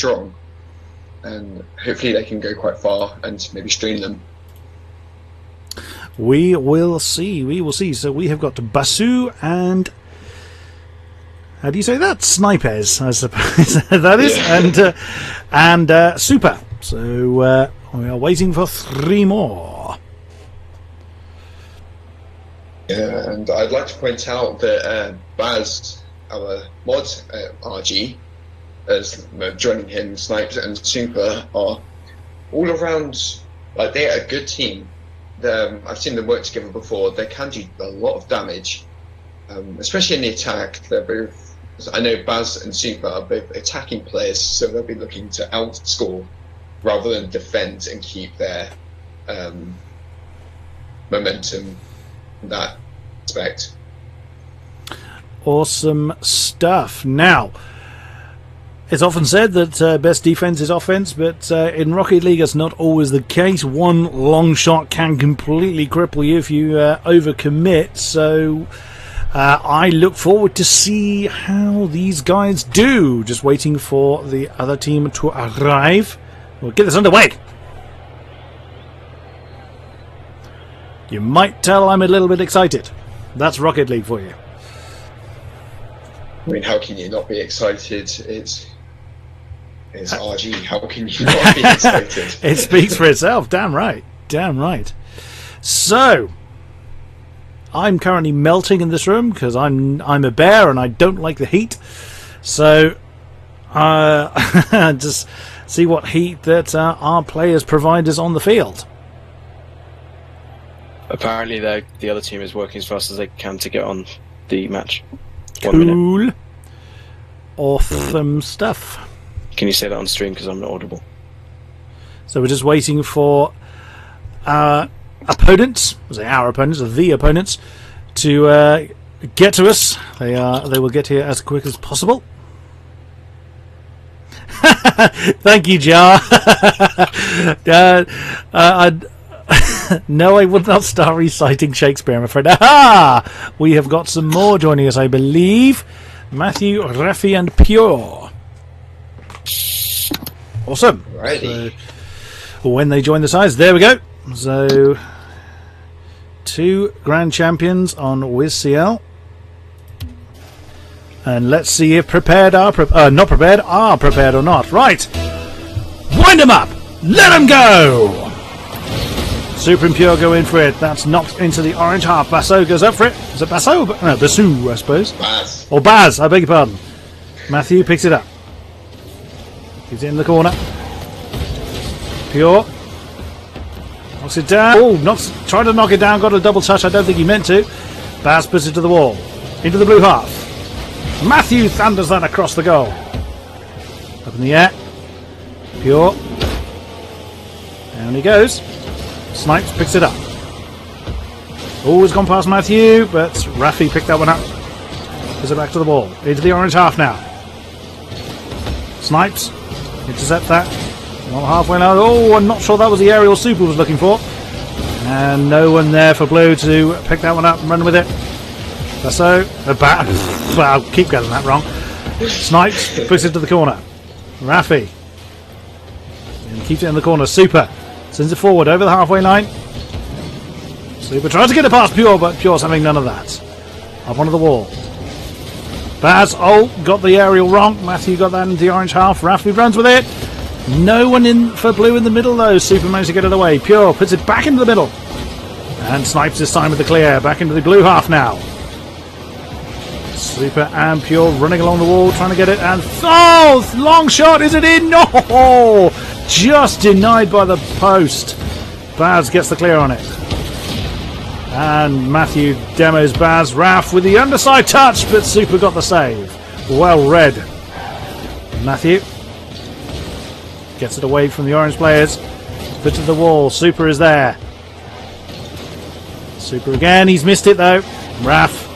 strong, and hopefully they can go quite far and maybe stream them. We will see. We will see. So we have got Basu and how do you say that? Snipers, I suppose that is, Yeah. and Super. So we are waiting for 3 more. Yeah, and I'd like to point out that Baz, our mod RG, as joining him, Snipes and Super are all around. Like, they're a good team. I've seen them work together before. They can do a lot of damage, especially in the attack. They're both. I know Baz and Super are both attacking players, so they'll be looking to outscore rather than defend and keep their momentum in that aspect. Awesome stuff. Now, it's often said that best defense is offense, but in Rocket League it's not always the case. One long shot can completely cripple you if you overcommit, so I look forward to see how these guys do. Just waiting for the other team to arrive. We'll get this underway. You might tell I'm a little bit excited. That's Rocket League for you. I mean, how can you not be excited? It's RG. How can you not be excited? It speaks for itself. Damn right. Damn right. So, I'm currently melting in this room because I'm a bear and I don't like the heat. So, just see what heat that our players provide us on the field. Apparently, the other team is working as fast as they can to get on the match. 1 minute. Cool. Awesome stuff. Can you say that on stream because I'm not audible? So we're just waiting for our opponents, the opponents, to get to us. They will get here as quick as possible. Thank you, Jar. No, I would not start reciting Shakespeare, I'm afraid. Aha! We have got some more joining us, I believe. Matthew, Rafi, and Pure. Awesome. Righty. So, when they join the sides, there we go. So, 2 grand champions on WizCL. And let's see if prepared are not prepared are prepared or not. Right. Wind them up. Let them go. Super and Pure go in for it. That's knocked into the orange half. Basso goes up for it. Is it Basso? No, Basu, I suppose. Baz. Or Baz, I beg your pardon. Matthew picks it up. He's in the corner. Pure. Knocks it down. Oh, trying to knock it down. Got a double touch. I don't think he meant to. Baz puts it to the wall. Into the blue half. Matthew thunders that across the goal. Up in the air. Pure. Down he goes. Snipes picks it up. Oh, it's gone past Matthew, but Rafi picked that one up. Puts it back to the ball. Into the orange half now. Snipes. Intercept that. Not halfway now. Oh, I'm not sure that was the aerial Super was looking for. And no one there for Blue to pick that one up and run with it. That's so. I'll keep getting that wrong. Snipes puts it to the corner. Rafi. And keeps it in the corner. Super. Sends it forward over the halfway line. Super tries to get it past Pure, but Pure's having none of that. Up onto the wall. Baz, got the aerial wrong. Matthew got that into the orange half. Rafi runs with it. No one in for Blue in the middle though. Super managed to get it away. Pure puts it back into the middle. And Snipes this time with the clear. Back into the blue half now. Super and Pure running along the wall trying to get it. And long shot. Is it in? No! Just denied by the post. Baz gets the clear on it. And Matthew demos Baz. Raf with the underside touch, but Super got the save. Well read. Matthew gets it away from the orange players. Puts it to the wall. Super is there. Super again. He's missed it though. Raf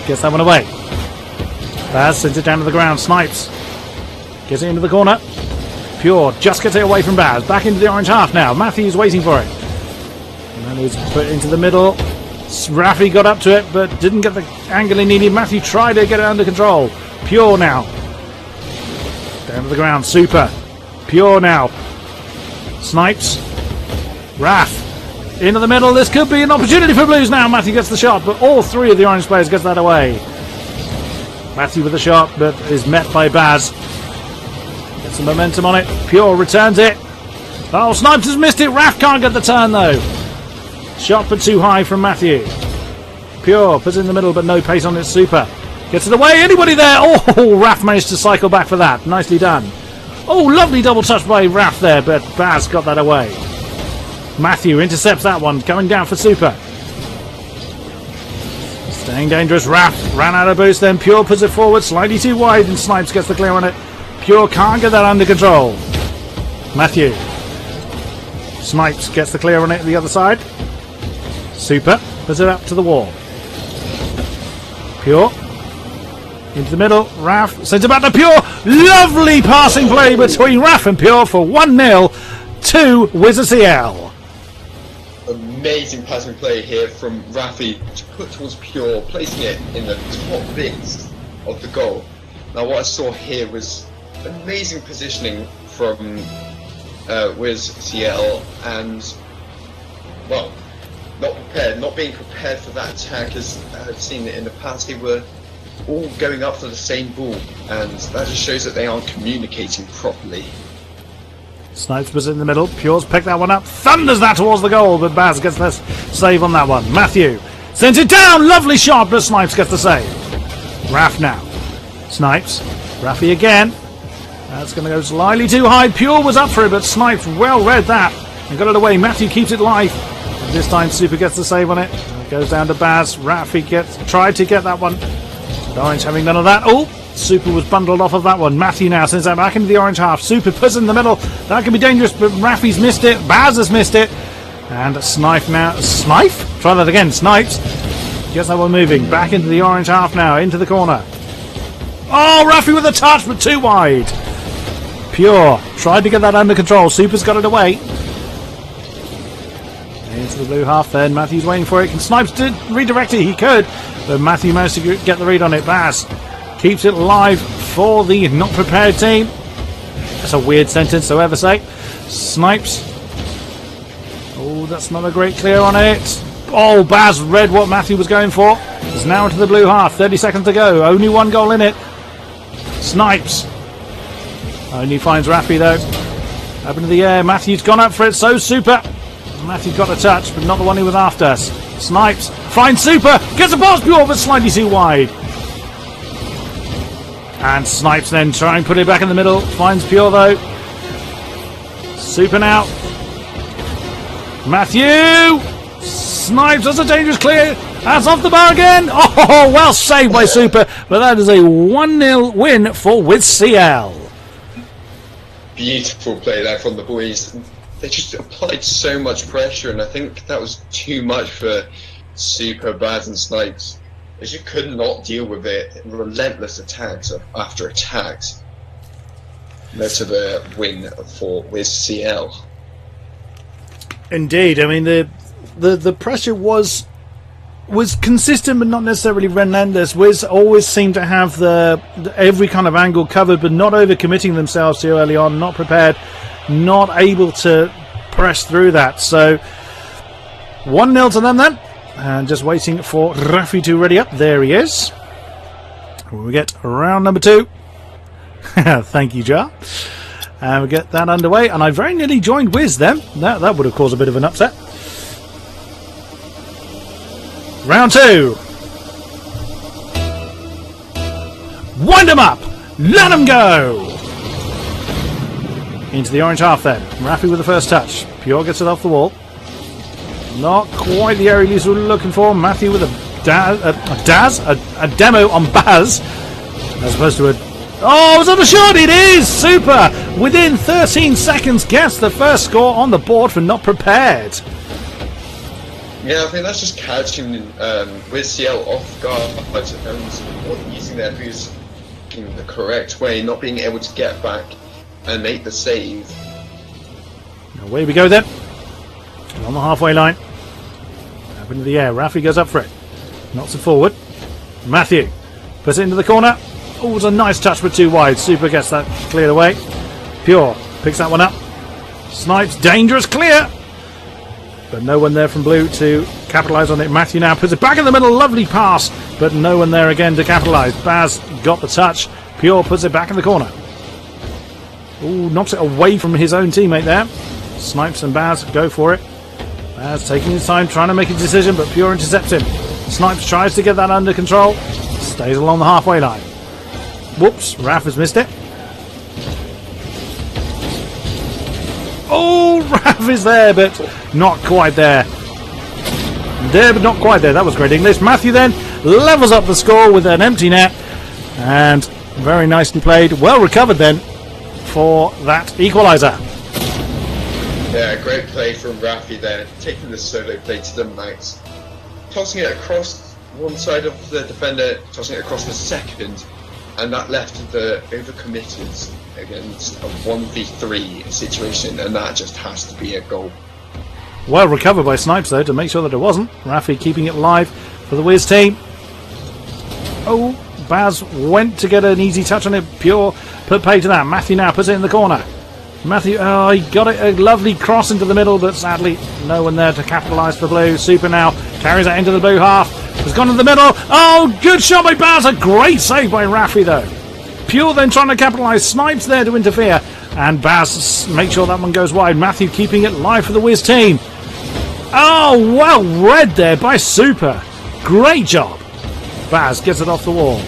gets that one away. Baz sends it down to the ground. Snipes gets it into the corner. Pure just gets it away from Baz. Back into the orange half now. Matthew's waiting for it. And then he's put it into the middle. Rafi got up to it, but didn't get the angle he needed. Matthew tried to get it under control. Pure now. Down to the ground. Super. Pure now. Snipes. Raph. Into the middle. This could be an opportunity for Blues now. Matthew gets the shot, but all three of the orange players gets that away. Matthew with the shot, but is met by Baz. Gets some momentum on it. Pure returns it. Oh, Snipes has missed it. Raph can't get the turn though. Shot but too high from Matthew. Pure puts it in the middle, but no pace on it. Super. Gets it away. Anybody there? Oh, Raph managed to cycle back for that. Nicely done. Oh, lovely double touch by Raph there, but Baz got that away. Matthew intercepts that one, coming down for Super. Staying dangerous. Raph ran out of boost, then Pure puts it forward, slightly too wide, and Snipes gets the clear on it. Pure can't get that under control. Matthew. Snipes gets the clear on it the other side. Super puts it up to the wall. Pure. Into the middle. Raph sends it back to Pure. Lovely passing play between Raph and Pure for 1-0 to Wizard CL. Amazing passing play here from Rafi to put towards Pure, placing it in the top bits of the goal. Now what I saw here was amazing positioning from Wiz CL and, well, not being prepared for that attack as I've seen it in the past. They were all going up for the same ball, and that just shows that they aren't communicating properly. Snipes was in the middle. Pure's picked that one up. Thunders that towards the goal, but Baz gets the save on that one. Matthew sends it down. Lovely shot, but Snipes gets the save. Raph now. Snipes. Raffy again. That's going to go slightly too high. Pure was up for it, but Snipes well read that and got it away. Matthew keeps it live. And this time Super gets the save on it. It goes down to Baz. Raffy tried to get that one. Orange having none of that. Oh! Super was bundled off of that one. Matthew now sends that back into the orange half. Super puts it in the middle. That can be dangerous, but Raffy's missed it. Baz has missed it. And Snipe now. Snipe? Try that again. Snipes. Gets that one moving. Back into the orange half now. Into the corner. Oh, Raffy with a touch, but too wide. Pure. Tried to get that under control. Super's got it away. Into the blue half then. Matthew's waiting for it. Can Snipes did redirect it? He could. But Matthew managed to get the read on it. Baz keeps it live for the not prepared team. That's a weird sentence to ever say. Snipes. Oh, that's not a great clear on it. Oh, Baz read what Matthew was going for. It's now into the blue half. 30 seconds to go. Only one goal in it. Snipes. Only finds Raffy though. Up into the air. Matthew's gone up for it. So Super. Matthew got a touch, but not the one he was after. Snipes finds Super. Gets a pass Pure, but slightly too wide. And Snipes then trying to put it back in the middle. Finds Pure though. Super now. Matthew! Snipes does a dangerous clear. That's off the bar again. Oh, well saved by Super. But that is a 1-0 win for Wiz CL. Beautiful play there from the boys. They just applied so much pressure, and I think that was too much for Super, Baz and Snipes. They just could not deal with it. Relentless attacks after attacks led to the win for Wiz CL. Indeed, I mean the pressure was consistent, but not necessarily relentless. Wiz always seemed to have every kind of angle covered, but not overcommitting themselves too early on. Not prepared, not able to press through that. So 1-0 to them then. And just waiting for Raffy to ready up. There he is. We get round number 2. Thank you, Jar. And we get that underway. And I very nearly joined Wiz then. That would have caused a bit of an upset. Round 2. Wind them up. Let them go. Into the orange half then. Raffy with the first touch. Pure gets it off the wall. Not quite the area we were looking for. Matthew with a demo on Baz, as opposed to a. Oh, was that a shot? It is Super. Within 13 seconds, gets the first score on the board for not prepared. Yeah, I think that's just catching Wiz CL off guard and not using their boost in the correct way, not being able to get back and make the save. Away we go then. On the halfway line. Up into the air. Raffy goes up for it. Knocks it forward. Matthew puts it into the corner. Oh, it was a nice touch but too wide. Super gets that cleared away. Pure picks that one up. Snipes, dangerous, clear! But no one there from blue to capitalise on it. Matthew now puts it back in the middle. Lovely pass, but no one there again to capitalise. Baz got the touch. Pure puts it back in the corner. Ooh, knocks it away from his own teammate there. Snipes and Baz go for it. Baz taking his time, trying to make a decision, but Pure intercepts him. Snipes tries to get that under control. Stays along the halfway line. Whoops, Raf has missed it. Oh, Raf is there, but not quite there. There, but not quite there. That was great English. Matthew then levels up the score with an empty net. And very nicely played. Well recovered then for that equaliser. Yeah, great play from Rafi there, taking the solo play to the max. Tossing it across one side of the defender, tossing it across the second, and that left the overcommitted against a 1v3 situation, and that just has to be a goal. Well recovered by Snipes though to make sure that it wasn't. Rafi keeping it live for the Wiz team. Oh, Baz went to get an easy touch on it. Pure put pay to that. Matthew now puts it in the corner. Matthew, oh, he got it, a lovely cross into the middle, but sadly no one there to capitalise for blue. Super now carries that into the blue half. Has gone to the middle. Oh, good shot by Baz. A great save by Rafi though. Pure then trying to capitalise. Snipes there to interfere. And Baz make sure that one goes wide. Matthew keeping it live for the Wiz team. Oh, well read there by Super. Great job. Baz gets it off the wall.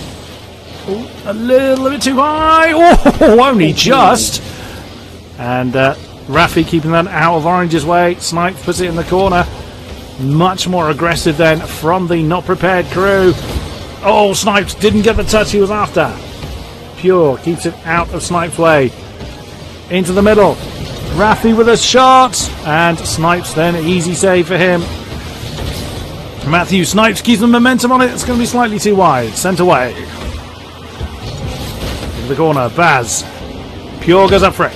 Ooh, a little bit too high. Oh, only just. And Rafi keeping that out of Orange's way. Snipes puts it in the corner. Much more aggressive then from the not prepared crew. Oh, Snipes didn't get the touch he was after. Pure keeps it out of Snipes' way. Into the middle. Rafi with a shot. And Snipes then, easy save for him. Matthew Snipes keeps the momentum on it. It's going to be slightly too wide. Sent away. Into the corner. Baz. Pure goes up for it.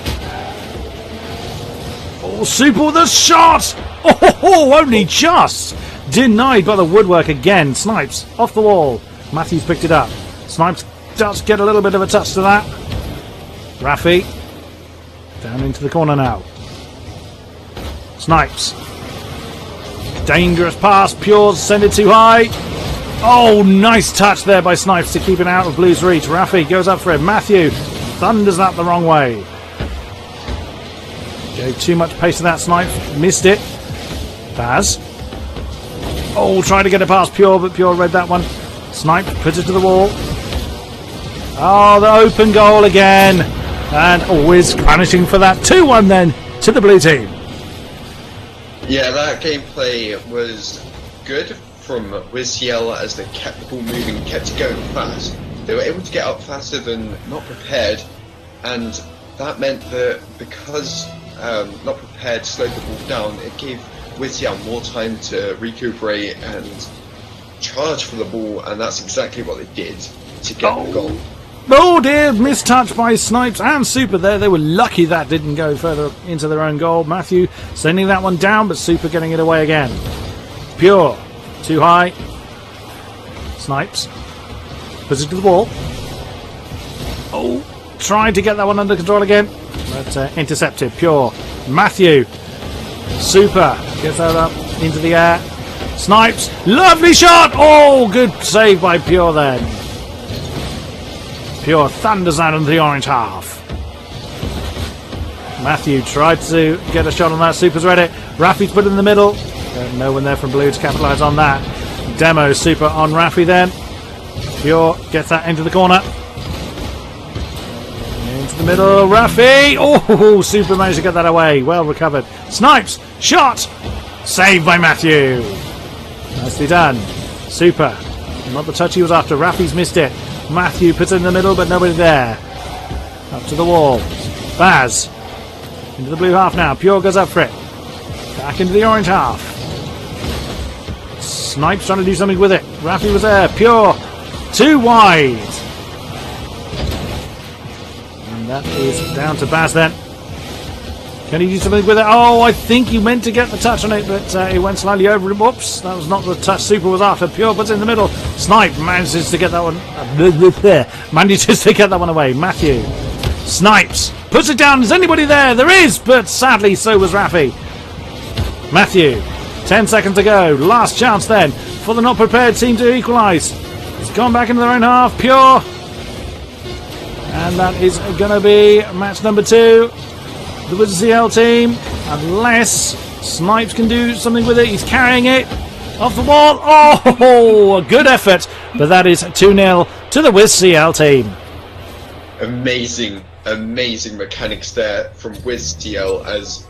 Oh, Super with a shot. Oh, only just. Denied by the woodwork again. Snipes off the wall. Matthews picked it up. Snipes does get a little bit of a touch to that. Rafi. Down into the corner now. Snipes. Dangerous pass. Pure send it too high. Oh, nice touch there by Snipes to keep it out of Blue's reach. Rafi goes up for it. Matthew thunders that the wrong way. Gave too much pace to that. Snipes missed it. Baz. Oh, tried to get it past Pure, but Pure read that one. Snipes puts it to the wall. Oh, the open goal again. And Wiz punishing for that. 2-1 then to the blue team. Yeah, that gameplay was good from WizCL as they kept the ball moving, kept it going fast. They were able to get up faster than not prepared, and that meant that because not prepared slowed the ball down, it gave WizCL more time to recuperate and charge for the ball, and that's exactly what they did to get the goal. Oh dear, missed touch by Snipes and Super there. They were lucky that didn't go further into their own goal. Matthew sending that one down, but Super getting it away again. Pure, too high. Snipes puts it to the wall. Oh, tried to get that one under control again, but intercepted. Pure, Matthew, Super gets that up into the air. Snipes, lovely shot. Oh, good save by Pure then. Pure thunders out into the orange half. Matthew tried to get a shot on that. Super's read it. Rafi's put it in the middle. No one there from blue to capitalise on that. Demo Super on Rafi then. Pure gets that into the corner. Into the middle. Rafi. Oh, Super managed to get that away. Well recovered. Snipes. Shot. Saved by Matthew. Nicely done. Super. Not the touch he was after. Rafi's missed it. Matthew puts it in the middle, but nobody there. Up to the wall. Baz. Into the blue half now. Pure goes up for it. Back into the orange half. Snipes trying to do something with it. Rafi was there. Pure. Too wide. And that is down to Baz then. Can he do something with it? Oh, I think he meant to get the touch on it, but he went slightly over him. Whoops, that was not the touch Super was after. Pure puts it in the middle. Snipe manages to get that one. Manages to get that one away. Matthew snipes, puts it down. Is anybody there? There is, but sadly so was Rafi. Matthew, 10 seconds to go. Last chance then for the not prepared team to equalise. It's gone back into their own half. Pure. And that is going to be match number 2. The Wizard CL team, unless Snipes can do something with it. He's carrying it off the wall. Oh, a good effort. But that is 2-0 to the Wiz CL team. Amazing mechanics there from Wiz CL, as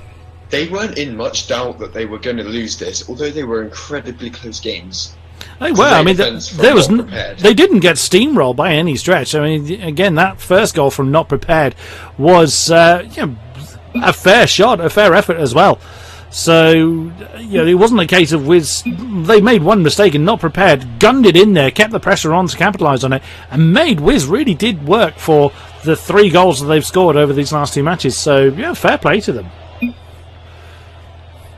they weren't in much doubt that they were going to lose this, although they were incredibly close games. They were. I mean, they didn't get steamrolled by any stretch. I mean, again, that first goal from Not Prepared was a fair shot, a fair effort as well. So, it wasn't a case of Wiz. They made one mistake and Not Prepared gunned it in there, kept the pressure on to capitalise on it, and made Wiz really did work for the 3 goals that they've scored over these last 2 matches. So, yeah, fair play to them.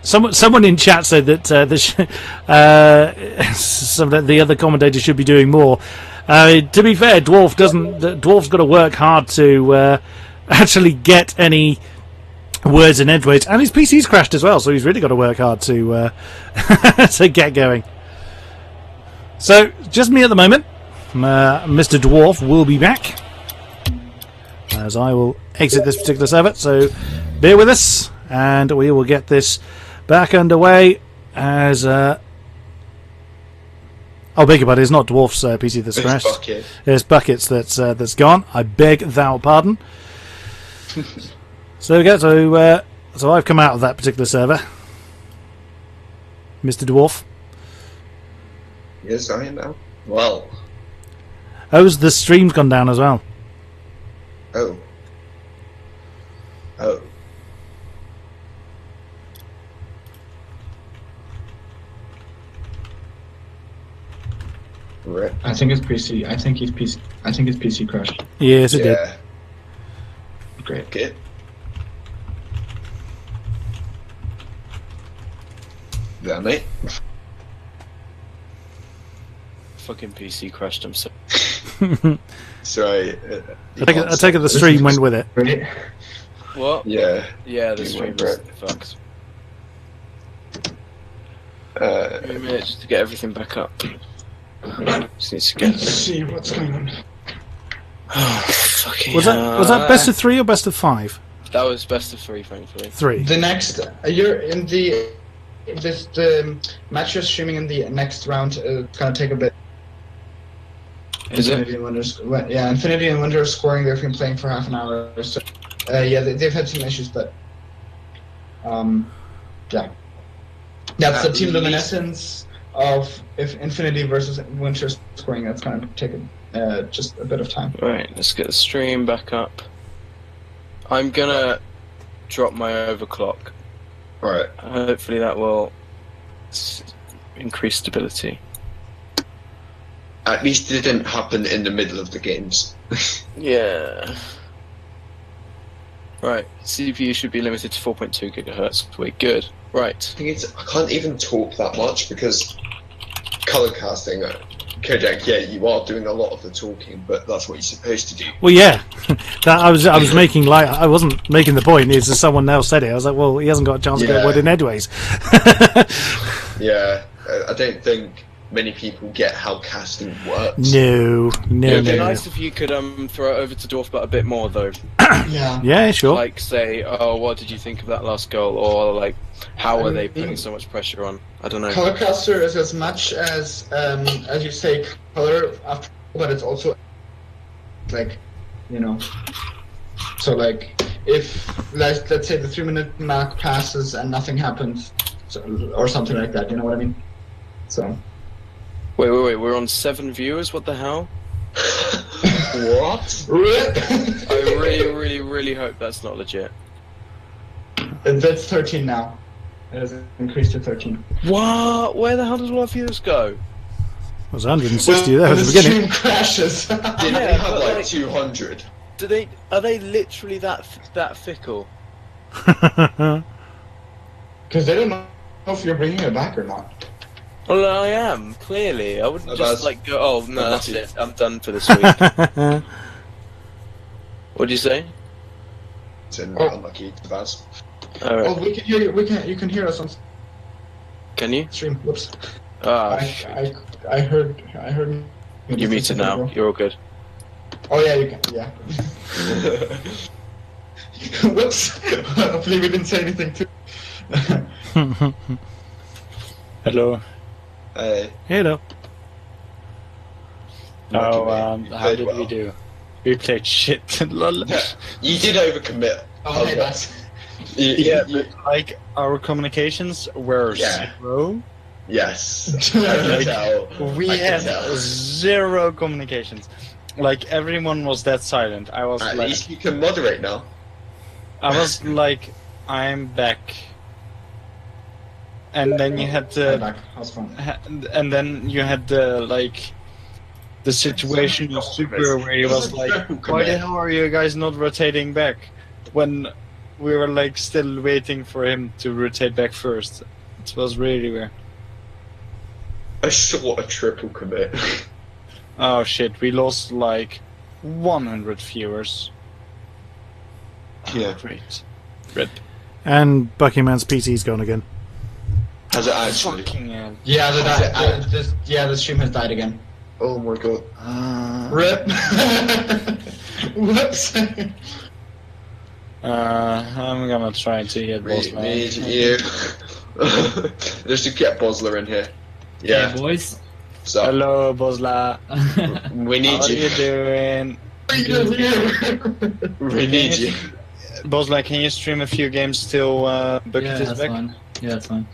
Someone in chat said that the other commentators should be doing more. To be fair, Dwarf's got to work hard to actually get any words in edgeways, and his PC's crashed as well, so he's really got to work hard to to get going. So just me at the moment. Mr. Dwarf will be back as I will exit this particular server. So bear with us, and we will get this back underway as oh, beg your pardon, it's not Dwarf's PC that's crashed. It's Bucket's that's gone. I beg thou pardon. So there we go. So I've come out of that particular server, Mr. Dwarf. Yes, I am now. Well. Oh, the stream's gone down as well. Oh. Right. I think it's PC. I think his PC crashed. Yes, it did. Great. Okay. Yeah, mate. Fucking PC crashed himself. Sorry. I take it the stream went with it. Right? What? Yeah. Yeah, the stream was fucked. We managed to get everything back up. Just needs to get. Let's see what's going on. Oh, fucking Was that best of 3 or best of 5? That was best of 3, thankfully. 3. The next, you're in the match you're streaming in the next round. It's gonna take a bit. Is Infinity it? and Wonders, yeah, Infinity and Wonder are scoring. They've been playing for half an hour. So, yeah, they've had some issues, but yeah, that's the Team Luminescence of if Infinity versus Winter scoring. That's gonna take just a bit of time. Right, let's get the stream back up. I'm gonna drop my overclock. Right. Hopefully that will increase stability. At least it didn't happen in the middle of the games. Yeah. Right, CPU should be limited to 4.2 gigahertz. We're good. Right. The thing is, I can't even talk that much because color casting, Kodiak, yeah, you are doing a lot of the talking, but that's what you're supposed to do. Well, yeah, that I was making light. I wasn't making the point. It's just someone else said it. I was like, well, he hasn't got a chance to get a word in edgeways. Yeah, I don't think many people get how casting works. No. It'd be nice if you could throw it over to Dwarf, but a bit more though. Yeah. Yeah, sure. Like say, oh, what did you think of that last goal, or like, how are they putting so much pressure on? I don't know. Colorcaster is as much as you say color, after, but it's also like, so like if let's say the 3-minute mark passes and nothing happens, or something like that. You know what I mean? So. Wait, we're on 7 viewers? What the hell? What? I really hope that's not legit. That's 13 now. It has increased to 13. What? Where the hell does all our viewers go? It was 160 there at the beginning. Stream crashes. Did they have like 200? Are they literally that fickle? Because they don't know if you're bringing it back or not. Well, I am, clearly. I wouldn't just That's- like go, oh, no, that's unlucky. it. I'm done for this week. What'd you say? It's Oh. unlucky to Baz. Alright. Oh, we can hear you. You can hear us on Can you? stream. Whoops. Ah, I heard. you're muted now. You're all good. Oh yeah, you can. Yeah. Whoops. Hopefully we didn't say anything too. Hello. Hey. Hello. Oh, You how played did well. we do? We played shit. Lol. You did overcommit. Oh, hey, Baz. Yeah, but like our communications were Yeah. zero. Yes. I can Like, tell. We I can had tell. zero communications. Like everyone was that silent. I was At like, least you can moderate now. I was like, I'm back. And then you had I'm the, back. How's fun? and then you had the like, the situation of Super where he was like, why the hell are you guys not rotating back? When we were like still waiting for him to rotate back first. It was really weird. I saw a triple commit. Oh shit, we lost like 100 viewers. Yeah. Great. Rip. And Buckyman's PC's gone again. Has it actually? Fucking hell. Yeah, the stream has died again. Oh my god. Rip. Whoops. I'm gonna try to get boss We need you. Just to get Bosler in here. Yeah. Hey boys. So Hello, Bosla. we need How are you you. doing? We need you. Bosla, can you stream a few games till Bucket Yeah, is that's back? fine. Yeah, that's fine.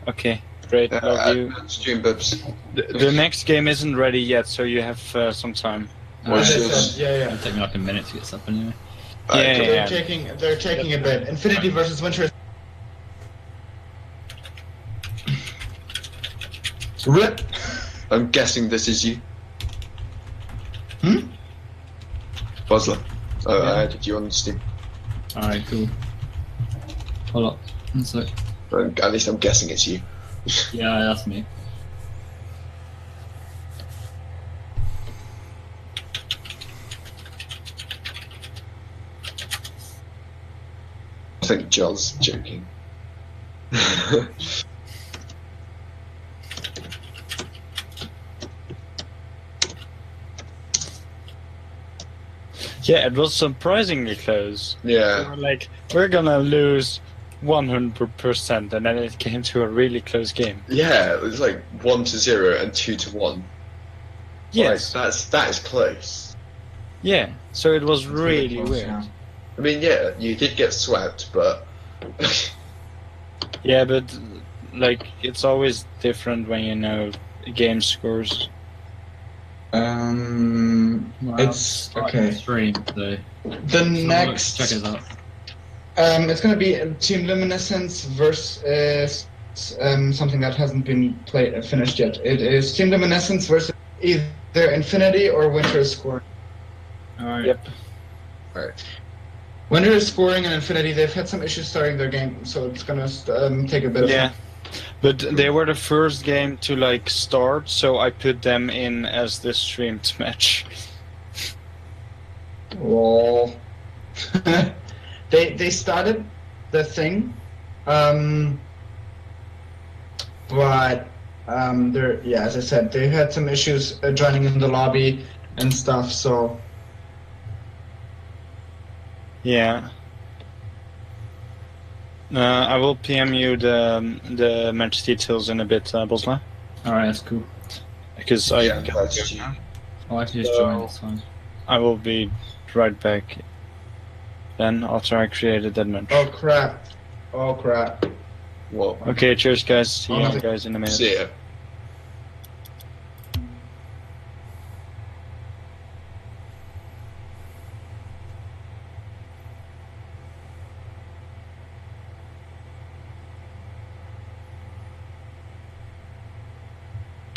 Okay, great. Love you. Stream bubs. The next game isn't ready yet, so you have some time. What's Alright. yours? Yeah. It'll take me like a minute to get stuff anyway. Yeah. They're taking a bit. Infinity versus Winter. Rip. I'm guessing this is you. Hmm? Bosler. Oh, Yeah. I added you on Steam. Alright, cool. Hold up. One sec. At least I'm guessing it's you. Yeah, that's me. I think Joel's joking. Yeah, it was surprisingly close. We Yeah. were like, we're gonna lose 100%, and then it came to a really close game. Yeah, it was like 1-0 and 2-1. Yes. Like, that is close. Yeah, so it was really close, weird. yeah. I mean, yeah, you did get swept, but Yeah, but like it's always different when you know game scores. Well, It's okay. Stream, so The next. check it out. It's gonna be Team Luminescence versus something that hasn't been finished yet. It is Team Luminescence versus either Infinity or Winter is scoring. Alright. Yep. Winter is scoring and Infinity. They've had some issues starting their game, so it's gonna take a bit of Yeah, but they were the first game to like start, so I put them in as the streamed match. Lol. They started the thing, but they're as I said, they had some issues joining in the lobby and stuff. So Yeah. I will PM you the match details in a bit, Bosla, Alright, that's cool. because I yeah, that's you. Oh, I can just So- join, it's fine. I will be right back. Then after I created that match. oh crap. Well, Okay, cheers, guys. See you Okay. guys in a minute. see ya.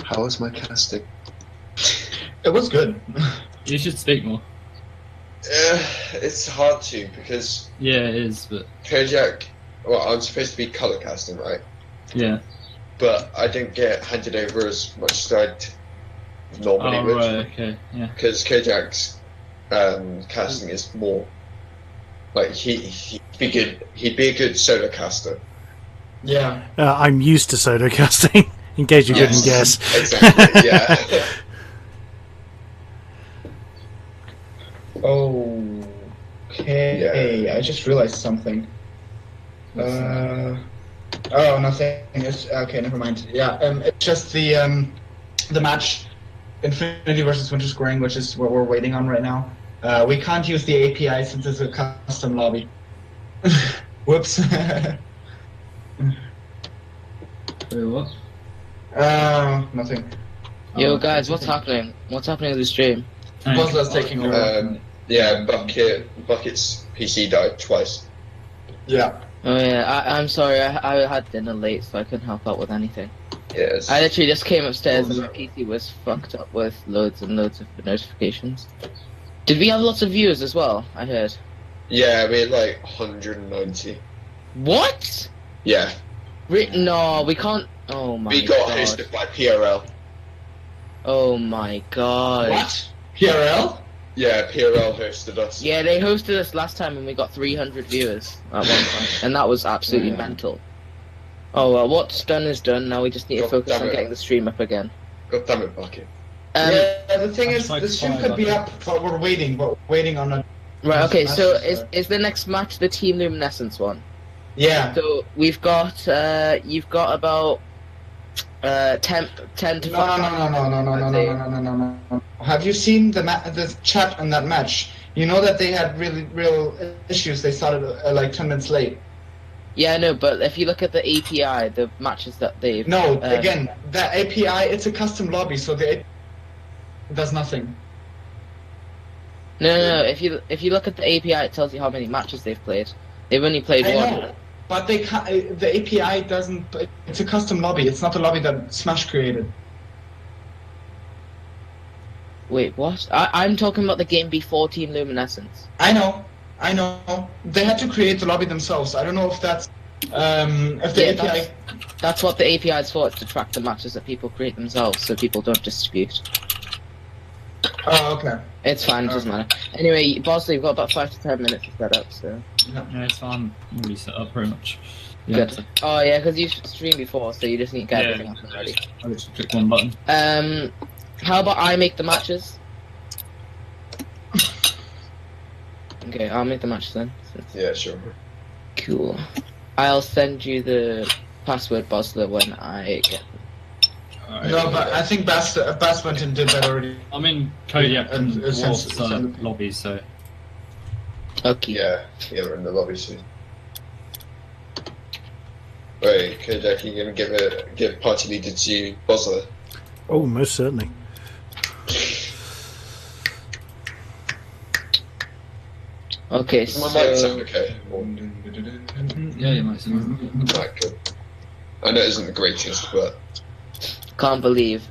How was my casting? It was good. You should speak more. it's hard to because Yeah, it is, but Kodiak. Well, I'm supposed to be color casting, right? yeah. But I didn't get handed over as much as I'd normally Oh would. right, okay, yeah. Because Kodiak's casting is more like he'd be good. He'd be a good solo caster. Yeah. I'm used to solo casting, in case you couldn't guess. Exactly. Yeah. Okay. I just realized something. Oh, nothing. It's okay. Never mind. Yeah. It's just the match, Infinity versus Winter Scoring, which is what we're waiting on right now. We can't use the API since it's a custom lobby. Whoops. Wait, what? Nothing. Yo, guys, what's happening? What's happening with the stream? Puzzler's taking over. Yeah. Bucket's PC died twice. Yeah. Oh yeah, I'm sorry. I had dinner late, so I couldn't help out with anything. Yes. I literally just came upstairs and my PC was fucked up with loads and loads of notifications. Did we have lots of viewers as well? I heard. Yeah, we had like 190. What? Yeah. No, we can't. Oh my We got god. hosted by PRL. Oh my god. What? PRL? Yeah, PRL hosted us. Yeah, they hosted us last time and we got 300 viewers at one point, and that was absolutely mental. Oh well, what's done is done. Now we just need to God focus damn on it. getting the stream up again. God damn it, Bucket. Yeah, the thing is, That's like the stream fine, could be okay. up, but we're waiting. But waiting on a. Right. Okay. So Matches, is the next match the Team Luminescence one? Yeah. So we've got you've got about 10 to 5. No. Have you seen the chat on that match? You know that they had real issues. They started like 10 minutes late. Yeah, no, but if you look at the API, the matches that they've No, again, that API, it's a custom lobby, so the API does nothing. no. If you look at the API, it tells you how many matches they've played. They've only played I one. know, but they can't. The API doesn't. It's a custom lobby. It's not the lobby that Smash created. Wait, what? I'm talking about the game before Team Luminescence. I know. They had to create the lobby themselves. I don't know if that's if the Yeah, API. That's what the API is for. It's to track the matches that people create themselves, so people don't distribute. Oh, okay. It's fine, it doesn't matter. Anyway, Bosley, we've got about 5 to 10 minutes to set up, so... Yeah, it's fine. I'm already set up pretty much. Yeah. Good. Oh yeah, because you streamed before, so you just need to get everything up and ready. I just click one button. How about I make the matches? Okay, I'll make the matches then. Yeah, sure. Cool. I'll send you the password, Bosler, when I get No, but I think Bass went and did that already. I'm in Kodiak and And, Dwarf lobby, so Okay. Yeah, we're in the lobby soon. Wait, Kodiak, you gonna give party leader to Bosler? Oh, most certainly. Okay, My mic sound so... okay? Or, yeah, you might see. right, good. I know it isn't the greatest, but Can't believe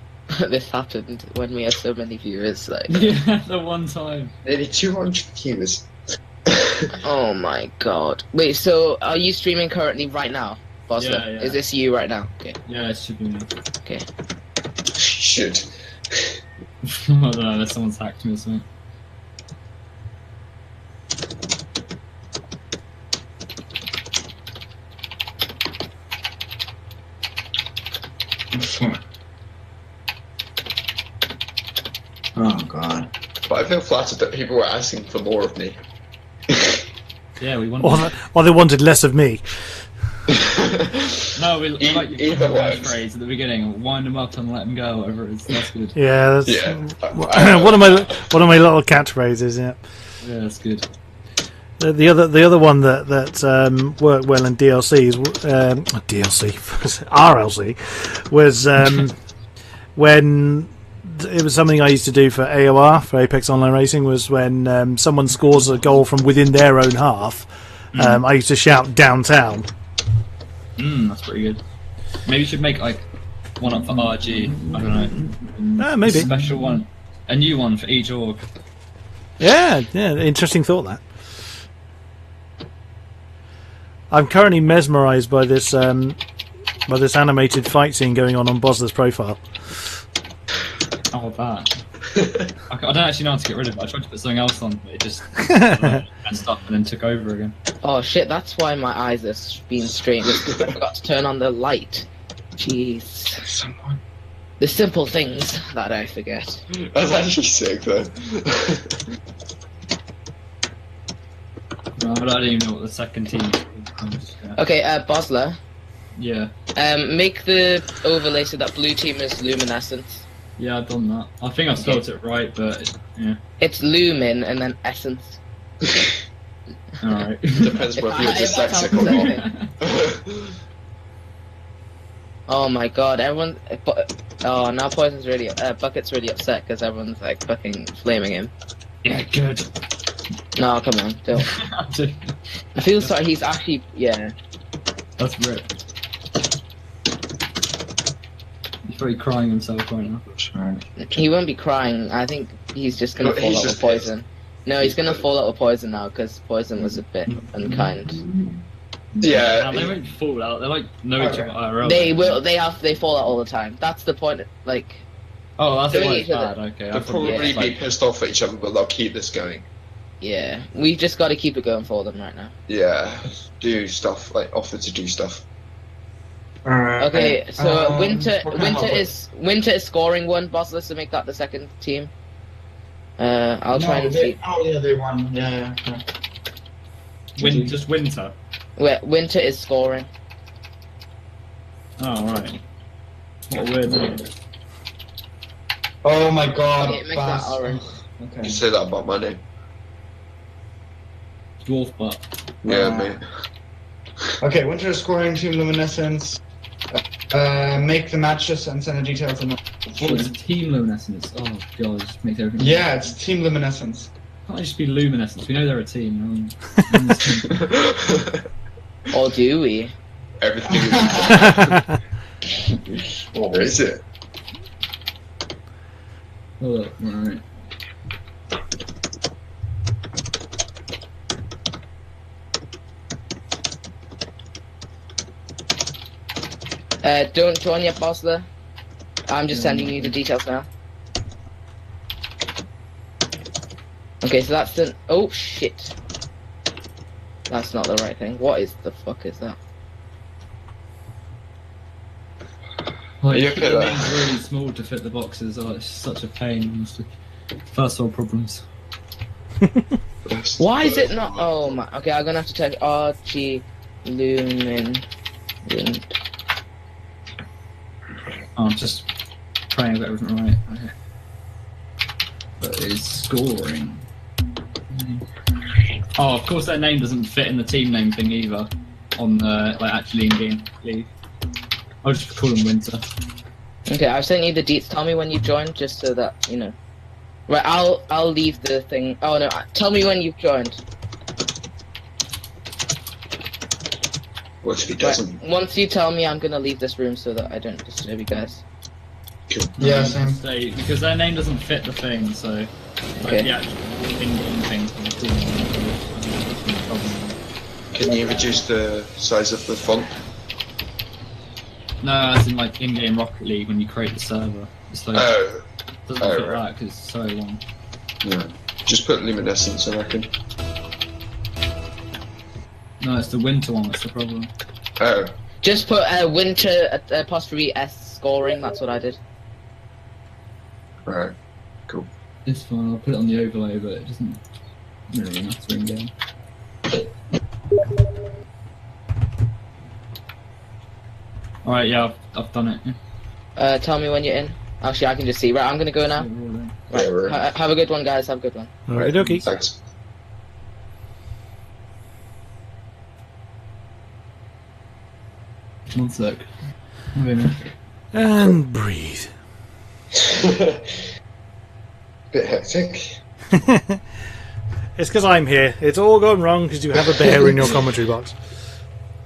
this happened when we had so many viewers, like... Yeah, the one time. nearly 200 viewers. Oh my god. Wait, so are you streaming currently right now, Bosler? Yeah. Is this you right now? Okay. Yeah, it should be me. Okay. Should. I don't know, unless someone's hacked me or something. Oh god. But I feel flattered that people were asking for more of me. Yeah, we want. Or they wanted less of me. No, we like your Either catchphrase works. at the beginning. Wind them up and let them go. Whatever it is, that's good. Yeah, that's Yeah. one of my little catchphrases. Yeah. Yeah, that's good. The other one that worked well in DLC RLC was when it was something I used to do for AOR for Apex Online Racing was when someone scores a goal from within their own half. I used to shout downtown. That's pretty good. Maybe you should make like one up for RG. I don't know. Maybe. Special one, a new one for each org. Yeah. Interesting thought that. I'm currently mesmerised by this animated fight scene going on Bosler's profile. Oh, that. I don't actually know how to get rid of it. I tried to put something else on, but it just messed up and then took over again. Oh shit, that's why my eyes are being strained. It's because I forgot to turn on the light. Jeez. Someone. The simple things that I forget. That's actually sick, though. No, I don't even know what the second team is. Okay, Bosler, Yeah. make the overlay so that blue team is luminescence. Yeah, I've done that. I think I've spelled it right, but yeah. It's lumin and then essence. Alright. Depends whether you're dyslexic or not. Oh my god, everyone. Oh, now Poison's really. Bucket's really upset because everyone's like fucking flaming him. Yeah, good. No, come on, don't. I feel sorry, he's actually. Yeah. That's rip. He's probably crying himself right now. He won't be crying. I think he's just gonna No, fall he's out with just Poison. No, he's gonna fall out with Poison now because Poison was a bit unkind. Yeah. Nah, they won't fall out. They like know each other IRL. They will. They fall out all the time. That's the point. Like. Oh, that's Doing why each it's other. bad. Okay. I They'll thought probably it was, be like, pissed off at each other, but they'll keep this going. Yeah, we just got to keep it going for them right now. Yeah. Do stuff, like offer to do stuff. Okay, so Winter what can I help with? Winter is scoring one, Bossless, to make that the second team. I'll try and see. Oh yeah, they won. Yeah. just winter. Winter is scoring. Oh, right. What a weird name. Oh my god. Okay, make that orange. Okay. You say that about my name. Dwarf butt. Yeah, mate. Okay, Winter is scoring Team Luminescence. Make the matches and send the details. What was it? Team Luminescence? Oh god, it just makes everything. Yeah, it's Team Luminescence. Can't it just be Luminescence? We know they're a team. Or do we? Everything. Or is it? Oh, right. Don't join yet, Bossler. I'm just sending you the details now. Okay, so that's the. Oh shit. That's not the right thing. What is the fuck is that? Like, Yeah, the okay, name's really small to fit the boxes. Oh, it's such a pain. Honestly. First world problems. Why is it not? Oh my. Okay, I'm gonna have to type RG Lumen. Oh, I'm just praying I've got everything right. Okay. But it's scoring. Oh, of course their name doesn't fit in the team name thing either. On the actually in-game league. I'll just call them Winter. Okay, I've sent you the deets. Tell me when you joined, just so that you know. Right, I'll leave the thing. Oh no, tell me when you've joined. What if he Right, doesn't? once you tell me, I'm gonna leave this room so that I don't disturb you guys. Cool. Yeah, same. Say, because their name doesn't fit the thing, so like, Okay. the actual in-game thing. Can you reduce the size of the font? No, as in like in-game Rocket League when you create the server. It's like Oh, doesn't oh, fit right. that because it's so long. no. Just put luminescence, I reckon. No, it's the winter one that's the problem. Oh, Just put Winter apostrophe S scoring. That's what I did. right. Cool. It's fine. I'll put it on the overlay, but it doesn't really matter in game. All right, yeah, I've done it. Yeah. Tell me when you're in. Actually, I can just see. Right, I'm gonna go now. Right, Yeah, we're in. have a good one, guys. Have a good one. Okie dokie. Thanks. One sec. Wait a minute. And breathe. Bit hectic. It's because I'm here. It's all gone wrong because you have a bear in your commentary box.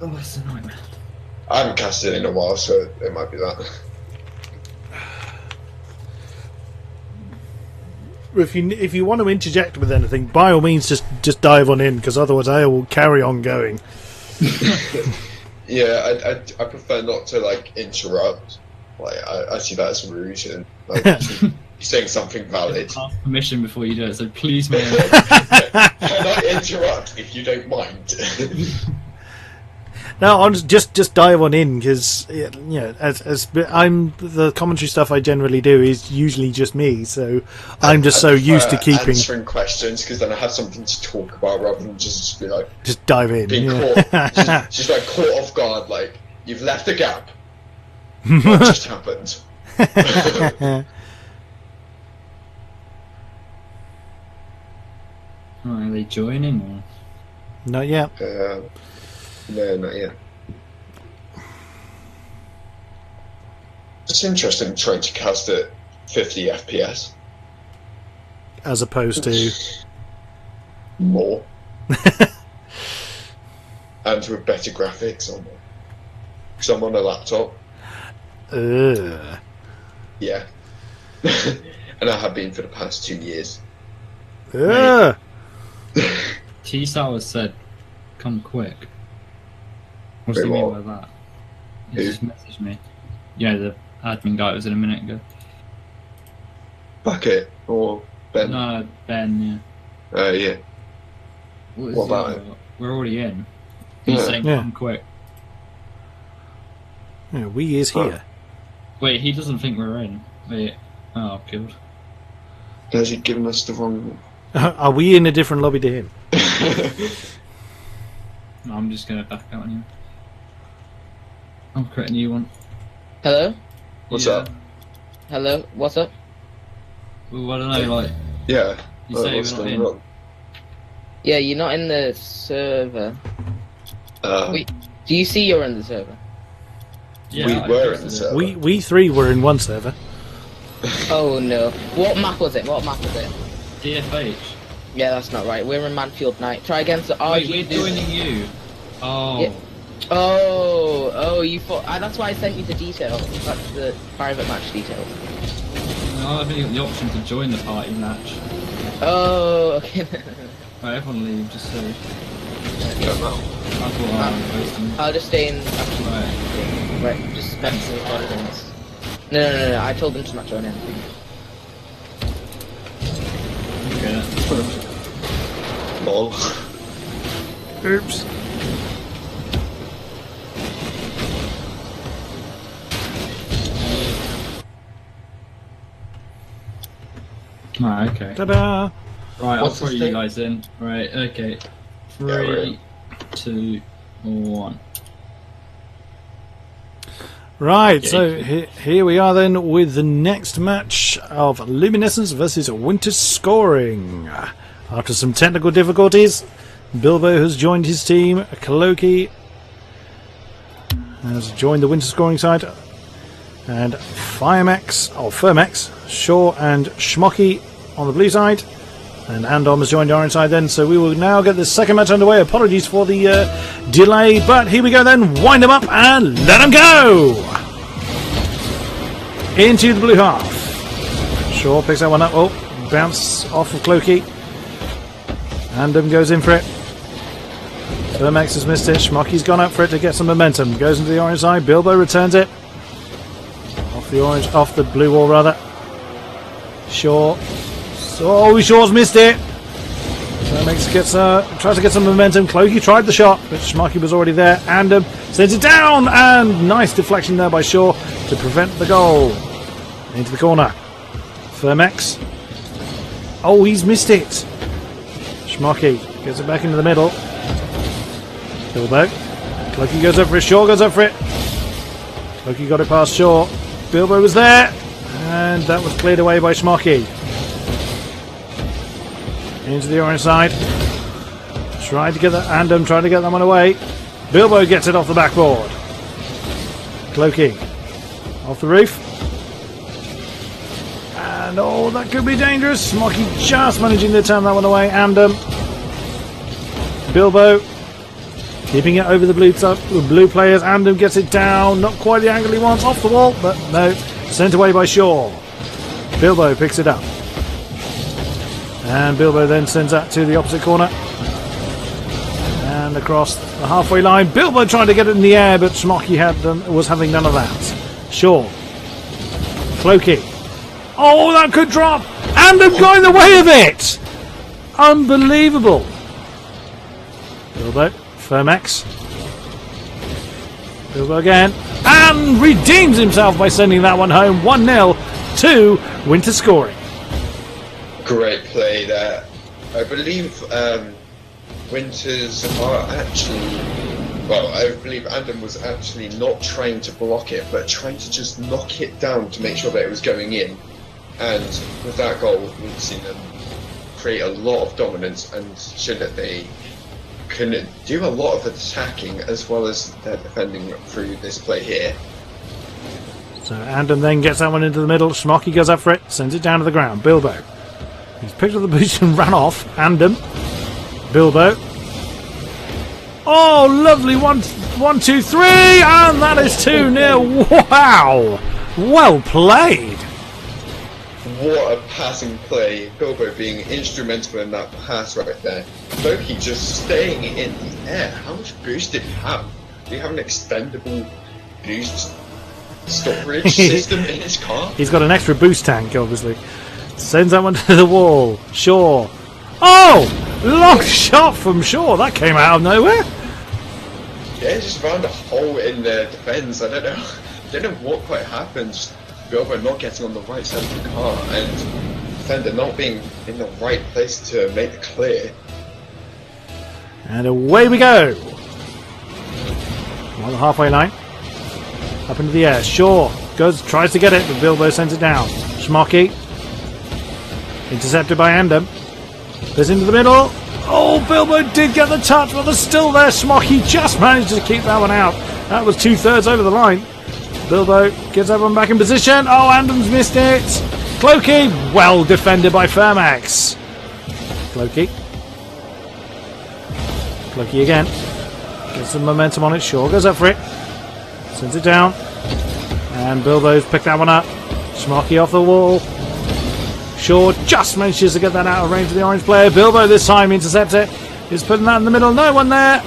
Oh, it's a nightmare. I haven't cast it in a while, so it might be that. If you want to interject with anything, by all means, just dive on in, because otherwise I will carry on going. Yeah, I prefer not to like interrupt. Like I see that as rude and like you're saying something valid. Ask permission before you do it, so please, man. Can I interrupt if you don't mind? No, I'll just dive on in because as I'm the commentary stuff I generally do is usually just me, so I'm just so used to keeping answering questions because then I have something to talk about rather than just be like just dive in. being Yeah. caught, just like caught off guard. Like you've left a gap. What just happened? Are they joining? Or? Not yet. No, not yet. It's interesting trying to cast at 50 FPS. As opposed to More. And with better graphics on it. Because I'm on a laptop. Yeah. And I have been for the past 2 years. T-Sour said, "Come quick." What's Very he mean well. by that? He Who? just messaged me. Yeah, the admin guy was in a minute ago. Bucket or Ben? No, Ben. Yeah. What, What about it? We're already in. He's Yeah. saying, Yeah. "Come quick." Yeah, we is here. Wait, he doesn't think we're in. Wait. Oh, killed. Has he given us the wrong? Are we in a different lobby to him? No, I'm just gonna back out on him. I'll create a new one. Hello? What's Yeah. up? Hello? What's up? Well, I don't know, like, Yeah. you say What's we're not going in. wrong? Yeah, you're not in the server. Wait. Do you see you're in the server? Yeah, We I were guess in the it. server. We three were in one server. Oh no. What map was it? What map was it? DFH. Yeah, that's not right. We're in Manfield Night. Try against the Wait, RG. we're joining you. Oh. Yeah. Oh, you thought. that's why I sent you the details. That's the private match details. No, I haven't got the option to join the party match. Oh, okay. Right, everyone leave, just so. Don't know. I thought I was posting. I'll just stay in. Right. Right, just spend some things. No. I told them to not join in. Okay. Lol. Oops. Right, okay. Ta-da! Right, I'll What's the throw you state? guys in. Right, okay. we're 3, 2, 1. Right, Yeah, so you here we are then with the next match of Luminescence versus Winter Scoring. After some technical difficulties, Bilbo has joined his team. Cloaky has joined the Winter Scoring side. And Firmex, Shaw and Schmocky on the blue side. And Andom has joined the orange side then, so we will now get the second match underway. Apologies for the delay, but here we go then. Wind them up and let them go! Into the blue half. Shaw picks that one up. Oh, bounce off of Cloaky. Andom goes in for it. Firmex has missed it. Schmocky's gone up for it to get some momentum. Goes into the orange side. Bilbo returns it. Off the blue wall rather. Shaw. Oh, Shaw's missed it. Tries to get some momentum. Cloaky tried the shot, but Schmucky was already there. And sends it down, and nice deflection there by Shaw to prevent the goal. Into the corner. Firmex. Oh, he's missed it. Schmucky gets it back into the middle. Bilbo. Cloaky goes up for it. Shaw goes up for it. Cloaky got it past Shaw. Bilbo was there, and that was cleared away by Schmucky. Into the orange side. Tried to get that. Andom tried to get that one away. Bilbo gets it off the backboard. Cloaky off the roof. And oh, that could be dangerous. Smocky just managing to turn that one away. Andom. Bilbo keeping it over the blue players. Andom gets it down. Not quite the angle he wants. Off the wall, but no. Sent away by Shaw. Bilbo picks it up. And Bilbo then sends that to the opposite corner. And across the halfway line. Bilbo trying to get it in the air, but Schmocky was having none of that. Shaw. Clokey. Oh, that could drop! And I'm going the way of it! Unbelievable. Bilbo. Firmex. Bilbo again. And redeems himself by sending that one home. 1-0 to Winter scoring. Great play there. I believe Winters are actually... Well, I believe Adam was actually not trying to block it, but trying to just knock it down to make sure that it was going in. And with that goal, we've seen them create a lot of dominance and show that they can do a lot of attacking as well as their defending through this play here. So Andam then gets that one into the middle. Schmocky goes up for it, sends it down to the ground. Bilbo. He's picked up the boost and ran off. Andam. Bilbo. Oh, lovely. 1, 2, 3, and that is 2-0. Wow. Well played. What a passing play. Bilbo being instrumental in that pass right there. Loki just staying in the air. How much boost did he have? Do you have an extendable boost storage system in his car? He's got an extra boost tank, obviously. Sends that one to the wall. Shaw. Oh! Long shot from Shaw. That came out of nowhere. Yeah, just found a hole in the defence. I don't know what quite happened. Just Bilbo not getting on the right side of the car and defender not being in the right place to make the clear. And away we go. On the halfway line. Up into the air. Shaw tries to get it, but Bilbo sends it down. Schmocky. Intercepted by Andam. Goes into the middle. Oh, Bilbo did get the touch, but they're still there. Schmocky just managed to keep that one out. That was 2/3 over the line. Bilbo gets everyone back in position. Oh, Andam's missed it. Clokey, well defended by Firmax. Clokey. Clokey again. Gets some momentum on it. Shaw goes up for it. Sends it down. And Bilbo's picked that one up. Schmocky off the wall. Shaw just manages to get that out of range of the orange player. Bilbo this time intercepts it. He's putting that in the middle. No one there.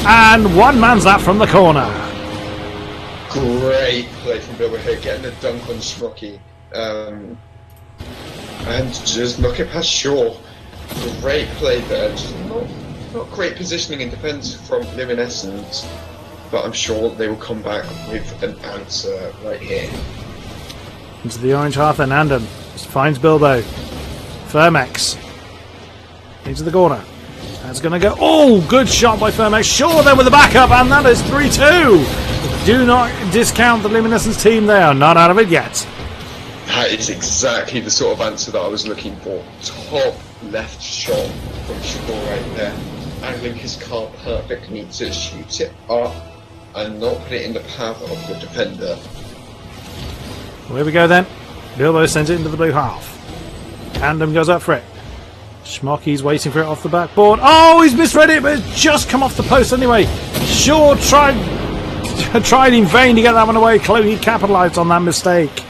And one man's that from the corner. Great play from Bilbo here, getting a dunk on Schmocky. And just knock it past Shaw. Great play there. Just not great positioning in defence from Luminescence. But I'm sure they will come back with an answer right here. Into the orange half then, Andam finds Bilbo. Firmax. Into the corner. That's going to go... Oh, good shot by Firmax. Shaw then with the backup, and that is 3-2. Do not discount the Luminescence team. They are not out of it yet. That is exactly the sort of answer that I was looking for. Top left shot from Shaw right there. Angling his car perfectly to shoot it up and not put it in the path of the defender. Well, here we go then. Bilbo sends it into the blue half. Andam goes up for it. Schmocky's waiting for it off the backboard. Oh, he's misread it, but it's just come off the post anyway. Shaw tried in vain to get that one away. Chloe capitalised on that mistake.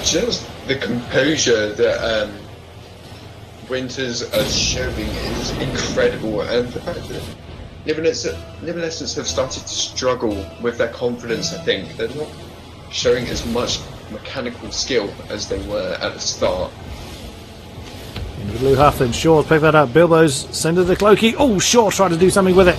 Just the composure that Winters are showing is incredible, and the fact that Luminescence have started to struggle with their confidence. I think they're not showing as much mechanical skill as they were at the start. In the blue half then, Shaw's picked that up. Bilbo's sent it to Clokey. Oh, Shaw tried to do something with it,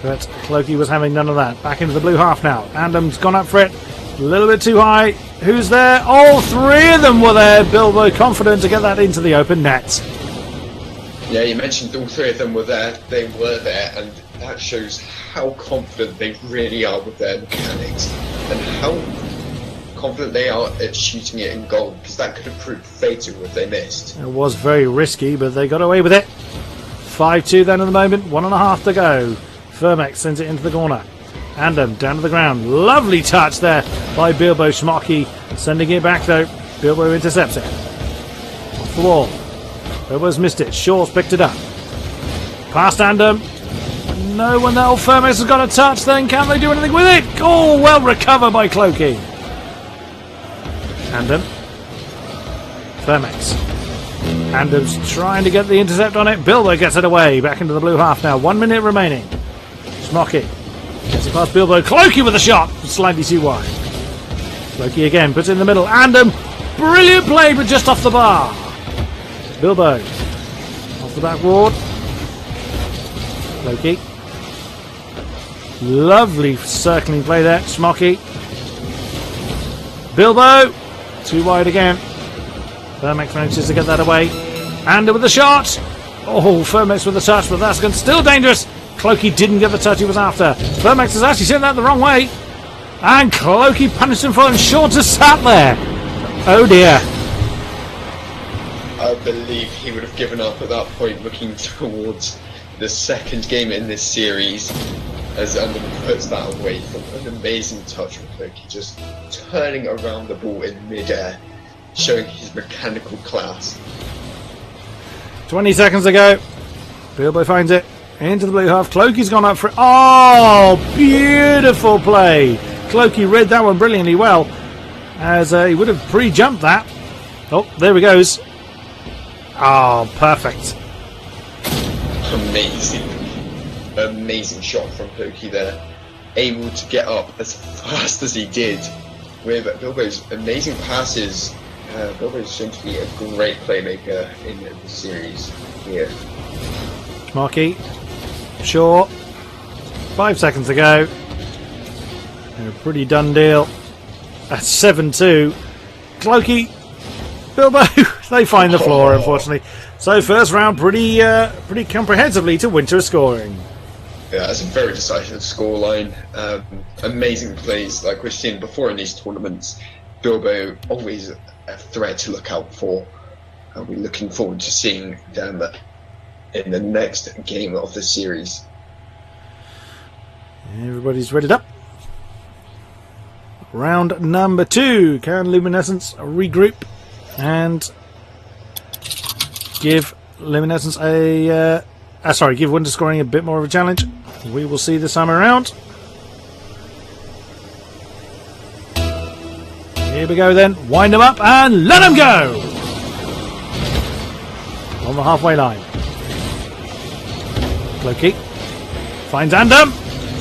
but Clokey was having none of that. Back into the blue half now. Andam's gone up for it. A little bit too high. Who's there? Oh, 3 of them were there. Bilbo confident to get that into the open net. Yeah, you mentioned all 3 of them were there. They were there, and that shows how confident they really are with their mechanics and how confident they are at shooting it in goal, because that could have proved fatal if they missed. It was very risky, but they got away with it. 5-2 then at the moment. 1.5 to go. Firmex sends it into the corner. Andam down to the ground. Lovely touch there by Bilbo. Schmocky sending it back though. Bilbo intercepts it. Off the wall. Bilbo's missed it. Shaw's picked it up. Past Andam. No one there. Oh, Firmex has got a touch then. Can they do anything with it? Oh, well recovered by Clokey. Andam. Firmex. Andam's trying to get the intercept on it. Bilbo gets it away. Back into the blue half now. 1 minute remaining. Smocky gets it past Bilbo. Clokey with a shot. Slightly too wide. Clokey again. Puts it in the middle. Andam. Brilliant play, but just off the bar. Bilbo. Off the back ward. Clokey. Lovely circling play there. Smocky. Bilbo. Too wide again. Firmex manages to get that away. Andam with the shot. Oh, Firmex with the touch, but that's still dangerous. Clokey didn't get the touch he was after. Firmex has actually sent that the wrong way. And Clokey punished him for it, and Shaw just sat there. Oh dear. I believe he would have given up at that point, looking towards the second game in this series, as Andam puts that away from an amazing touch from Clokey, just turning around the ball in mid-air, showing his mechanical class. 20 seconds to go. Bilbo finds it into the blue half. Clokey's gone up for it. Oh, beautiful play. Clokey read that one brilliantly well, as he would have pre-jumped that. Oh, there he goes. Oh, perfect. Amazing shot from Clokey there. Able to get up as fast as he did with Bilbo's amazing passes. Bilbo's going to be a great playmaker in the series here. Smocky. Shaw. 5 seconds to go. A pretty done deal. That's 7-2. Clokey. Bilbo. They find the floor, unfortunately. So first round pretty comprehensively to Winter scoring. Yeah, it's a very decisive scoreline. Amazing plays like we've seen before in these tournaments. Bilbo always a threat to look out for. And we're looking forward to seeing them in the next game of the series. Everybody's readied up. Round number 2. Can Luminescence regroup and give Luminescence give Winter scoring a bit more of a challenge? We will see this time around. Here we go then. Wind them up and let them go! On the halfway line. Clokey finds Andam.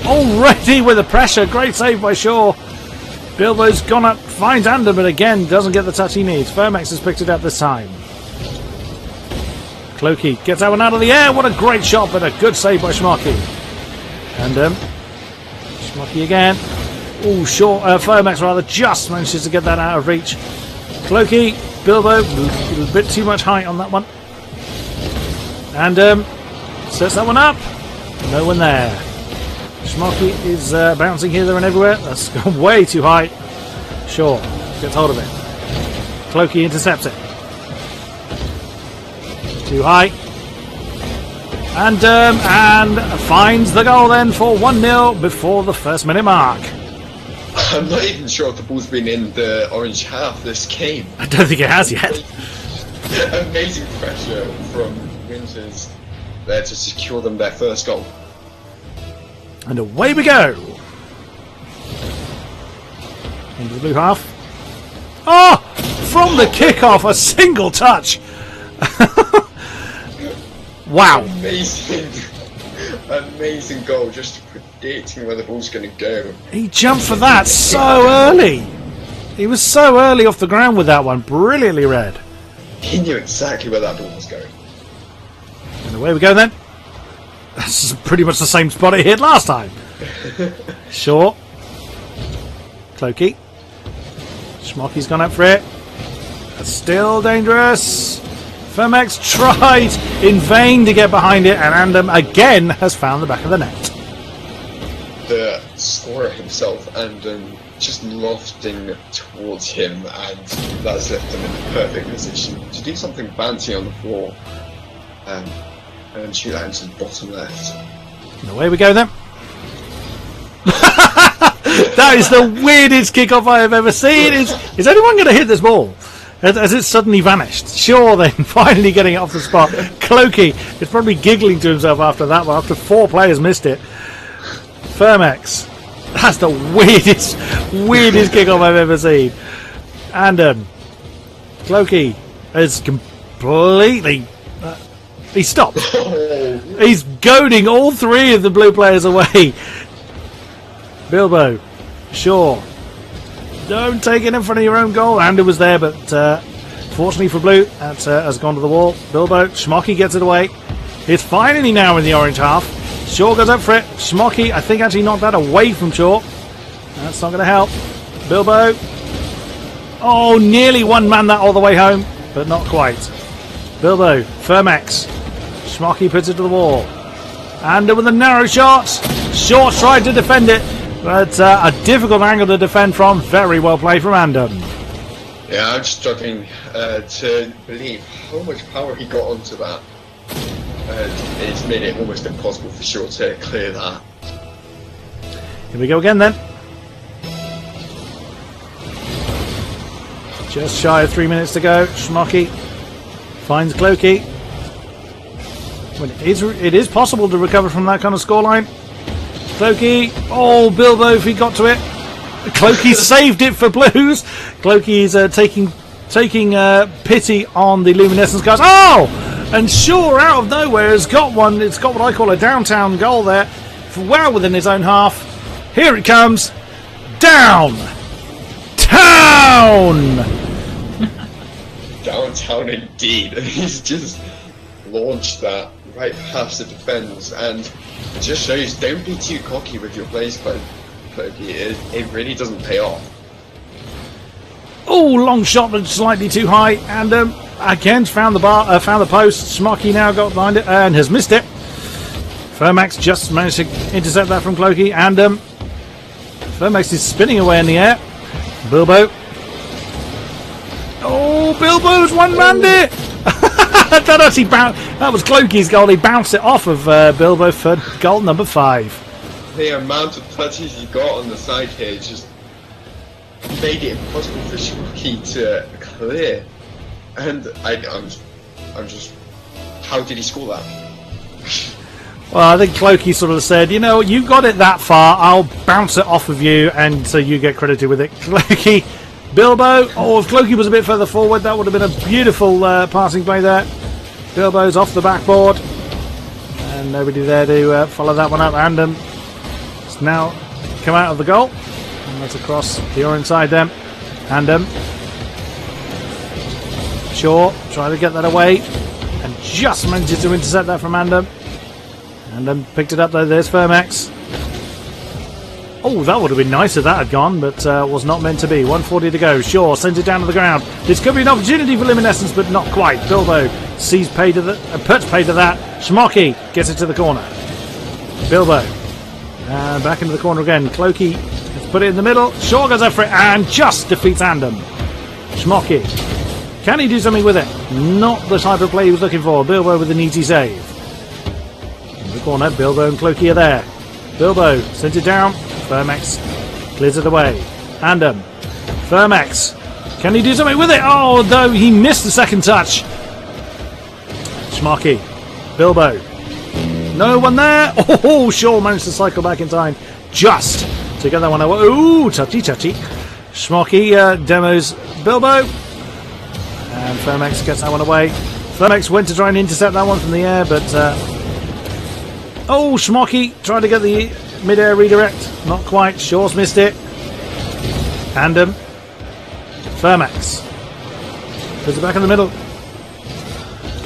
Already with the pressure. Great save by Shaw. Bilbo's gone up, finds Andam, but again doesn't get the touch he needs. Firmex has picked it up this time. Clokey gets that one out of the air. What a great shot, but a good save by Smocky. Andam. Smocky again. Oh, Firmex rather just manages to get that out of reach. Clokey, Bilbo, a bit too much height on that one. Andam sets that one up. No one there. Smocky is bouncing here, there and everywhere. That's gone way too high. Shaw gets hold of it. Clokey intercepts it. Too high. And finds the goal then for 1-0 before the first minute mark. I'm not even sure if the ball's been in the orange half this game. I don't think it has yet. Amazing pressure from Winters there to secure them their first goal. And away we go. Into the blue half. Oh! From the kickoff, a single touch. Wow. Amazing goal, just predicting where the ball's going to go. He jumped for that so early. He was so early off the ground with that one. Brilliantly read. He knew exactly where that ball was going. And away we go then. That's pretty much the same spot it hit last time. Shaw. Clokey. Smocky's gone up for it. That's still dangerous. Firmex tried in vain to get behind it, and Andam again has found the back of the net. The scorer himself, Andam, just lofting towards him, and that's left him in the perfect position to do something fancy on the floor. And shoot that into the bottom left. And away we go then. That is the weirdest kickoff I have ever seen. Is anyone going to hit this ball? As it suddenly vanished. Shaw then finally getting it off the spot. Clokey is probably giggling to himself after that one, after 4 players missed it. Firmex. That's the weirdest kickoff I've ever seen. And Clokey has completely... he stopped. He's goading all three of the blue players away. Bilbo, Shaw, don't take it in front of your own goal. Ander was there, but fortunately for blue, that has gone to the wall. Bilbo, Schmocky gets it away. It's finally now in the orange half. Shaw goes up for it. Schmocky, I think, actually knocked that away from Shaw. That's not going to help. Bilbo. Oh, nearly one-man that all the way home, but not quite. Bilbo, Firmax. Schmocky puts it to the wall. Ander with a narrow shot. Shaw tried to defend it, but a difficult angle to defend from. Very well played from Ander. Yeah, I'm struggling to believe how much power he got onto that. It's made it almost impossible for Shaw to clear that. Here we go again then. Just shy of 3 minutes to go. Schmocky finds Clokey. Well, it is possible to recover from that kind of scoreline. Clokey. Oh, Bilbo, if he got to it. Clokey saved it for Blues. Clokey is taking pity on the Luminescence guys. Oh! And Shaw out of nowhere has got one. It's got what I call a downtown goal there. Well within his own half. Here it comes. Down! Town! Downtown indeed. He's just launched that right past the defence, and it just shows don't be too cocky with your plays, Clokey. It really doesn't pay off. Oh, long shot, but slightly too high, and again found the post. Schmocky now got behind it and has missed it. Firmax just managed to intercept that from Clokey, and Firmax is spinning away in the air. Bilbo. Oh, Bilbo's one-manned it! That actually that was Clokey's goal. He bounced it off of Bilbo for goal number 5. The amount of touches he got on the side here just made it impossible for Schmocky to clear. And I'm just, how did he score that? Well, I think Clokey sort of said, you know, you got it that far, I'll bounce it off of you, and so you get credited with it. Clokey, Bilbo. Oh, if Clokey was a bit further forward, that would have been a beautiful passing play there. Bilbo's off the backboard, and nobody there to follow that one up. And it's now come out of the goal, and that's across the orange side then. And Shaw trying to get that away, and just manages to intercept that from Andam. And picked it up though. There's Firmax. Oh, that would have been nice if that had gone, but was not meant to be. 1:40 to go. Shaw sends it down to the ground. This could be an opportunity for Luminescence, but not quite. Bilbo sees pay to puts pay to that. Schmocky gets it to the corner. Bilbo back into the corner again. Clokey has put it in the middle. Shaw goes up for it and just defeats Andam. Schmocky. Can he do something with it? Not the type of play he was looking for. Bilbo with an easy save. In the corner, Bilbo and Clokey are there. Bilbo sends it down. Firmax clears it away. Andam. Firmax. Can he do something with it? Oh, though he missed the second touch. Schmocky. Bilbo. No one there. Oh, Shaw managed to cycle back in time just to get that one away. Ooh, touchy. Schmocky demos Bilbo. And Firmax gets that one away. Firmax went to try and intercept that one from the air, but oh, Schmocky tried to get the mid-air redirect. Not quite. Shaw's missed it. Andam. Firmax. Puts it back in the middle.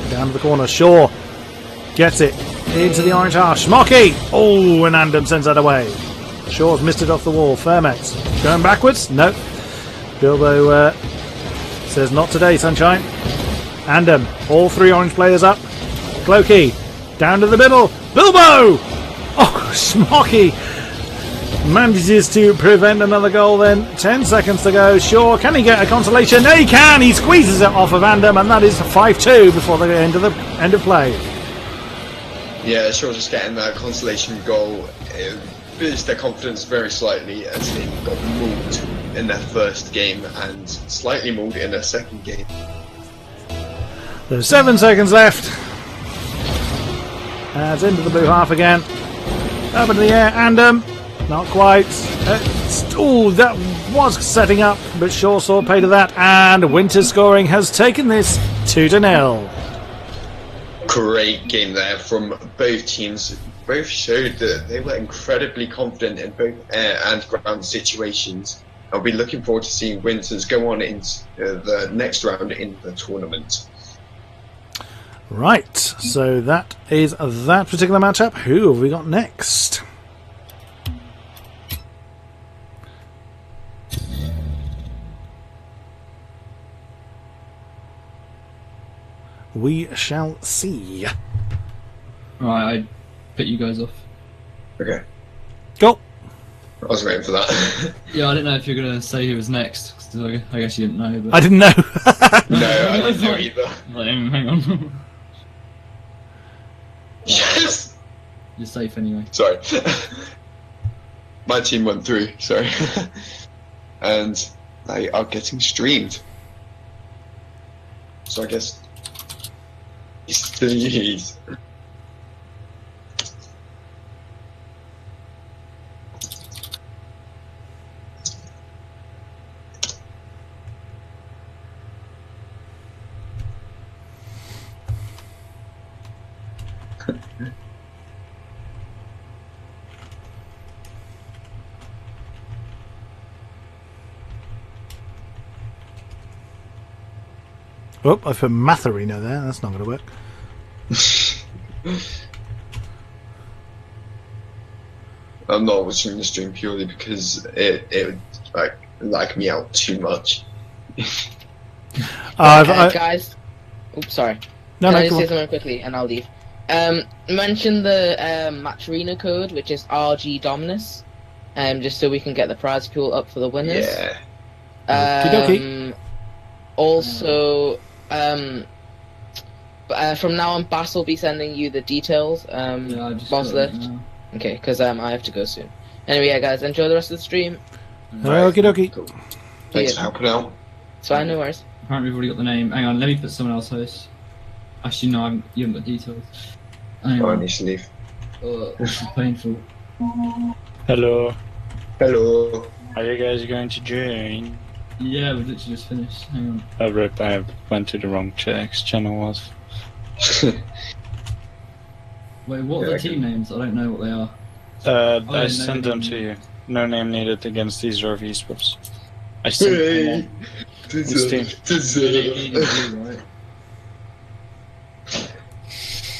Down to the corner. Shaw gets it into the orange half. Schmocky. Oh, and Andam sends that away. Shaw's missed it off the wall. Firmax going backwards. Nope. Bilbo says not today, sunshine. Andam. All three orange players up. Clokey. Down to the middle. Bilbo! Oh, Schmocky manages to prevent another goal then. 10 seconds to go. Shaw, can he get a consolation? He can! He squeezes it off of Andam, and that is 5-2 before the end of play. Yeah, Shaw just getting that consolation goal. It boosted their confidence very slightly as they got mauled in their first game and slightly mauled in their second game. There's 7 seconds left. It's into the blue half again. Up into the air, Andam. Not quite. Oh, that was setting up, but Shaw saw pay to that, and Winter's scoring has taken this 2-0. Great game there from both teams. Both showed that they were incredibly confident in both air and ground situations. I'll be looking forward to seeing Winters go on into the next round in the tournament. Right, so that is that particular matchup. Who have we got next? We shall see. Right, I put you guys off. Okay, Go. I was waiting for that. Yeah, I didn't know if you were gonna say who was next. 'Cause I guess you didn't know. But I didn't know. No, I didn't know either. Like, hang on. Yes! You're safe anyway. Sorry. My team went through, sorry. And they are getting streamed. So I guess it's to use. Oh, I put Matharino there. That's not going to work. I'm not watching the stream purely because it would like me out too much. Guys, oops, sorry. No, Can I no, just go say on. something quickly and I'll leave? Mention the Matcherino code, which is RG Dominus, just so we can get the prize pool up for the winners. Yeah. Okey-dokey. Also, from now on, Bass will be sending you the details. Yeah, I just Boss got left. it now. Okay, because I have to go soon. Anyway, yeah, guys, enjoy the rest of the stream. Okie dokie. Cool. Thanks for Yeah. helping out. It's fine, no worries. Apparently we've already got the name. Hang on, let me put someone else host. Actually, no, you haven't got details. Hang Oh, I on. need to leave. This is painful. Hello. Hello. Are you guys going to join? Yeah, we've literally just finished. Hang on. Oh, rip, I went to the wrong channel was. Wait, what are Yeah, the team names? I don't know what they are. I no sent them name. to you. No name needed against these RV esports. I sent them Hey. Blue, right?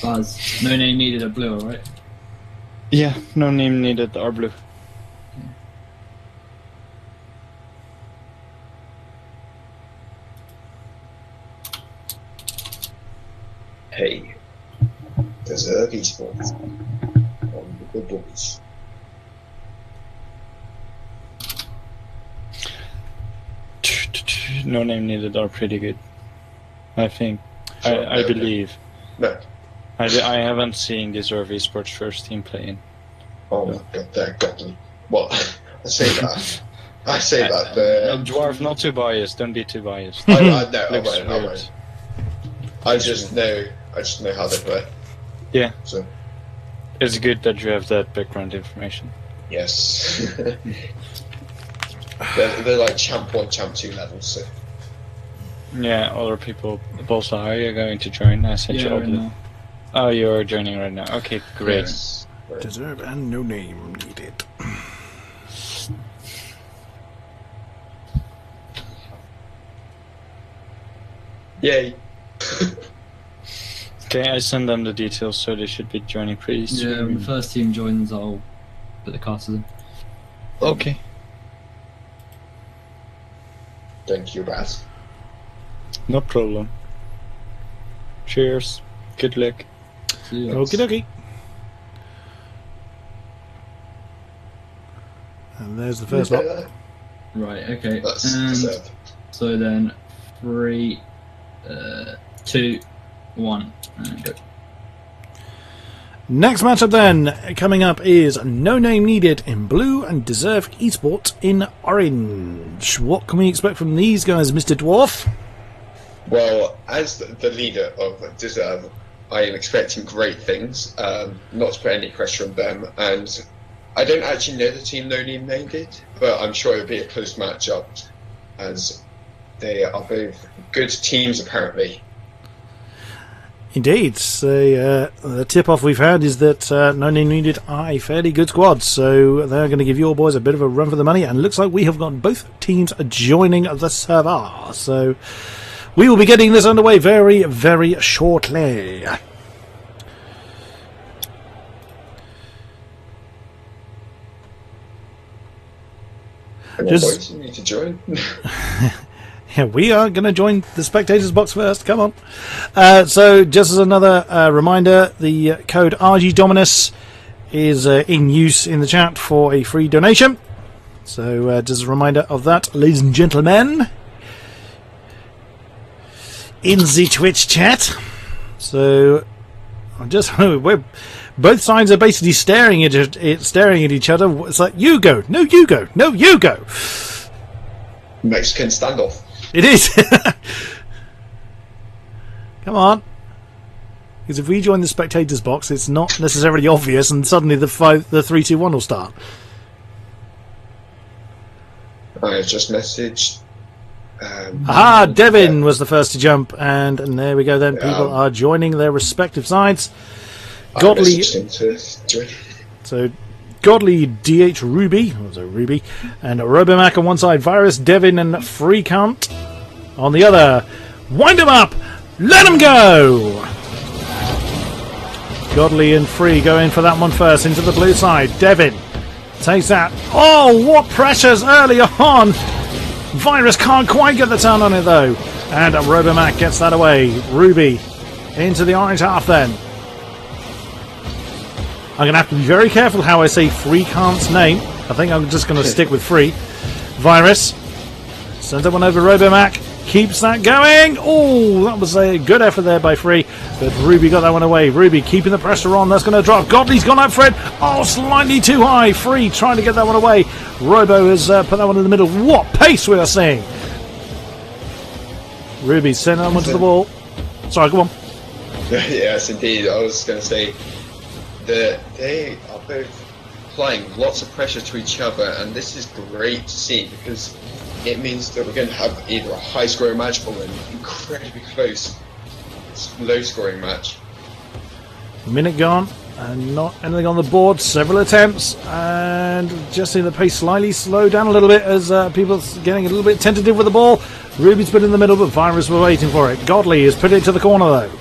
Buzz. No name needed a blue, right? Yeah, no name needed are blue. Hey. Deserve esports. On the good boys. No name needed are pretty good. I think. I believe. No. I haven't seen this RV esports first team playing. Oh my god, they're godly. What? I say that. I say that. Dwarf, not too biased. Don't be too biased. No, I Looks won't. I weird. won't. I just know how they play. Yeah. So It's good that you have that background information. yes. they're like champ 1, champ 2 levels. So Yeah, other people. Bolsa, are you going to join? I sent you Yeah, all right the. now. Oh, you're joining right now. Okay, great. yes. Right. Deserve and no name needed. Yay. Okay, I send them the details, so they should be joining pretty soon. Yeah, when the first team joins, I'll put the casters in. Okay. Thank you, Raz. No problem. Cheers. Good luck. See ya. Okie dokie. And there's the first lot. Right, okay. That's And deserved. so then 3, 2, 1, and go. Next matchup then, coming up is No Name Needed in blue and Deserve Esports in orange. What can we expect from these guys, Mr. Dwarf? Well, as the leader of Deserve, I am expecting great things. Not to put any pressure on them, and I don't actually know the team No Name Needed, but I'm sure it'll be a close matchup, as they are both good teams apparently. Indeed. So, the tip-off we've had is that No Name Needed are a fairly good squad, so they're going to give your boys a bit of a run for the money, and looks like we have got both teams joining the server. So we will be getting this underway very, very shortly. Boys, you need to join. Yeah, we are going to join the spectators box first. Come on. So, just as another reminder, the code RGDominus is in use in the chat for a free donation. So, just a reminder of that, ladies and gentlemen, in the Twitch chat. So, we're both sides are basically staring at each other. It's like, you go, no, you go, no, you go. Mexican standoff. It is. Come on. Because if we join the spectators box, it's not necessarily obvious, and suddenly the 3-2-1 will start. I just messaged. Aha! Devin was the first to jump, and there we go. Then people are joining their respective sides. Godly. So. Godly, DH Ruby, and Robomac on one side, Virus, Devin, and Freecant on the other. Wind him up! Let him go! Godly and Free go in for that one first, into the blue side. Devin takes that. Oh, what pressures early on! Virus can't quite get the turn on it though. And Robomac gets that away. Ruby into the orange half then. I'm going to have to be very careful how I say Freecant's name. I think I'm just going to stick with Free. Virus. Sends that one over Robomac. Keeps that going. Oh, that was a good effort there by Free. But Ruby got that one away. Ruby keeping the pressure on. That's going to drop. Godley's gone up for it. Oh, slightly too high. Free trying to get that one away. Robo has put that one in the middle. What pace we are seeing. Ruby sending that one to the wall. Sorry, go on. Yes, indeed. I was going to say, they are both applying lots of pressure to each other, and this is great to see because it means that we're going to have either a high scoring match or an incredibly close low scoring match. A minute gone and not anything on the board. Several attempts, and just seeing the pace slightly slow down a little bit as people getting a little bit tentative with the ball. Ruby's put in the middle, but Virus were waiting for it. Godly has put it to the corner though.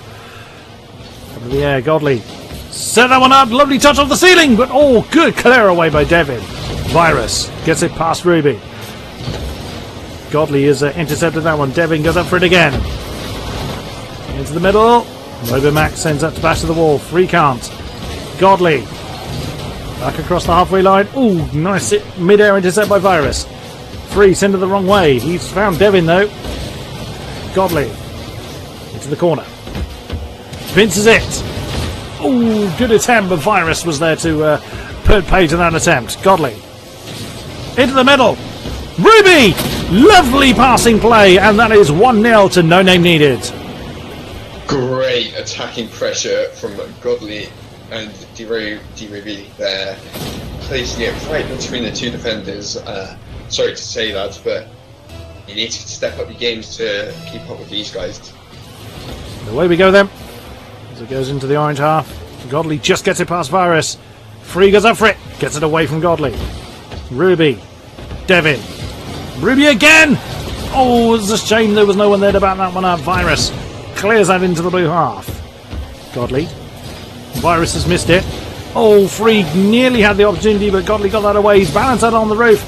Up in the air, Godly set that one up, lovely touch off the ceiling, but oh, good clear away by Devin. Virus gets it past Ruby. Godly has intercepted that one. Devin goes up for it again. Into the middle. Robomac sends that to bash to the wall. Freecant. Godly. Back across the halfway line. Ooh, nice mid-air intercept by Virus. Free sent it the wrong way. He's found Devin though. Godly. Into the corner. Pinces it. Ooh, good attempt, but Virus was there to put pay to that attempt. Godly. Into the middle. Ruby! Lovely passing play, and that is 1-0 to No Name Needed. Great attacking pressure from Godly and D-Ruby there, placing it right between the two defenders. Sorry to say that, but you need to step up your games to keep up with these guys. Away we go then. As it goes into the orange half. Godly just gets it past Virus. Free goes up for it. Gets it away from Godly. Ruby. Devin. Ruby again! Oh, it's a shame there was no one there to back that one up. Virus clears that into the blue half. Godly. Virus has missed it. Oh, Free nearly had the opportunity, but Godly got that away. He's balanced that on the roof.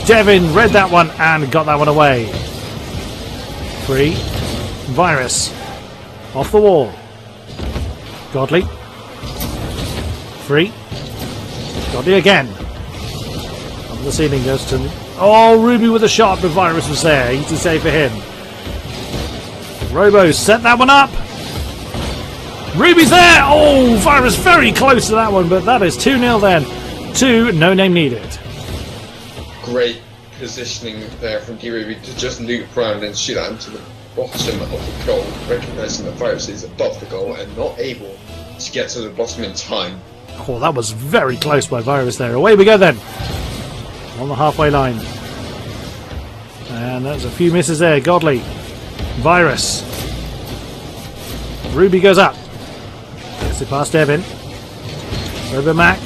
Devin read that one and got that one away. Free. Virus. Off the wall. Godly. Free. Godly again. Up the ceiling goes to... Oh, Ruby with a shot, but Virus was there. Easy save for him. Robo set that one up. Ruby's there. Oh, Virus very close to that one, but that is 2-0 then. 2, No Name Needed. Great positioning there from D-Ruby to just loop around and shoot that into the bottom of the goal, recognising that Virus is above the goal and not able to get to the bottom in time. Oh, that was very close by Virus there. Away we go then. On the halfway line. And there's a few misses there. Godly. Virus. Ruby goes up. Gets it past Devin. Robomac.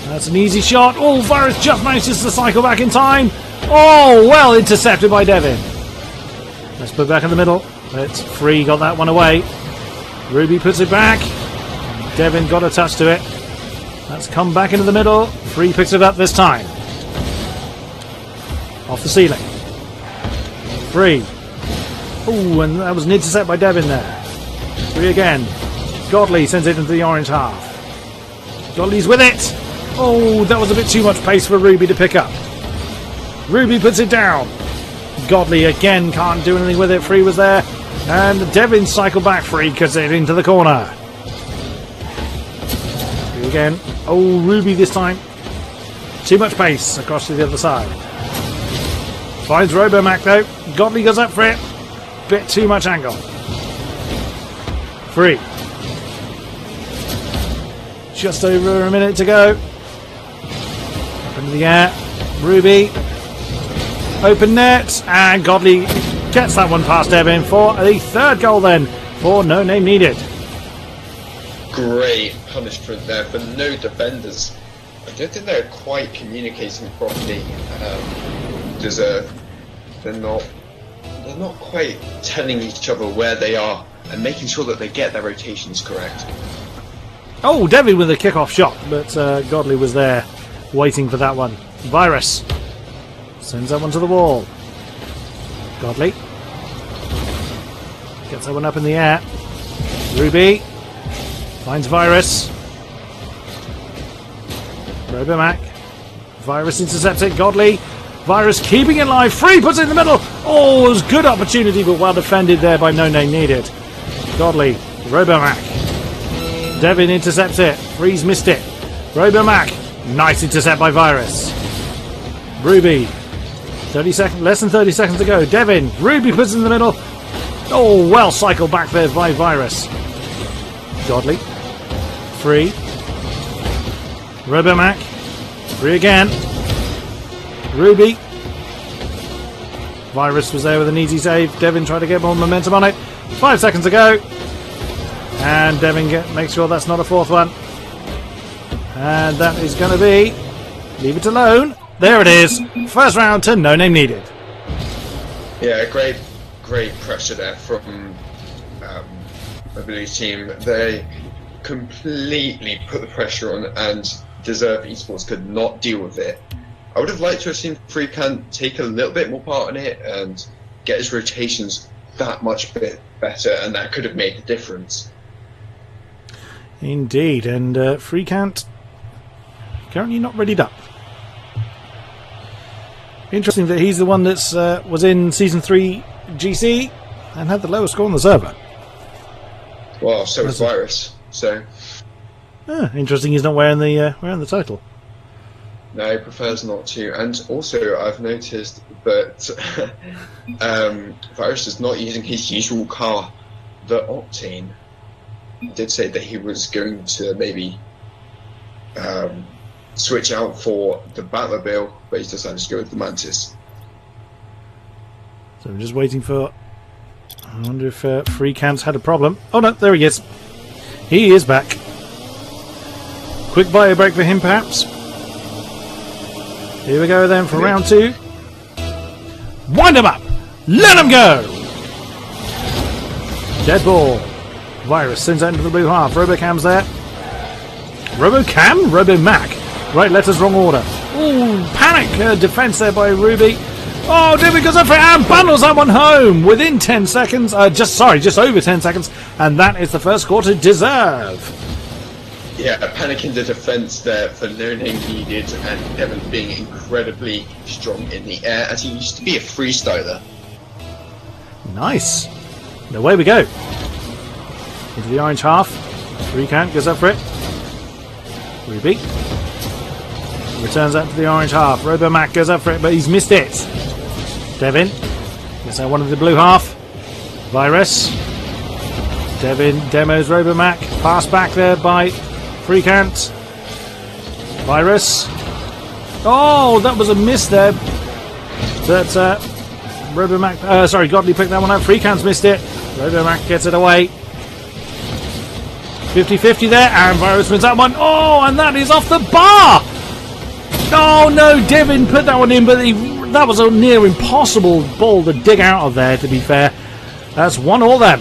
That's an easy shot. Oh, Virus just manages to cycle back in time. Oh, well intercepted by Devin. Let's put it back in the middle. It's Free, got that one away. Ruby puts it back. Devin got a touch to it. That's come back into the middle. Free picks it up this time. Off the ceiling. Free. Oh, and that was an intercept by Devin there. Free again. Godley sends it into the orange half. Godley's with it. Oh, that was a bit too much pace for Ruby to pick up. Ruby puts it down. Godley again can't do anything with it. Free was there. And Devin cycled back. Free cuts it into the corner. Free again. Oh, Ruby this time. Too much pace across to the other side. Finds Robomac though. Godley goes up for it. Bit too much angle. Free. Just over a minute to go. Up into the air. Ruby. Open net. And Godley gets that one past Devin for the third goal then. For No Name Needed. Great punishment there for no defenders. I don't think they're quite communicating properly. They're not quite telling each other where they are and making sure that they get their rotations correct. Oh, Devin with a kick-off shot, but Godley was there waiting for that one. Virus sends that one to the wall. Godley gets that one up in the air. Ruby finds Virus. Robomac. Virus intercepts it. Godley. Virus keeping it live. Free puts it in the middle. Oh, it was a good opportunity, but well defended there by No Name Needed. Godley. Robomac. Devin intercepts it. Free's missed it. Robomac. Nice intercept by Virus. Ruby. 30 seconds, less than 30 seconds to go. Devin. Ruby puts it in the middle. Oh, well cycled back there by Virus. Godley. Free. Robomac. Free again. Ruby. Virus was there with an easy save. Devin tried to get more momentum on it. 5 seconds to go. And Devin makes sure that's not a fourth one. And that is going to be... Leave it alone. There it is. First round to No Name Needed. Yeah, great pressure there from the blue team. They completely put the pressure on, and Deserve Esports could not deal with it. I would have liked to have seen Freecant take a little bit more part in it and get his rotations that much bit better, and that could have made a difference. Indeed, and Freecant currently not readied up. Interesting that he's the one that's was in Season 3 GC and had the lowest score on the server. Well, so was Virus. So interesting he's not wearing the title. No, he prefers not to. And also, I've noticed that Virus is not using his usual car, the Octane. He did say that he was going to maybe switch out for the Batmobile, but he's decided to go with the Mantis. So I'm just waiting for... I wonder if Freecant's had a problem. Oh no, there he is. He is back. Quick bio break for him, perhaps. Here we go then for round 2. Wind him up! Let him go! Dead ball. Virus sends that into the blue half. Robocam's there. Robocam? Robomac. Right, letters, wrong order. Ooh, panic defense there by Ruby. Oh, David goes up for it and bundles that one home within 10 seconds. Just over 10 seconds. And that is the first quarter Deserve. Yeah, a panic in the defence there for No Name Needed, and Devin being incredibly strong in the air, as he used to be a freestyler. Nice. And away we go. Into the orange half. Freecant goes up for it. Ruby returns out to the orange half. Robomac goes up for it, but he's missed it. Devin gets out one of the blue half. Virus. Devin demos Robomac. Pass back there by Freecant. Virus. Oh, that was a miss there. But Robomac. Godley picked that one up. Freecant's missed it. Robomac gets it away. 50-50 there, and Virus wins that one. Oh, and that is off the bar! Oh no, Devin put that one in, but that was a near impossible ball to dig out of there, to be fair. That's 1-1 then.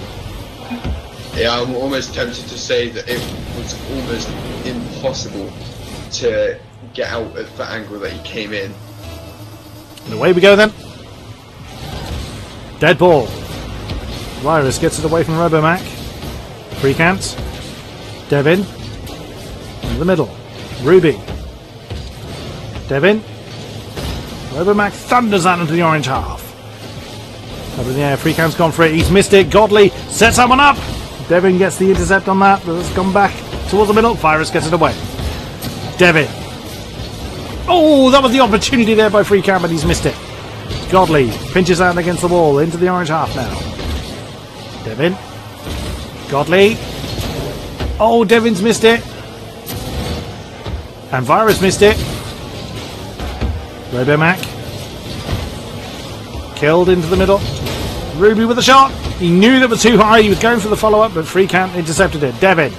Yeah, I'm almost tempted to say that it was almost impossible to get out at the angle that he came in. And away we go then. Dead ball. Virus gets it away from Robomac. Free cant. Devin. In the middle. Ruby. Devin. Robomac thunders that into the orange half. Up in the air. Free cant's gone for it. He's missed it. Godley sets that one up. Devin gets the intercept on that, but it's gone back towards the middle. Virus gets it away. Devin. Oh, that was the opportunity there by Free Camp, but he's missed it. Godley pinches out against the wall into the orange half now. Devin. Godley. Oh, Devin's missed it. And Virus missed it. Robomac. Killed into the middle. Ruby with a shot. He knew that was too high. He was going for the follow-up, but Free Camp intercepted it. Devin.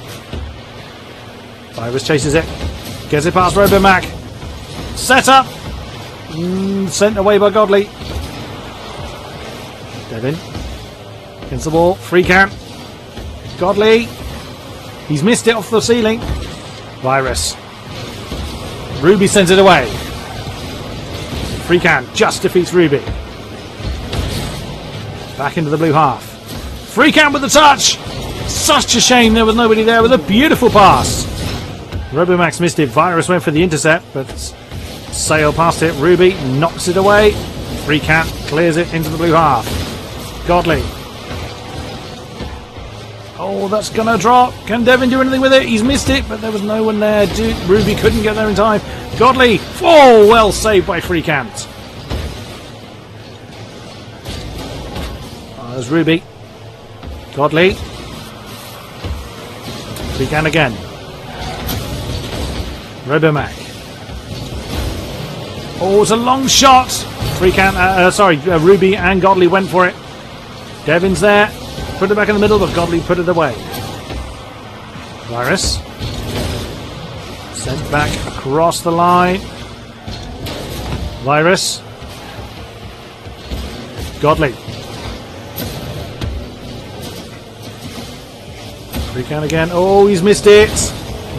Virus chases it. Gets it past Robomac. Set up. Sent away by Godley. Devin. Against the wall. Free Camp. Godley. He's missed it off the ceiling. Virus. Ruby sends it away. Free Camp just defeats Ruby. Back into the blue half. Free Camp with the touch. Such a shame there was nobody there with a beautiful pass. Robomax missed it. Virus went for the intercept, but sailed past it. Ruby knocks it away. Free Camp clears it into the blue half. Godley. Oh, that's gonna drop. Can Devin do anything with it? He's missed it, but there was no one there. Ruby couldn't get there in time. Godley. Oh, well saved by Free Camp. There's Ruby. Godley. Free Camp again. Robomac. Oh, it's a long shot. Free Camp. Ruby and Godley went for it. Devin's there. Put it back in the middle, but Godley put it away. Virus. Sent back across the line. Virus. Godley. Free Camp again. Oh, he's missed it.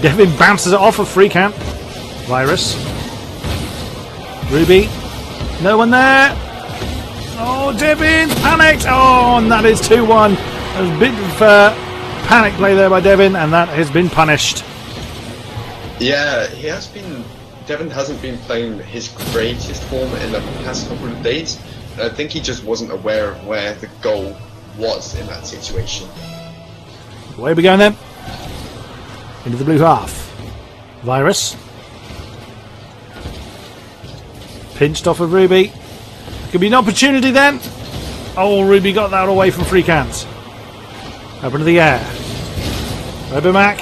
Devin bounces it off of Free Camp. Virus. Ruby. No one there. Oh, Devin panicked. Oh, and that is 2-1. There's a bit of panic play there by Devin, and that has been punished. Yeah, Devin hasn't been playing his greatest form in the past couple of days. And I think he just wasn't aware of where the goal was in that situation. Away we go then. Into the blue half. Virus. Pinched off of Ruby. Could be an opportunity then. Oh, Ruby got that away from Free Camp. Up into the air. Robomac.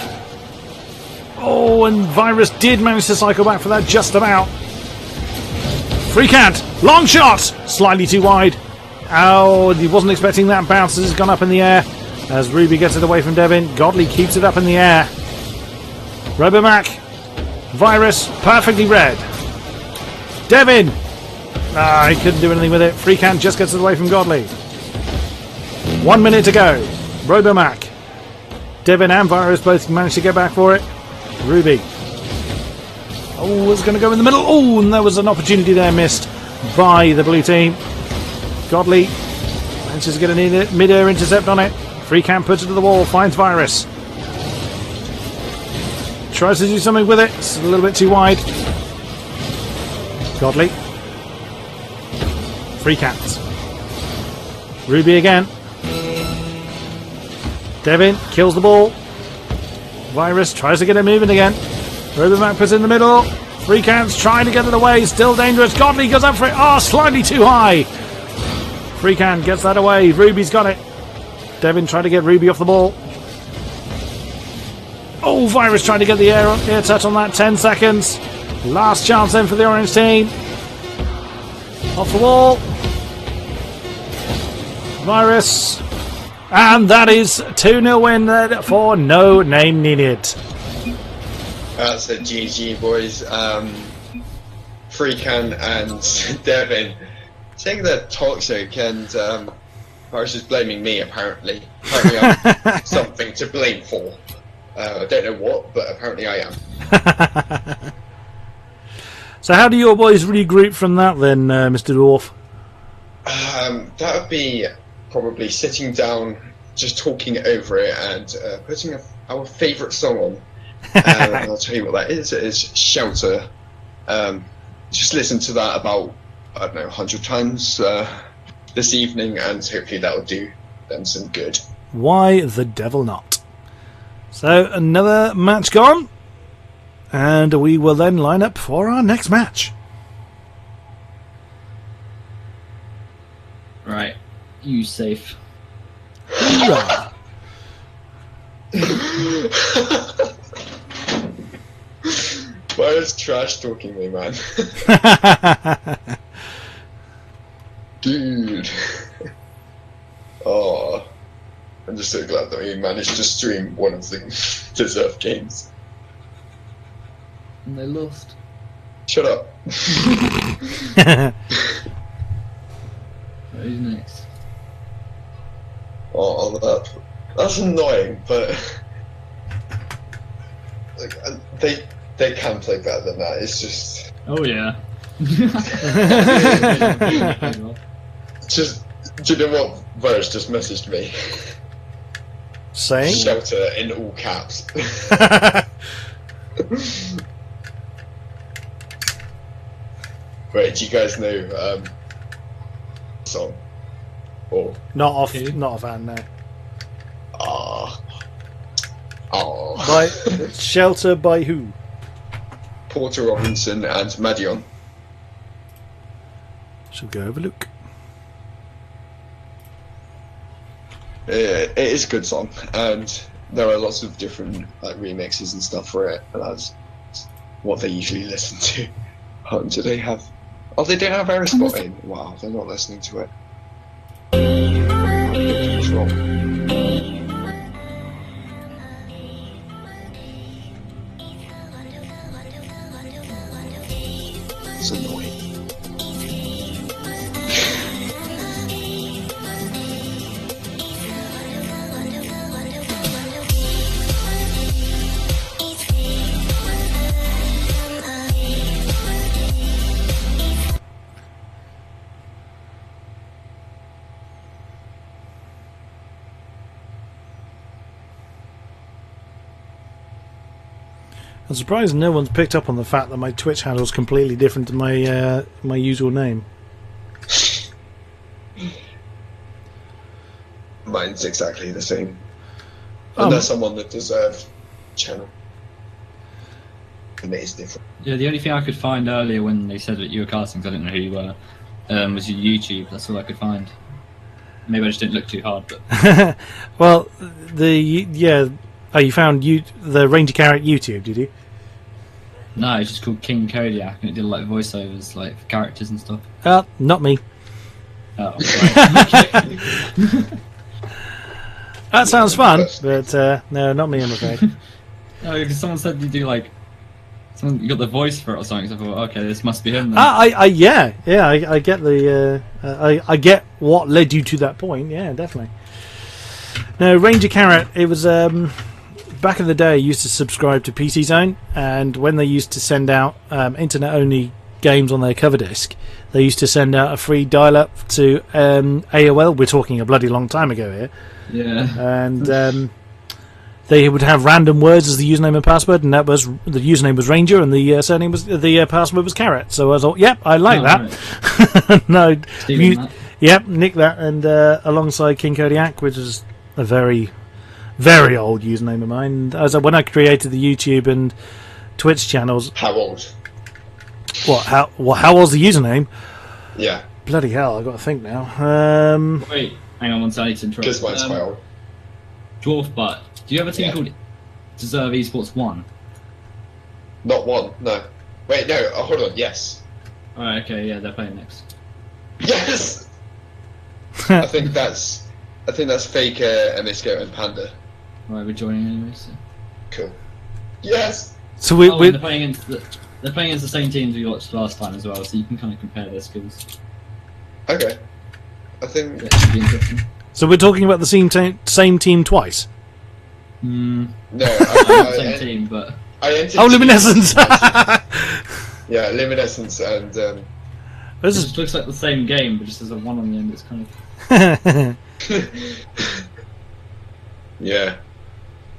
Oh, and Virus did manage to cycle back for that just about. Free Camp. Long shot. Slightly too wide. Oh, he wasn't expecting that bounce as it's gone up in the air. As Ruby gets it away from Devin. Godley keeps it up in the air. Robomac. Virus. Perfectly read. Devin. He couldn't do anything with it. Free Camp just gets it away from Godley. 1 minute to go. Robomac. Devin and Virus both managed to get back for it. Ruby. Oh, it's going to go in the middle. Oh, and there was an opportunity there missed by the blue team. Godley manages to get a mid-air intercept on it. Free Camp puts it to the wall, finds Virus. Tries to do something with it. It's a little bit too wide. Godley. Free Camp. Ruby again. Devin kills the ball. Virus tries to get it moving again. Robomac puts it in the middle. Free Camp's trying to get it away. Still dangerous. Godley goes up for it. Oh, slightly too high. Free Camp gets that away. Ruby's got it. Devin trying to get Ruby off the ball. Oh, Virus trying to get the air touch on that. 10 seconds. Last chance then for the orange team. Off the wall. Virus. And that is 2-0 win then for No Name Needed. That's a GG, boys. Freakan and Devin saying they're toxic, and Paris is blaming me, apparently. Apparently I'm something to blame for. I don't know what, but apparently I am. So how do your boys regroup from that then, Mr. Dwarf? That would be probably sitting down, just talking over it, and putting our favourite song on. And I'll tell you what that is. It is Shelter. Just listen to that about, I don't know, 100 times this evening, and hopefully that will do them some good. Why the devil not? So another match gone, and we will then line up for our next match. Right, you safe. Hoorah. Why is trash talking me, man? Dude. Oh, I'm just so glad that we managed to stream one of the deserved games. And they lost. Shut up. Right, who's next? Oh, that's annoying, but like, they can play better than that. It's just Oh yeah. just. Do you know what? Virus just messaged me. Saying? Shelter in all caps. Wait, do you guys know song? Or Not offhand, no. ah By Shelter by who? Porter Robinson and Madion. Shall go have a look. It is a good song, and there are lots of different like remixes and stuff for it, and that's what they usually listen to. Do they have? Oh, they don't have Air Spotting. Wow, they're not listening to it. What's wrong? It's annoying. I'm surprised no one's picked up on the fact that my Twitch handle is completely different to my my usual name. Mine's exactly the same. Unless I'm on the deserved channel. And it is different. Yeah, the only thing I could find earlier when they said that you were casting, 'cause I didn't know who you were, was your YouTube. That's all I could find. Maybe I just didn't look too hard, but Well, oh, you found the Ranger Carrot YouTube, did you? no, it's just called King-Kodiak, and it did like voiceovers, like for characters and stuff. Not me. Oh, right. That sounds fun, but no, not me, I'm afraid. No, because someone said you do like, you got the voice for it or something. So I thought, okay, this must be him. Then. I get the I get what led you to that point. Yeah, definitely. No, Ranger Carrot. It was back in the day. I used to subscribe to PC Zone, and when they used to send out internet-only games on their cover disc, they used to send out a free dial-up to AOL. We're talking a bloody long time ago here. Yeah. And they would have random words as the username and password, and that was the username was Ranger, and the surname was the password was Carrot. So I thought, yep, I like that. Right. No, That. yep, nick that, and alongside King-Kodiak, which is a very, very old username of mine. As when I created the YouTube and Twitch channels. How old? What? How old's the username? Yeah. Bloody hell! I got to think now. Wait, hang on one second. I need to interrupt. Because mine's quite old. Dwarf Butt. Do you have a team called Deserve Esports 1? Not one, no. Wait, no, hold on, yes. Alright, okay, yeah, they're playing next. Yes! I think that's I think that's Faker, Emisko, and Panda. Right, we're joining anyway. So. Cool. Yes. So Oh, we and they're playing against the same teams we watched last time as well, so you can kind of compare their skills. Okay. I think. That should be interesting. so we're talking about the same team twice. Mm, No, not the same team, but I entered Oh, Luminescence! Yeah, Luminescence and it This just looks like the same game, but just there's a 1 on the end. It's kind of is yeah,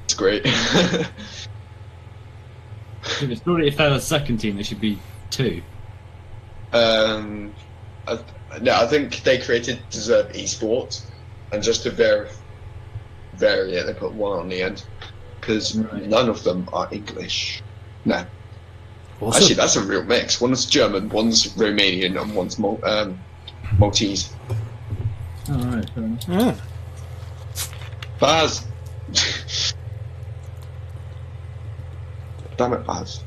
it's great. surely if they're the second team, there should be 2. No, I think they created Deserve Esports, and just to vary it, they put 1 on the end because Right. none of them are English. No, awesome. actually, that's a real mix. One's German, one's Romanian, and one's Maltese. Oh, right, fair enough. Yeah. Baz. Damn it, Baz.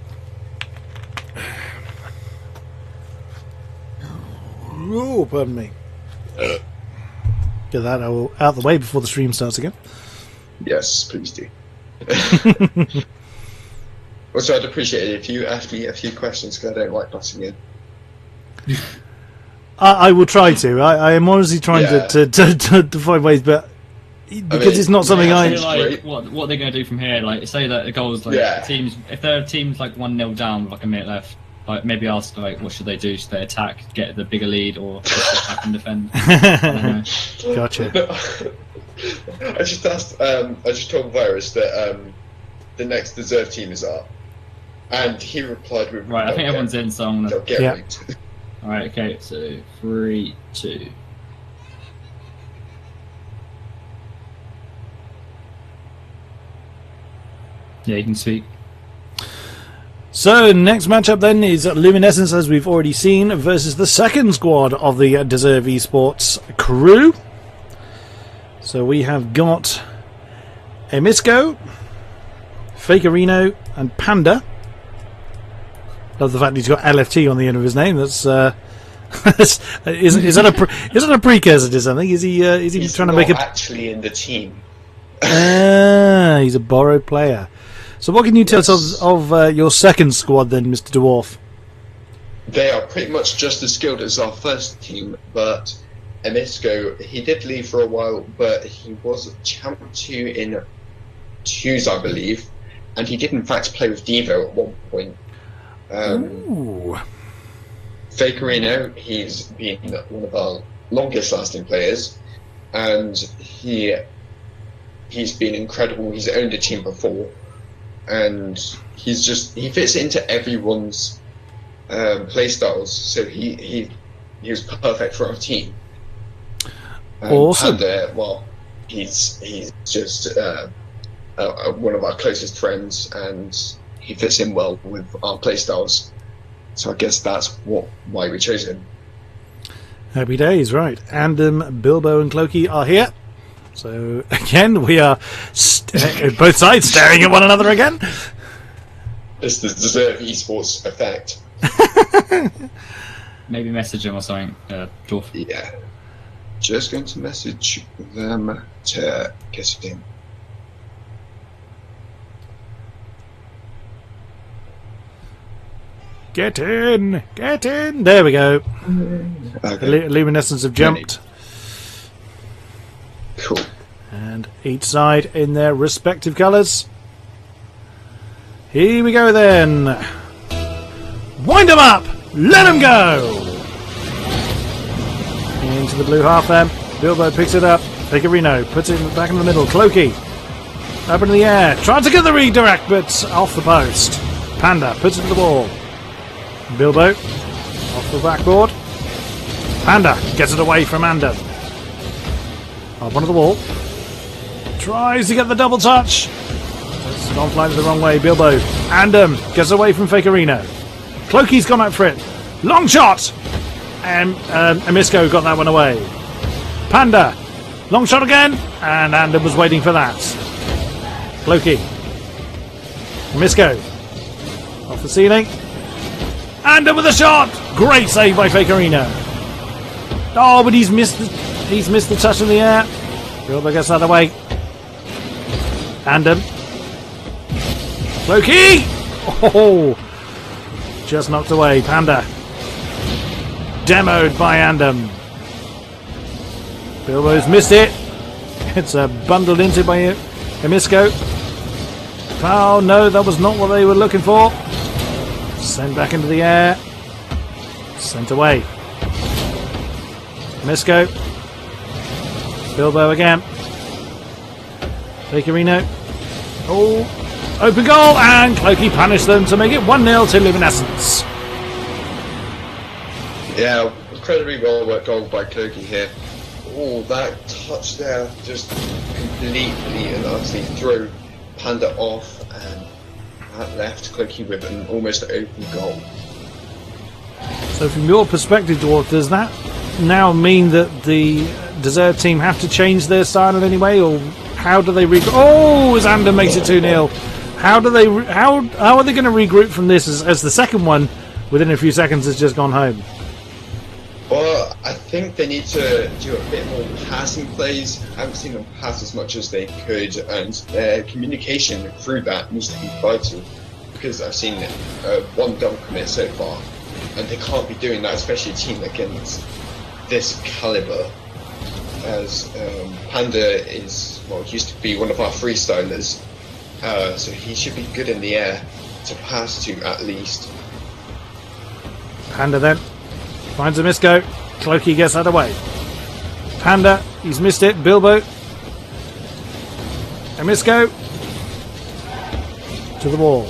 Oh, pardon me. Get that out of the way before the stream starts again. Yes, please do. Also, I'd appreciate it if you asked me a few questions because I don't like butting in. I will try to. I am honestly trying Yeah. to find ways, but because it's not something yeah, I. I So, like, great. what they're going to do from here? Like, say that the goal is like Yeah. teams. If there are teams like 1-0 down with like a minute left, like maybe ask like, what should they do? Should they attack, get the bigger lead, or just attack and defend? I don't know. Gotcha. I just asked. I just told Virus that the next Deserve team is up, and he replied with Right, I think everyone's in, so I'm They'll gonna. get Yeah. raped. All right, okay, so 3, 2. Yeah, you can speak. So, next matchup then is Luminescence, as we've already seen, versus the second squad of the Deserve Esports crew. So we have got Emisko, Fakerino, and Panda. Love the fact he's got LFT on the end of his name. That's is that a precursor to something? Is he He's trying to not make a? actually in the team. He's a borrowed player. So what can you tell us of your second squad then, Mr. Dwarf? They are pretty much just as skilled as our first team, but Emisko, he did leave for a while, but he was champ 2 in 2s, I believe, and he did in fact play with Devo at one point. Ooh. Fakerino, he's been one of our longest lasting players, and he's been incredible. He's owned a team before, and he fits into everyone's play styles, so he was perfect for our team. Awesome. Panda, well, he's just one of our closest friends, and he fits in well with our play styles. So I guess that's why we chose him. Happy days, right. And Bilbo and Clokey are here. So, again, we are both sides staring at one another again. It's the Deserve Esports effect. Maybe message him or something, Dwarf. Yeah. Just going to message them to get in. Get in! Get in! There we go. Okay. Luminescence have jumped. Cool. And each side in their respective colours. Here we go then. Wind them up! Let them go! Into the blue half then. Bilbo picks it up. Fakerino puts it back in the middle. Clokey up into the air. Tries to get the redirect, but off the post. Panda puts it to the ball. Bilbo off the backboard. Panda gets it away from Andam. Up onto the wall. Tries to get the double touch. It's gone flying the wrong way. Bilbo. Andam gets away from Fakerino. Clokey's gone out for it. Long shot! And Emisko got that one away. Panda. Long shot again. And Andam was waiting for that. Clokey. Emisko. Off the ceiling. Andam with a shot! Great save by Fakerino. Oh, but he's missed the touch in the air. Bilbo gets out of the way. Andem. Loki! Oh! Just knocked away. Panda. Demoed by Andem. Bilbo's missed it. It's bundled into by Emisko. Oh no, that was not what they were looking for. Sent back into the air. Sent away. Emisko. Bilbo again. Bakerino. Oh, open goal, and Clokey punished them to make it 1-0 to Luminescence. Yeah, incredibly well worked goal by Clokey here. Oh, that touch there just completely and utterly threw Panda off, and that left Clokey with an almost open goal. So from your perspective, Dwarf, does that now mean that the Desert team have to change their style in any way, or how do they regroup? Oh, as Andem makes it 2-0. How are they going to regroup from this as the second one within a few seconds has just gone home? Well, I think they need to do a bit more passing plays. I haven't seen them pass as much as they could, and their communication through that needs to be vital, because I've seen one double commit so far, and they can't be doing that, especially a team against this caliber. As Panda is, well, used to be one of our freestylers, so he should be good in the air to pass to at least. Panda then finds a Emisko. Clokey gets out of the way. Panda, he's missed it. Bilbo. Emisko. To the wall.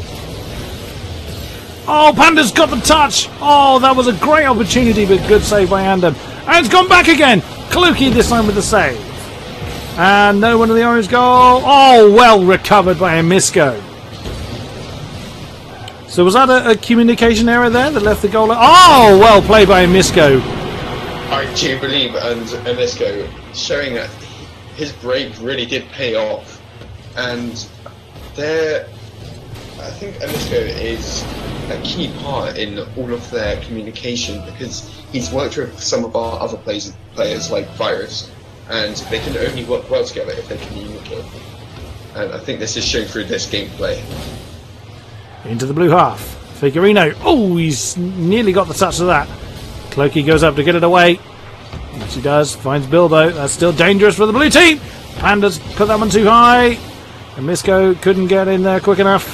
Oh, Panda's got the touch. Oh, that was a great opportunity, but good save by Andem. And it's gone back again. Clokey this time with the save. And no one in the orange goal. Oh, well recovered by Emisko. So was that a communication error there that left the goal? Oh, well played by Emisko. I do believe, and Emisko showing that his break really did pay off. And there, I think Emisko is a key part in all of their communication, because he's worked with some of our other players like Virus, and they can only work well together if they communicate. And I think this is shown through this gameplay. Into the blue half. Figurino. Oh, he's nearly got the touch of that. Clokey goes up to get it away. Yes, he does. Finds Bilbo. That's still dangerous for the blue team. Panda's put that one too high. And Emisko couldn't get in there quick enough.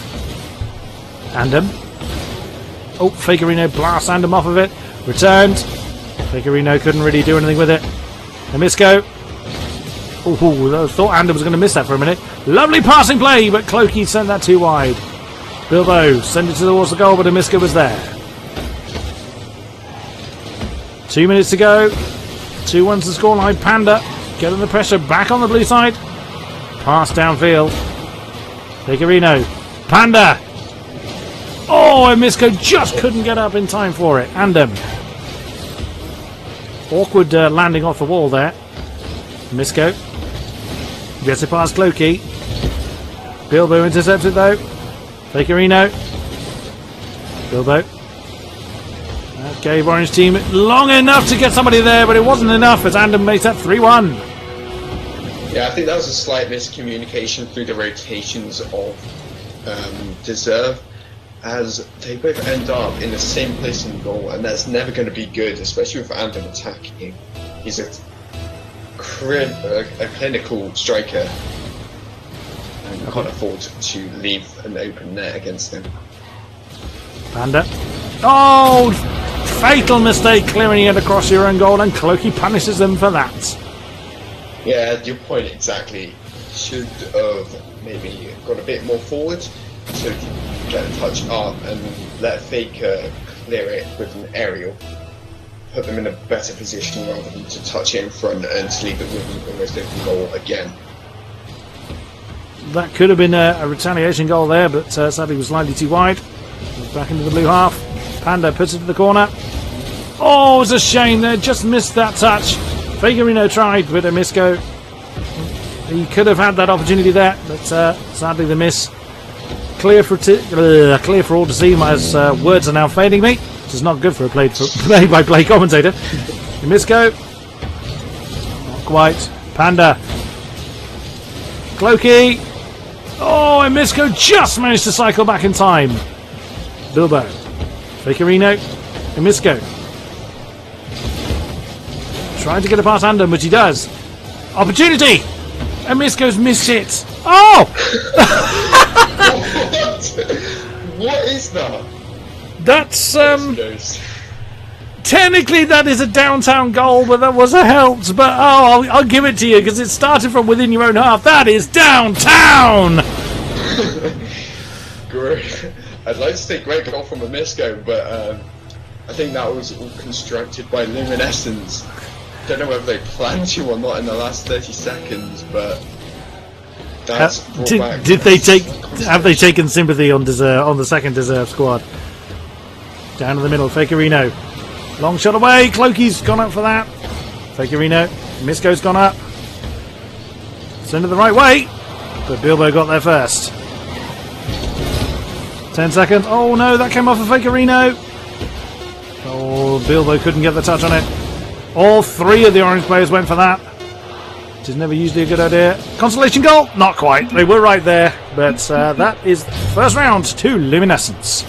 Andem. Oh, Figurino blasts Andem off of it. Returned. Figurino couldn't really do anything with it. Emisko. Oh, I thought Andem was going to miss that for a minute. Lovely passing play, but Clokey sent that too wide. Bilbo sent it towards the goal, but Emisko was there. 2 minutes to go. 2-1 to the scoreline. Panda getting the pressure back on the blue side. Pass downfield. Figurino. Panda. Oh, Emisko just couldn't get up in time for it. Andem. Awkward landing off the wall there. Emisko gets it past Clokey. Bilbo intercepts it though. Figurino. Bilbo. That gave Orange Team long enough to get somebody there, but it wasn't enough as Andem makes that 3-1. Yeah, I think that was a slight miscommunication through the rotations of Deserve, as they both end up in the same place in the goal, and that's never going to be good, especially with Andem attacking. He's a clinical striker, and can't afford to leave an open net against him. Panda. Oh, fatal mistake clearing it across your own goal, and Clokey punishes them for that. Yeah, your point exactly. Should have maybe got a bit more forward to get a touch up and let Faker clear it with an aerial. Put them in a better position rather than to touch it in front and to leave it with an almost open goal again. That could have been a retaliation goal there, but sadly was slightly too wide. Back into the blue half. Panda puts it to the corner. Oh, it's a shame there. Just missed that touch. Figurino tried with Emisko. He could have had that opportunity there, but sadly the miss. Clear for all to see. My words are now failing me, which is not good for a play-by-play commentator. Emisko. Not quite. Panda. Clokey. Oh, and Misko just managed to cycle back in time. Bilbo. Fakerino. And Misko. Trying to get it past Andom, which he does. Opportunity! And Misko's missed it. Oh! What is that? That's, technically that is a downtown goal, but that was a helps. But, I'll give it to you, because it started from within your own half. That is downtown! Great. I'd like to say great goal from a Misko, but I think that was all constructed by Luminescence. Don't know whether they planned to or not in the last 30 seconds, but that's did they take? Have they taken sympathy on the second Deserve squad? Down to the middle, Fakerino. Long shot away. Clokey's gone up for that. Fakerino. Misko's gone up. Send it the right way, but Bilbo got there first. 10 seconds. Oh no, that came off of Fakerino. Oh, Bilbo couldn't get the touch on it. All three of the orange players went for that. Which is never usually a good idea. Consolation goal? Not quite. They were right there. But that is first round to Luminescence.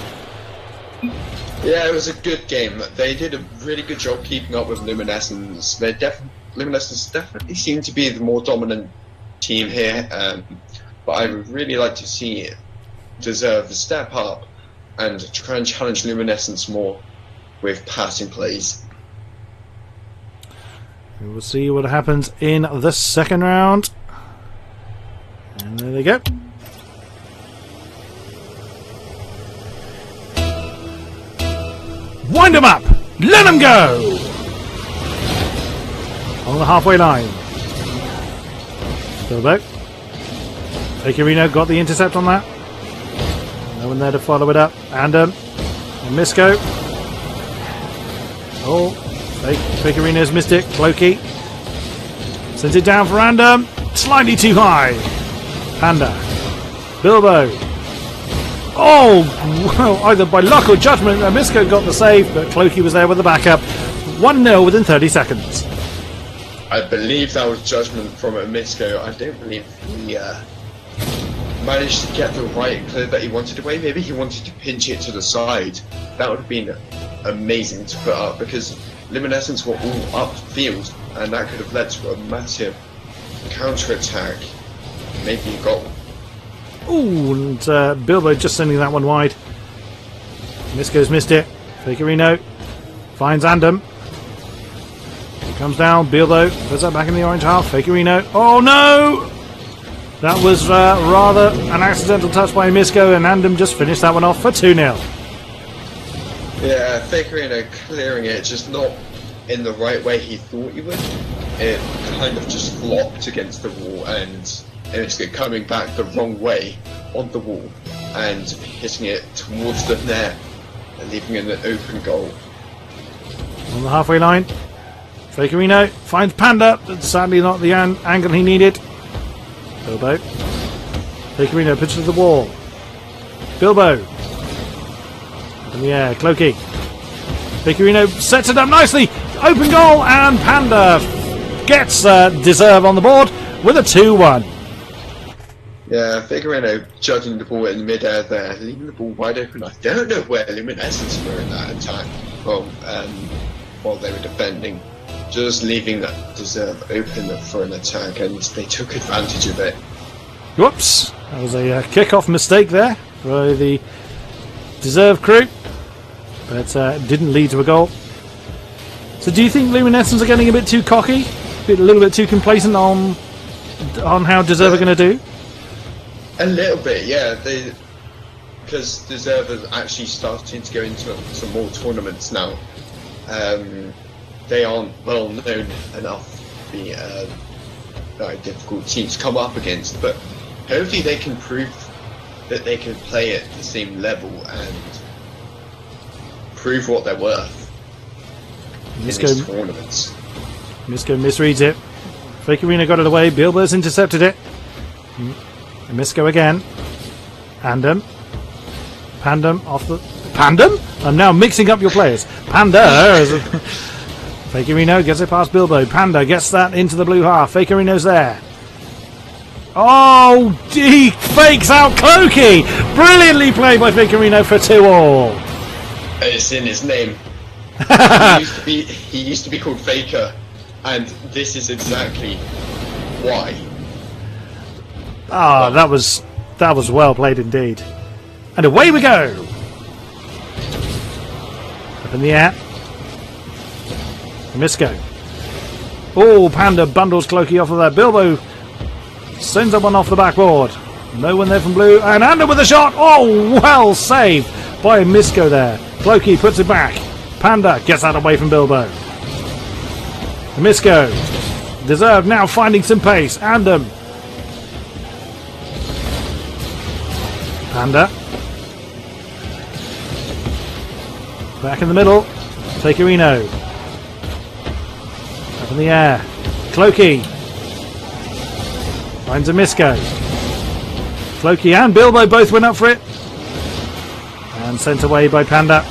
Yeah, it was a good game. They did a really good job keeping up with Luminescence. Luminescence definitely seemed to be the more dominant team here. But I would really like to see Deserve step up and try and challenge Luminescence more with passing plays. We will see what happens in the second round. And there they go. Wind them up! Let them go! On the halfway line. Bilbo. Fakerino got the intercept on that. No one there to follow it up. And Misko. Oh, Fakerino's missed it. Clokey sends it down for Andom. Slightly too high. Panda. Bilbo. Oh, well, either by luck or judgment, Misko got the save, but Clokey was there with the backup. 1-0 within 30 seconds. I believe that was judgment from Misko. I don't believe he managed to get the right clear that he wanted away. Maybe he wanted to pinch it to the side. That would have been amazing to put up, because Luminescence were all upfield, and that could have led to a massive counter-attack. Maybe a goal. Ooh, and Bilbo just sending that one wide. Misko's missed it. Fakerino finds Andom. Comes down, Bilbo puts that back in the orange half. Fakerino. Oh no! That was rather an accidental touch by Misko, and Andom just finished that one off for 2-0. Yeah, Fakerino clearing it, just not in the right way he thought he would. It kind of just flopped against the wall, and Misko coming back the wrong way on the wall and hitting it towards the net and leaving an open goal. On the halfway line, Fakerino finds Panda, but sadly not the angle he needed. Bilbo. Fakerino puts it to the wall. Bilbo. In the air, Clokey. Fakerino sets it up nicely. Open goal, and Panda gets Deserve on the board with a 2-1. Yeah, Fakerino judging the ball in mid-air there, leaving the ball wide open. I don't know where Luminescence were in that attack. Well, while they were defending, just leaving that Deserve open for an attack, and they took advantage of it. Whoops! That was a kick-off mistake there for the Deserve crew, but didn't lead to a goal. So do you think Luminescence are getting a bit too cocky? A little bit too complacent on how Deserve are going to do? A little bit, yeah. Because Deserve is actually starting to go into some more tournaments now. They aren't well known enough to be a very difficult team to come up against, but hopefully they can prove that they can play at the same level and prove what they're worth in these tournaments. Misko misreads it. Fakerino got it away. Bilbo's intercepted it. And Misko again. Andom. Pandem off the... Pandem? I'm now mixing up your players. Panda. Fakerino gets it past Bilbo. Panda gets that into the blue half. Fakerino's there. Oh, he fakes out Clokey! Brilliantly played by Ficarino for 2-all. It's in his name. He used to be called Faker, and this is exactly why. Ah, that was well played indeed. And away we go! Up in the air. Misco. Oh, Panda bundles Clokey off of that. Bilbo sends that one off the backboard. No one there from blue. And Ander with a shot. Oh, well saved by Misco there. Clokey puts it back. Panda gets that away from Bilbo. Misco. Deserve now finding some pace. Andem. Panda. Back in the middle. Ficarino. Up in the air. Clokey. Finds a Misco. Clokey and Bilbo both went up for it. And sent away by Panda.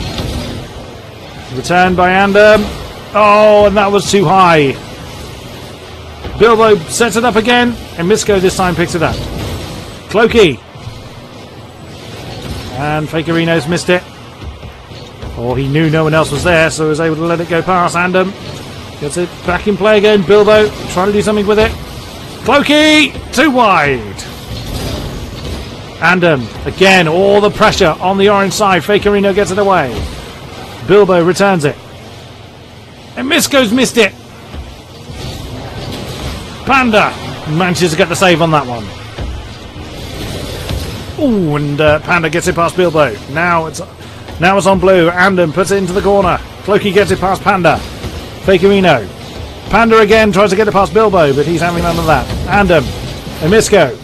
Returned by Andem. Oh, and that was too high. Bilbo sets it up again. And Misco this time picks it up. Clokey. And Ficarino's missed it. Or he knew no one else was there, so was able to let it go past. Andem gets it back in play again. Bilbo trying to do something with it. Clokey! Too wide. Andem, again, all the pressure on the orange side. Ficarino gets it away. Bilbo returns it. And Misco's missed it. Panda manages to get the save on that one. Ooh, and Panda gets it past Bilbo. Now it's on blue. Andem puts it into the corner. Clokey gets it past Panda. Ficarino. Panda again tries to get it past Bilbo, but he's having none of that. Andem. And Misco.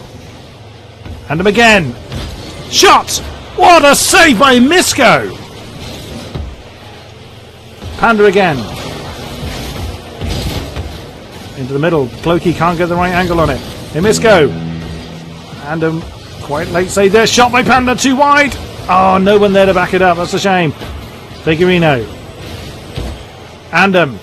Andem again. Shot! What a save by Misco! Panda again. Into the middle. Clokey can't get the right angle on it. And Misco. Andem. Quite late save there. Shot by Panda. Too wide. Oh, no one there to back it up. That's a shame. Ficarino. Andem.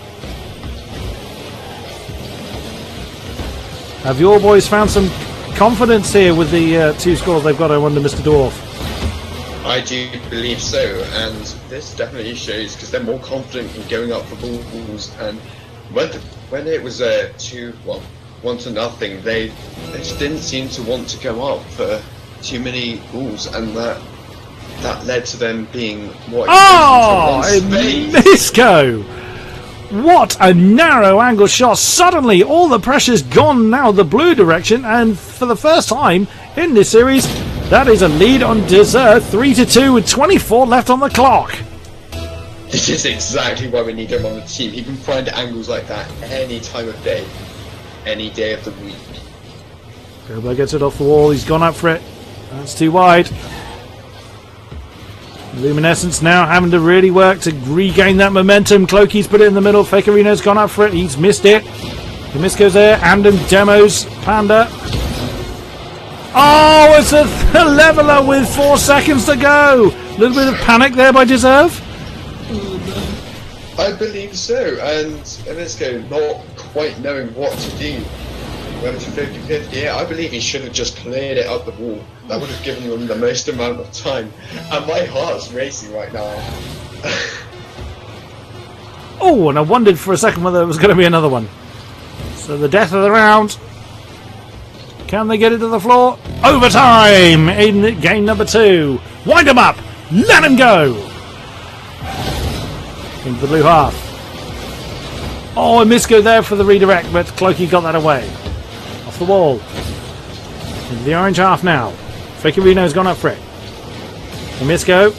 Have your boys found some confidence here with the 2 scores they've got under Mr. Dwarf? I do believe so, and this definitely shows because they're more confident in going up for balls. And when it was 1-0, they just didn't seem to want to go up for too many balls, and that led to them being Misco! What a narrow angle shot. Suddenly all the pressure's gone now the blue direction, and for the first time in this series that is a lead on dessert. 3-2 with 24 left on the clock. This is exactly why we need him on the team. He can find angles like that any time of day, any day of the week. Bilbo gets it off the wall. He's gone up for it. That's too wide. Luminescence now having to really work to regain that momentum. Clokey's put it in the middle. Ficarino's gone up for it. He's missed it. The miss goes there. Andem demos Panda. Oh, it's a leveler with 4 seconds to go. A little bit of panic there by Deserve. I believe so. And Misco not quite knowing what to do. Whether to 50-50, yeah, I believe he should have just cleared it up the wall. That would have given them the most amount of time. And my heart's racing right now. Oh, and I wondered for a second whether it was going to be another one. So the death of the round. Can they get it to the floor? Overtime in game number 2. Wind them up. Let them go. Into the blue half. Oh, a Misco there for the redirect, but Clokey got that away. Off the wall. Into the orange half now. Ficarino's gone up for it. And Misco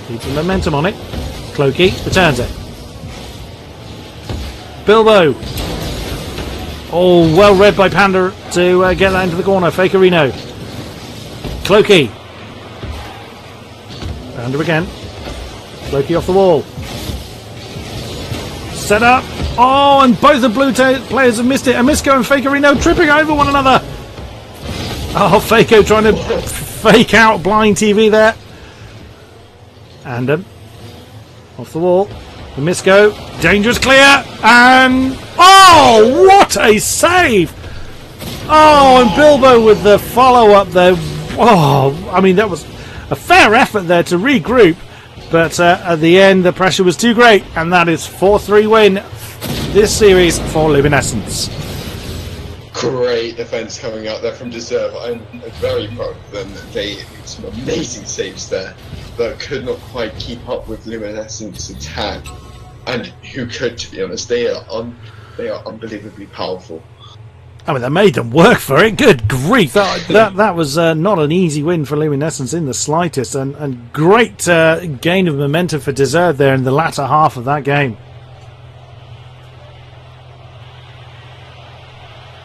keeps the momentum on it. Clokey returns it. Bilbo. Oh, well read by Panda to get that into the corner. Ficarino. Clokey. Panda again. Clokey off the wall. Set up. Oh, and both the blue players have missed it. And Misco and Ficarino tripping over one another. Oh, Faco trying to fake out blind TV there. And off the wall. The Misco. Dangerous clear. And oh, what a save Oh, and Bilbo with the follow-up there. Oh, I mean, that was a fair effort there to regroup, but at the end the pressure was too great, and that is 4-3 win this series for Luminescence. Great defense coming out there from Deserve. I'm very proud of them. They made some amazing saves there, but could not quite keep up with Luminescence's attack. And who could, to be honest, they are unbelievably powerful. I mean, they made them work for it. Good grief! That was not an easy win for Luminescence in the slightest, and great gain of momentum for Deserve there in the latter half of that game.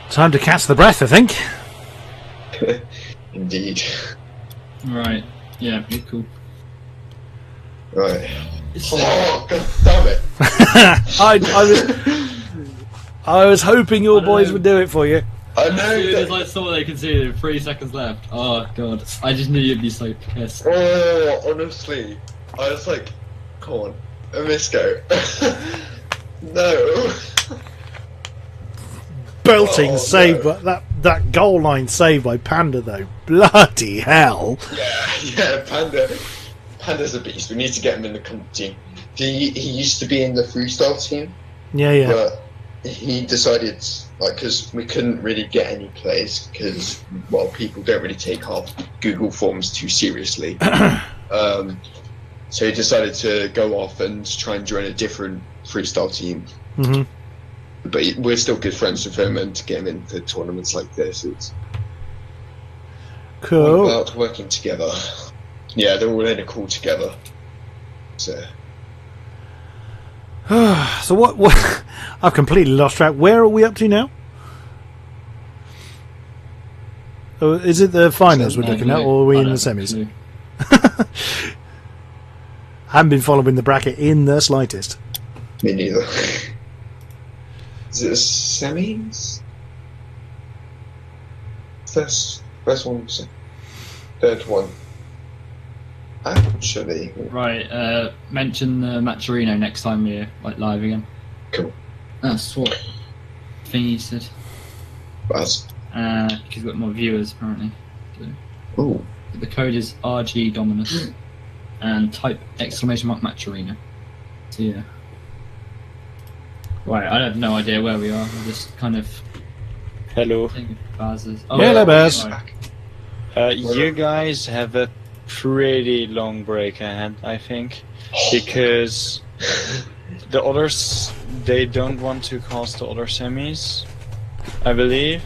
Time to catch the breath, I think. Indeed. Right. Yeah, pretty cool. Right. Oh, god damn it! I was hoping your boys would do it for you. I know. As soon as I saw they conceded, 3 seconds left. Oh god, I just knew you'd be so pissed. Oh, honestly, I was like, come on, a Misco. No. Belting save, no. but that goal line save by Panda though. Bloody hell! Yeah, Panda's a beast. We need to get him in the comp team. He used to be in the freestyle team. Yeah. But he decided, like, because we couldn't really get any plays because, well, people don't really take our Google Forms too seriously. So he decided to go off and try and join a different freestyle team. Mm-hmm. But we're still good friends with him, and to get him into tournaments like this, it's Cool. all about working together. Yeah, they're all in a call together. So So what? I've completely lost track. Where are we up to now? Oh, is it the finals we're looking at, or are we in the semis? I haven't been following the bracket in the slightest. me neither. Is it a semis? First one, third one. Actually, Right, mention the Matcherino next time we're like live again. cool. That's what Thingy said. Buzz. Because we've got more viewers apparently. So Ooh. the code is RG Dominus and type !Matcherino. So yeah. Right, I have no idea where we are. We're just kind of Hello. thinking of Baz's. Hello, Baz. Right. You guys have a pretty long break ahead, I think, because the others, they don't want to cast the other semis, I believe,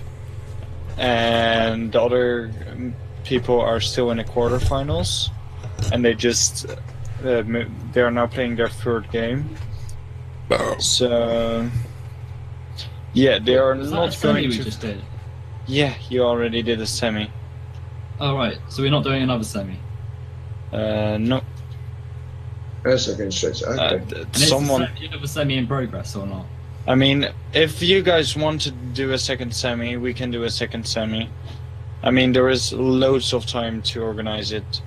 and the other people are still in the quarterfinals, and they just they are now playing their third game. So yeah, they are Was that a not semi going we to. just did? Yeah, you already did a semi. Oh right, so we're not doing another semi. No. That's a good stretch. Okay. And is Someone. the other semi in progress or not? I mean, if you guys want to do a second semi, we can do a second semi. I mean, there is loads of time to organize it.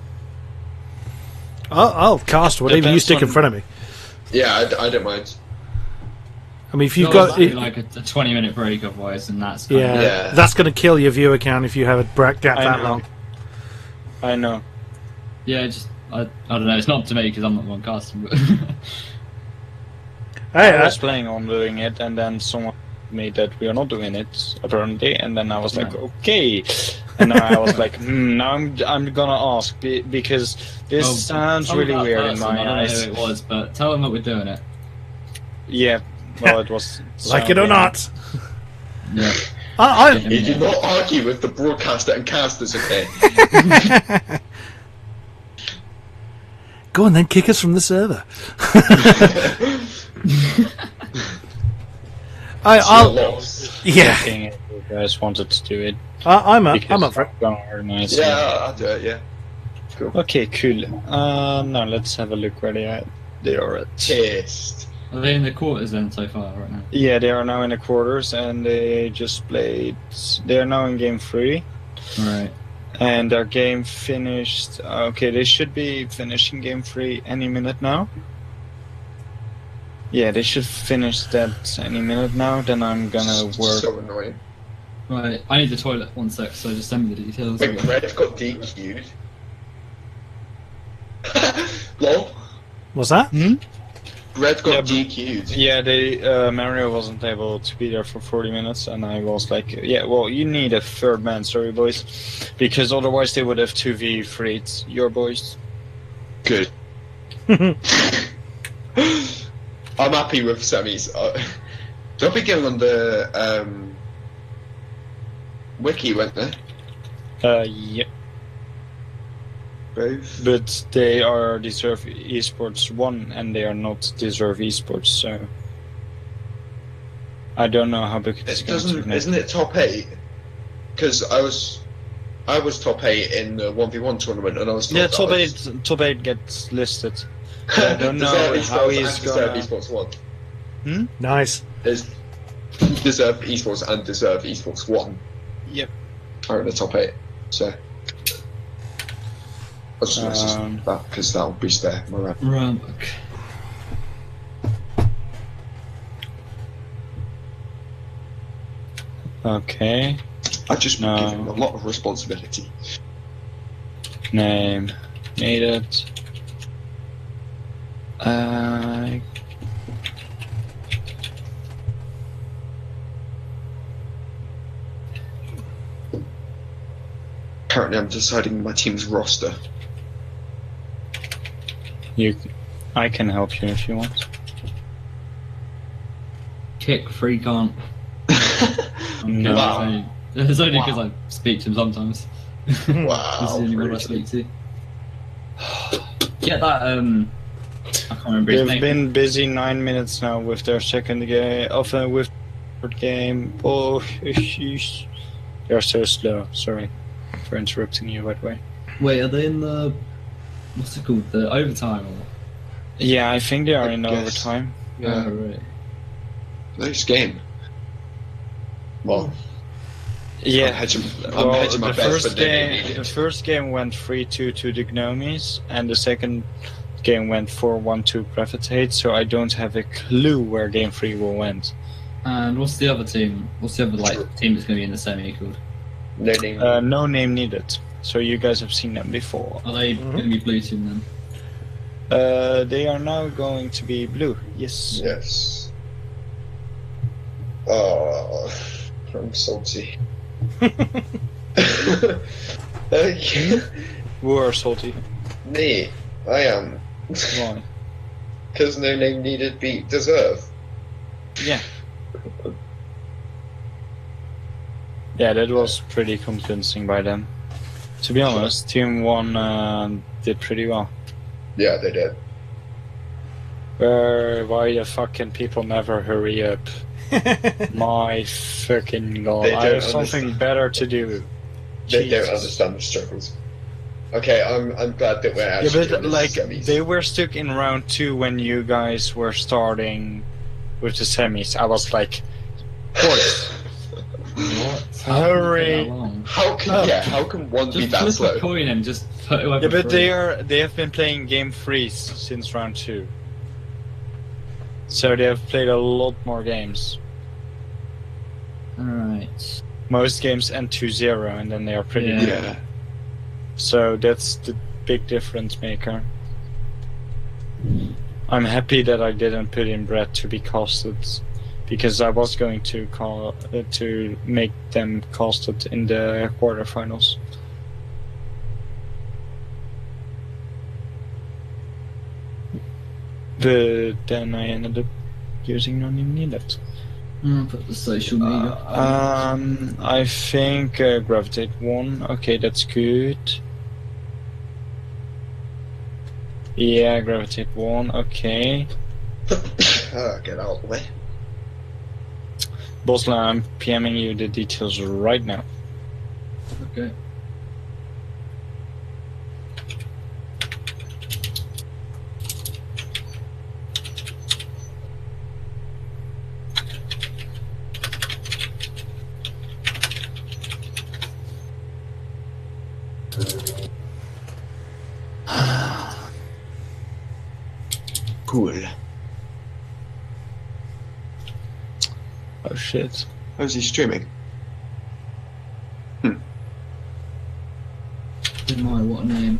I'll cast whatever you Depends stick in on- front of me. Yeah, I don't mind. I mean, if you've No, got it's like a 20-minute break otherwise, and that's kind yeah, of, Yeah. that's going to kill your viewer count if you have a gap I that know. long. I know. yeah. Just I don't know. It's not up to me because I'm not the one casting. But Hey, I was planning on doing it, and then someone made that we are not doing it apparently, and then I was like, Right. okay, and now I was like, now I'm gonna ask because this Well, sounds tell really that weird in person, my I don't eyes. know who it was, but tell them that we're doing it. Yeah, well, it was like it or sounding- not. Yeah. I, You do not argue with the broadcaster and casters, okay? Go on then, kick us from the server. I'll lost. yeah. Thinking if you guys wanted to do it. I'm up because for it. I'm gonna organize Yeah, I'll do it, yeah. Okay, cool. Now let's have a look where they are at. Pissed. Are they in the quarters then so far right now? Yeah, they are now in the quarters, and they just played. They are now in game 3, Right. and their game finished. Okay, they should be finishing game 3 any minute now. Yeah, they should finish that any minute now. Then I'm gonna work. So annoying. Right, I need the toilet. 1 sec. So just send me the details. Wait, Red got DQ'd. Lol. What's that? Red got Yeah, DQ'd. Yeah, Mario wasn't able to be there for 40 minutes, and I was like, yeah, well, you need a third man, sorry, boys, because otherwise they would have 2v3'd your boys. Good. I'm happy with semis. They'll be going on the wiki, won't they? Yeah, Both. but they are Deserve Esports 1, and they are not Deserve Esports, so I don't know how big it's going to be. Isn't it top 8? Because I was top 8 in the 1v1 tournament, and I was Yeah, told top 8 gets listed. I don't know how he's Deserve gonna... Esports 1. Nice. There's Deserve Esports and Deserve Esports 1. Yep. Are in the top 8, so I just messaged that because that'll boost their morale. Right. Okay. I just been given a lot of responsibility. Name needed. Currently, I'm deciding my team's roster. I can help you if you want. Kick free can't. No. Wow. It's only because I speak to him sometimes. Wow. This is the only one I speak to. Get that, I can't remember his They've name. been busy 9 minutes now with their second game, often with third game. Oh, sheesh. They're so slow. Sorry for interrupting you, by the way. Wait, are they in the... What's it called? The overtime? Or... Yeah, I think they are I in guess. overtime. Yeah. Oh, right. Nice game. Well, Yeah, I'm hedging well, my the bets, first but then they game, need the it. first game went 3-2 to the Gnomies, and the second game went 4-1 to Gravitate. So I don't have a clue where game 3 will end. And what's the other team? What's the other team that's going to be in the semi called? No name. No name needed. So you guys have seen them before. Are they going to be blue team then? They are now going to be blue. Yes. Yes. Oh, I'm salty. Who are salty? Me, I am. Why? Because no name needed beat Deserve. Yeah. Yeah, that was pretty convincing by them. To be honest, Team 1 did pretty well. Yeah, they did. Why the fuck can people never hurry up? My fucking god. They I don't have something better to do. They don't Jesus. understand the struggles. Okay, I'm glad that we're Yeah, actually but doing like, the semis. they were stuck in round 2 when you guys were starting with the semis. I was like, boys, What? Hurry. How can one be Just that flip slow? a coin and just put whoever yeah, but through. they have been playing game 3 since round 2. So they have played a lot more games. Alright. Most games end 2-0 and then they are pretty Yeah. good. So that's the big difference maker. I'm happy that I didn't put in Brett to be casted, because I was going to to make them casted in the quarterfinals. But then I ended up using non needed. Put the social media. I think Gravitate won. Okay, that's good. Yeah, Gravitate won. Okay. Get out of the way. Bosla, I'm PMing you the details right now. Okay. Cool. Oh shit. How's he streaming? my, what a name.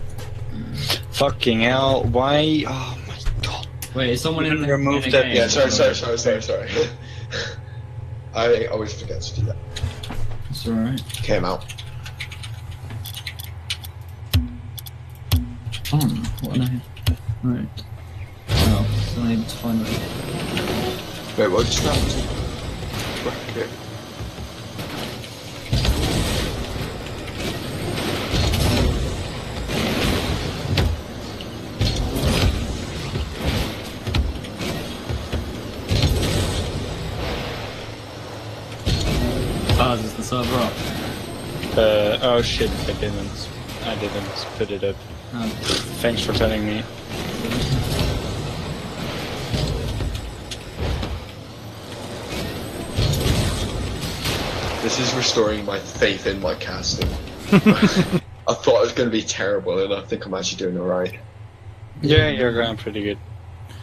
Fucking hell! Why? Oh my god! Wait, is someone in the Remove in the that- game? Yeah, sorry. I always forget to do that. It's alright. Came out. What a name. Right. Well, still able to find it. Wait, what just happened? Okay. Buzz, is the server up? Oh shit! I didn't put it up. Oh. Thanks for telling me. This is restoring my faith in my casting. I thought it was going to be terrible, and I think I'm actually doing alright. Yeah, you're going pretty good.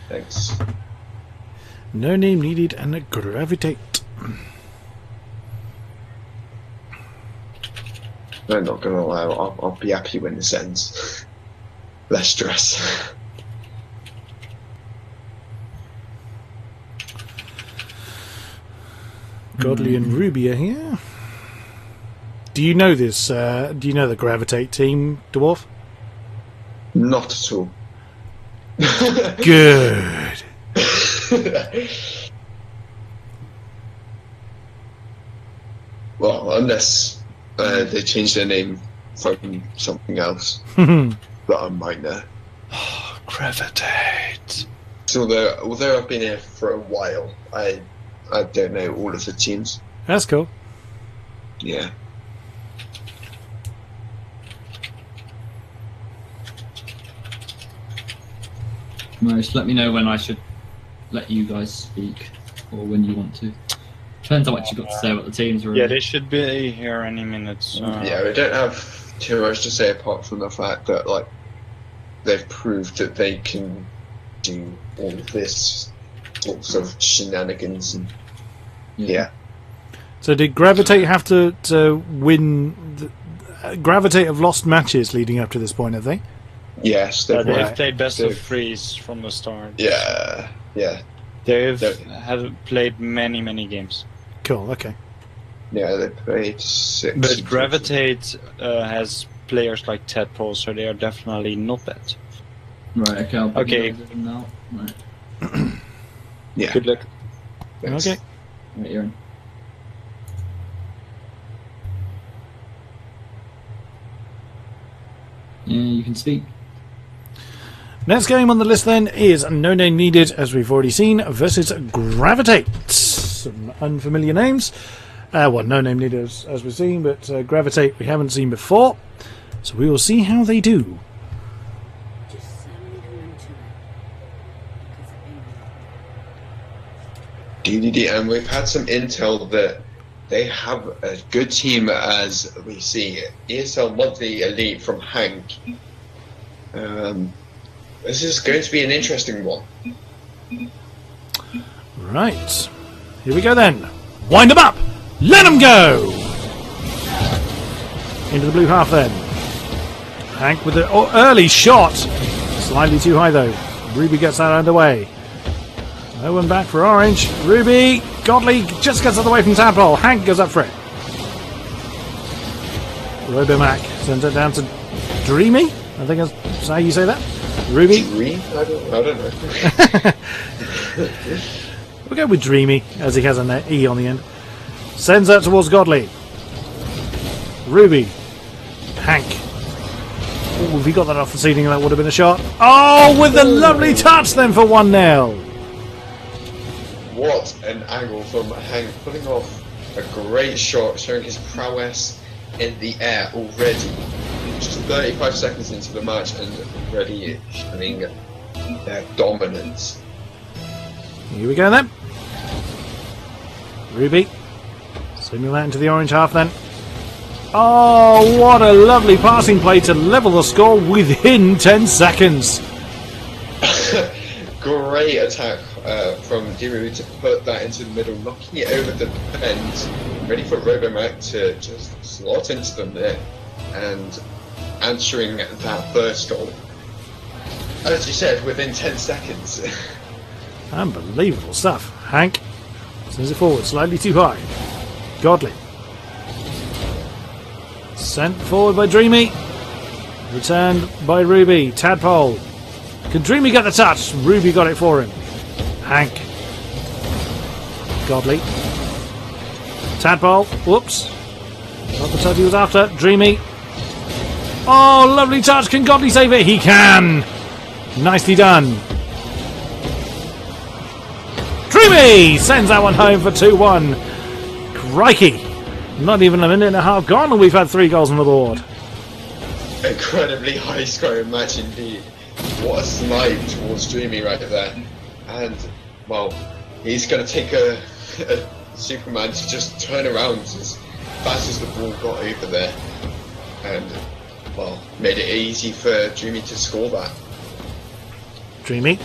Thanks. No name needed and a gravitate. I'm not going to lie, I'll be happy when this ends. Less stress. Godly and Ruby are here. Do you know this? Do you know the gravitate team, Dwarf? Not at all. Good. Well, unless they change their name from something else that I might know. Gravitate. So although I've been here for a while, I don't know all of the teams. That's cool. Yeah. Most, let me know when I should let you guys speak, or when you want to. Depends on what you've got to say about the teams, really. Yeah, they should be here any minute. So. Yeah, we don't have too much to say apart from the fact that like they've proved that they can do all of this sorts of shenanigans and yeah. So did Gravitate have to win? Gravitate have lost matches leading up to this point, have they? Yes, they've They've won. played best of They've- threes from the start. Yeah, yeah, They've They're- have played many games. Cool. Okay. yeah. They played 6. But Gravitate has players like Tadpole, so they are definitely not bad. Right, okay, I'll put Okay. you guys in now. Right, Yeah. Good luck. Thanks. Okay. right, you're in. Yeah, you can speak. Next game on the list then is No Name Needed, as we've already seen, versus Gravitate. Some unfamiliar names. Well, No Name Needed as we've seen, but Gravitate we haven't seen before. So we will see how they do. Just send me the link to it. DDD, and we've had some intel that they have a good team, as we see ESL Monthly Elite from Hank. This is going to be an interesting one. Right. Here we go then. Wind them up! Let them go! Into the blue half then. Hank with the early shot. Slightly too high though. Ruby gets that underway. No one back for orange. Ruby, Godly just gets out of the way from Tadpole. Hank goes up for it. Robomac sends it down to Dreamy. I think that's how you say that. Ruby. Dream? I don't know. We'll go with Dreamy, as he has an E on the end. Sends that towards Godly. Ruby. Hank. Oh, if he got that off the ceiling, that would have been a shot. Oh, with a lovely touch then for 1-0. What an angle from Hank, pulling off a great shot, showing his prowess in the air already. Just 35 seconds into the match and already showing their dominance. Here we go then. Ruby. Sending that into the orange half then. Oh, what a lovely passing play to level the score within 10 seconds. Great attack from Diru to put that into the middle, knocking it over the fence, ready for Robomac to just slot into them there. And answering that first goal. As you said, within 10 seconds. Unbelievable stuff. Hank sends it forward, slightly too high. Godly. Sent forward by Dreamy. Returned by Ruby. Tadpole. Can Dreamy get the touch? Ruby got it for him. Hank. Godly. Tadpole. Whoops. Not the touch he was after. Dreamy. Oh, lovely touch. Can Godly save it? He can. Nicely done. Dreamy sends that one home for 2-1. Crikey. Not even a minute and a half gone and we've had 3 goals on the board. Incredibly high scoring match indeed. What a snipe towards Dreamy right there. And, well, he's going to take a Superman to just turn around as fast as the ball got over there. And, well, made it easy for Dreamy to score that. Dreamy.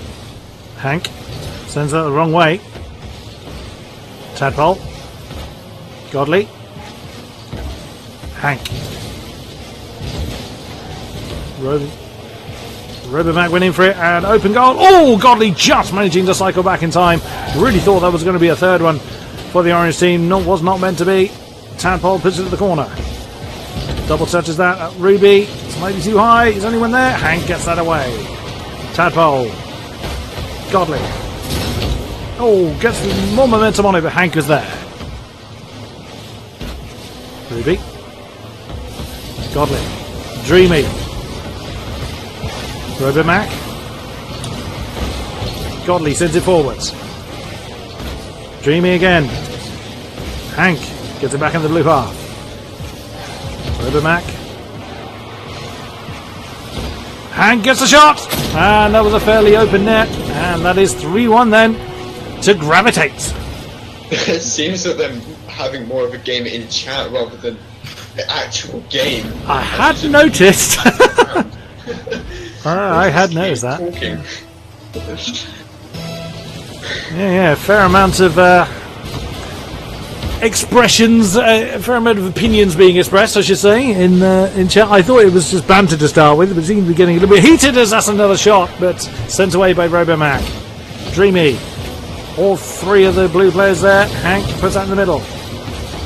Hank sends that the wrong way. Tadpole. Godly. Hank. Robovac went in for it and open goal. Oh, Godly just managing to cycle back in time. Really thought that was going to be a third one for the Orange team. No, was not meant to be. Tadpole puts it to the corner. Double touches that at Ruby. Slightly too high. Is anyone there? Hank gets that away. Tadpole. Godly. Oh, gets more momentum on it, but Hank is there. Ruby. Godly. Dreamy. Robomac. Godly sends it forwards. Dreamy again. Hank gets it back in the blue half. Robomac. Hank gets a shot! And that was a fairly open net. And that is 3-1 then to Gravitate. It seems that they're having more of a game in chat rather than the actual game. I had noticed. I had noticed that. Talking. Yeah, fair amount of expressions, a fair amount of opinions being expressed, I should say, in chat. I thought it was just banter to start with, but it seemed to be getting a little bit heated as that's another shot, but sent away by Robomac. Dreamy. All 3 of the blue players there. Hank puts that in the middle.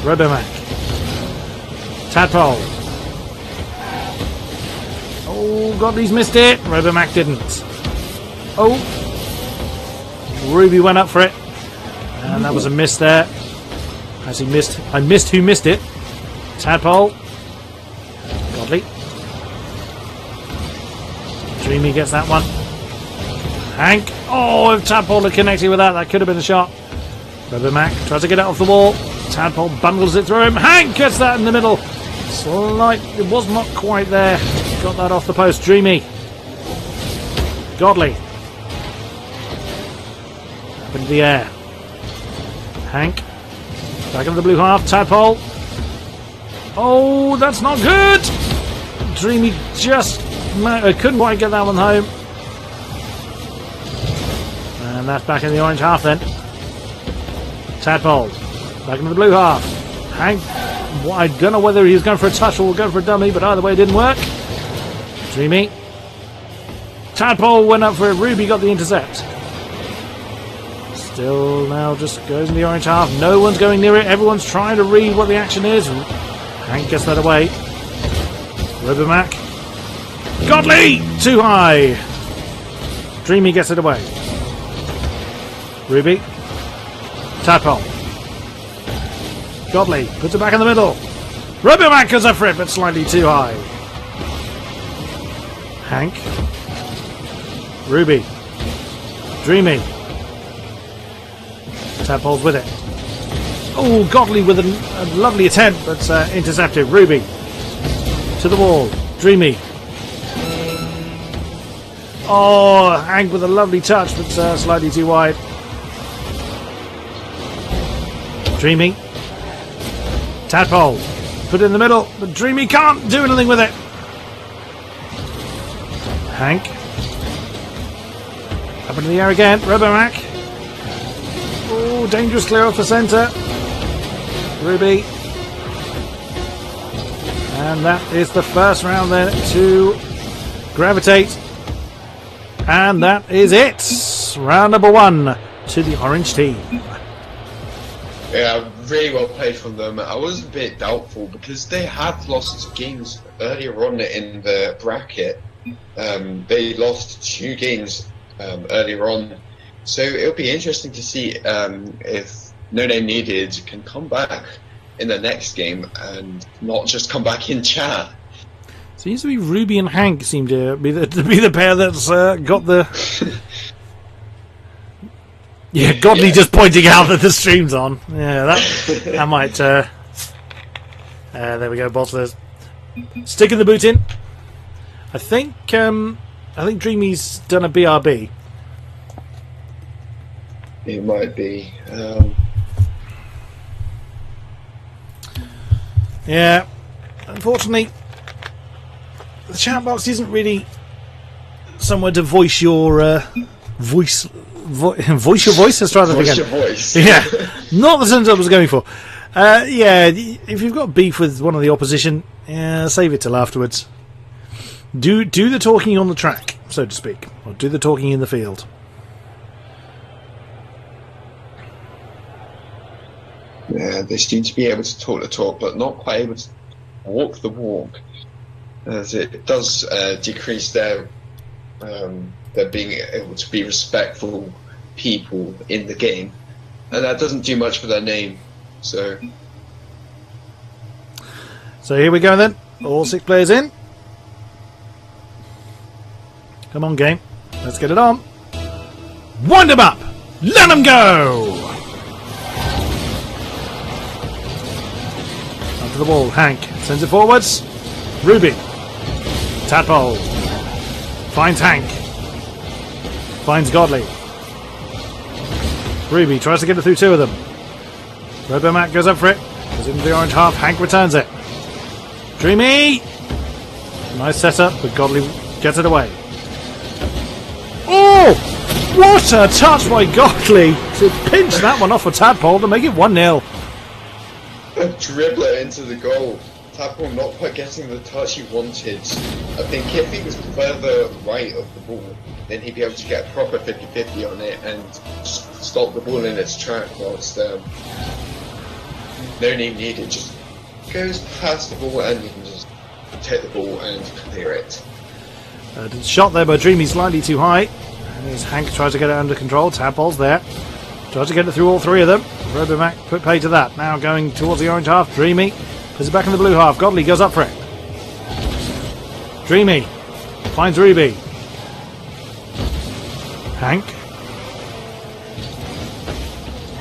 Robomac. Tadpole. Oh, Godly's missed it. Robomac didn't. Oh. Ruby went up for it. And that was a miss there. As he missed. I missed who missed it. Tadpole. Godly. Dreamy gets that one. Hank. Oh, if Tadpole had connected with that, that could have been a shot. Robomac tries to get it off the wall. Tadpole bundles it through him. Hank gets that in the middle. Slight. It was not quite there. Got that off the post. Dreamy. Godly. Up into the air. Hank. Back in the blue half. Tadpole. Oh, that's not good. Dreamy just couldn't quite get that one home. And that's back in the orange half then. Tadpole. Back into the blue half. Hank. Well, I don't know whether he was going for a touch or going for a dummy, but either way it didn't work. Dreamy. Tadpole went up for it. Ruby got the intercept. Still now just goes in the orange half. No one's going near it. Everyone's trying to read what the action is. Hank gets that away. Robomac. Godly! Too high. Dreamy gets it away. Ruby. Tadpole. Godly puts it back in the middle. Robomac goes up for it, but slightly too high. Hank. Ruby. Dreamy. Tadpole's with it. Oh, Godly with a lovely attempt, but intercepted. Ruby. To the wall. Dreamy. Oh, Hank with a lovely touch, but slightly too wide. Dreamy. Tadpole. Put it in the middle, but Dreamy can't do anything with it. Hank. Up into the air again. Robomac. Oh, dangerous clear off the centre. Ruby. And that is the first round then to gravitate. And that is it. Round number 1 to the orange team. Yeah, really well played from them. I was a bit doubtful because they have lost games earlier on in the bracket. They lost 2 games earlier on. So it'll be interesting to see if No Name Needed can come back in the next game and not just come back in chat. Seems to be Ruby and Hank seem to be the pair that's got the... Yeah, Godly just pointing out that the stream's on. Yeah, that might... there we go, Bottlers. Sticking the boot in. I think Dreamy's done a BRB. It might be. Yeah, unfortunately, the chat box isn't really somewhere to voice your voice your voice. Let's try that Voice again. your voice. Yeah, not the sentence I was going for. Yeah, if you've got beef with one of the opposition, save it till afterwards. Do the talking on the track, so to speak, or do the talking in the field. Yeah, they seem to be able to talk the talk, but not quite able to walk the walk, as it does decrease their being able to be respectful people in the game, and that doesn't do much for their name. So here we go then. All 6 players in. Come on, game. Let's get it on. Wind them up. Let them go. To the wall, Hank sends it forwards. Ruby, Tadpole finds Hank, finds Godly. Ruby tries to get it through 2 of them. Robo Mac goes up for it, goes into the orange half. Hank returns it. Dreamy, nice setup, but Godly gets it away. Oh, what a touch by Godly to pinch that one off for Tadpole to make it 1-0. a dribbler into the goal. Tadpole not quite getting the touch he wanted. I think if he was further right of the ball, then he'd be able to get a proper 50-50 on it and just stop the ball in its track whilst no name needed. Just goes past the ball and you can just take the ball and clear it. Shot there by Dreamy slightly too high. As Hank tries to get it under control, Tadpole's there. Tries to get it through all 3 of them. Robomac put pay to that. Now going towards the orange half. Dreamy puts it back in the blue half. Godly goes up for it. Dreamy finds Ruby. Hank.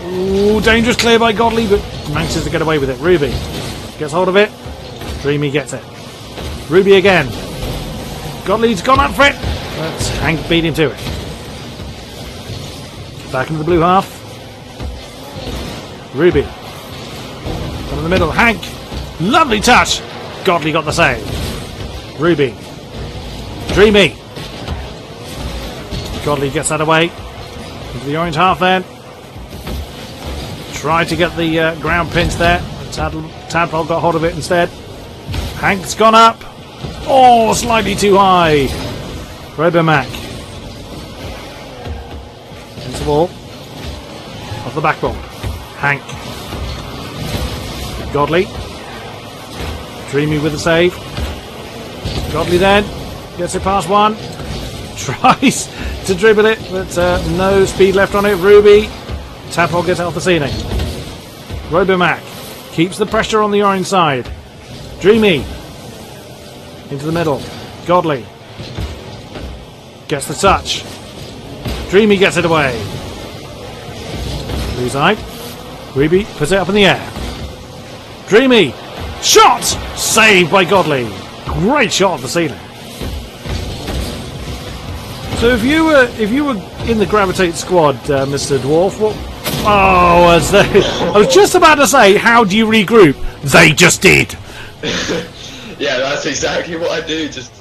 Ooh, dangerous clear by Godly, but manages to get away with it. Ruby gets hold of it. Dreamy gets it. Ruby again. Godly's gone up for it, but Hank beat him to it. Back into the blue half. Ruby. Down in the middle. Hank. Lovely touch. Godly got the save. Ruby. Dreamy. Godly gets that away. Into the orange half then. Tried to get the ground pinch there. Tadpole got hold of it instead. Hank's gone up. Oh, slightly too high. Robomac. Into the wall. Off the backboard. Hank. Godly. Dreamy with the save. Godly then. Gets it past one. Tries to dribble it, but no speed left on it. Ruby. Tadpole gets it off the ceiling. Robomac keeps the pressure on the orange side. Dreamy. Into the middle. Godly. Gets the touch. Dreamy gets it away. Blue side. Ruby puts it up in the air. Dreamy. Shot! Saved by Godly. Great shot off the ceiling. So if you were in the Gravitate squad, Mr. Dwarf, what? Oh, I was just about to say, how do you regroup? They just did. Yeah, that's exactly what I do. Just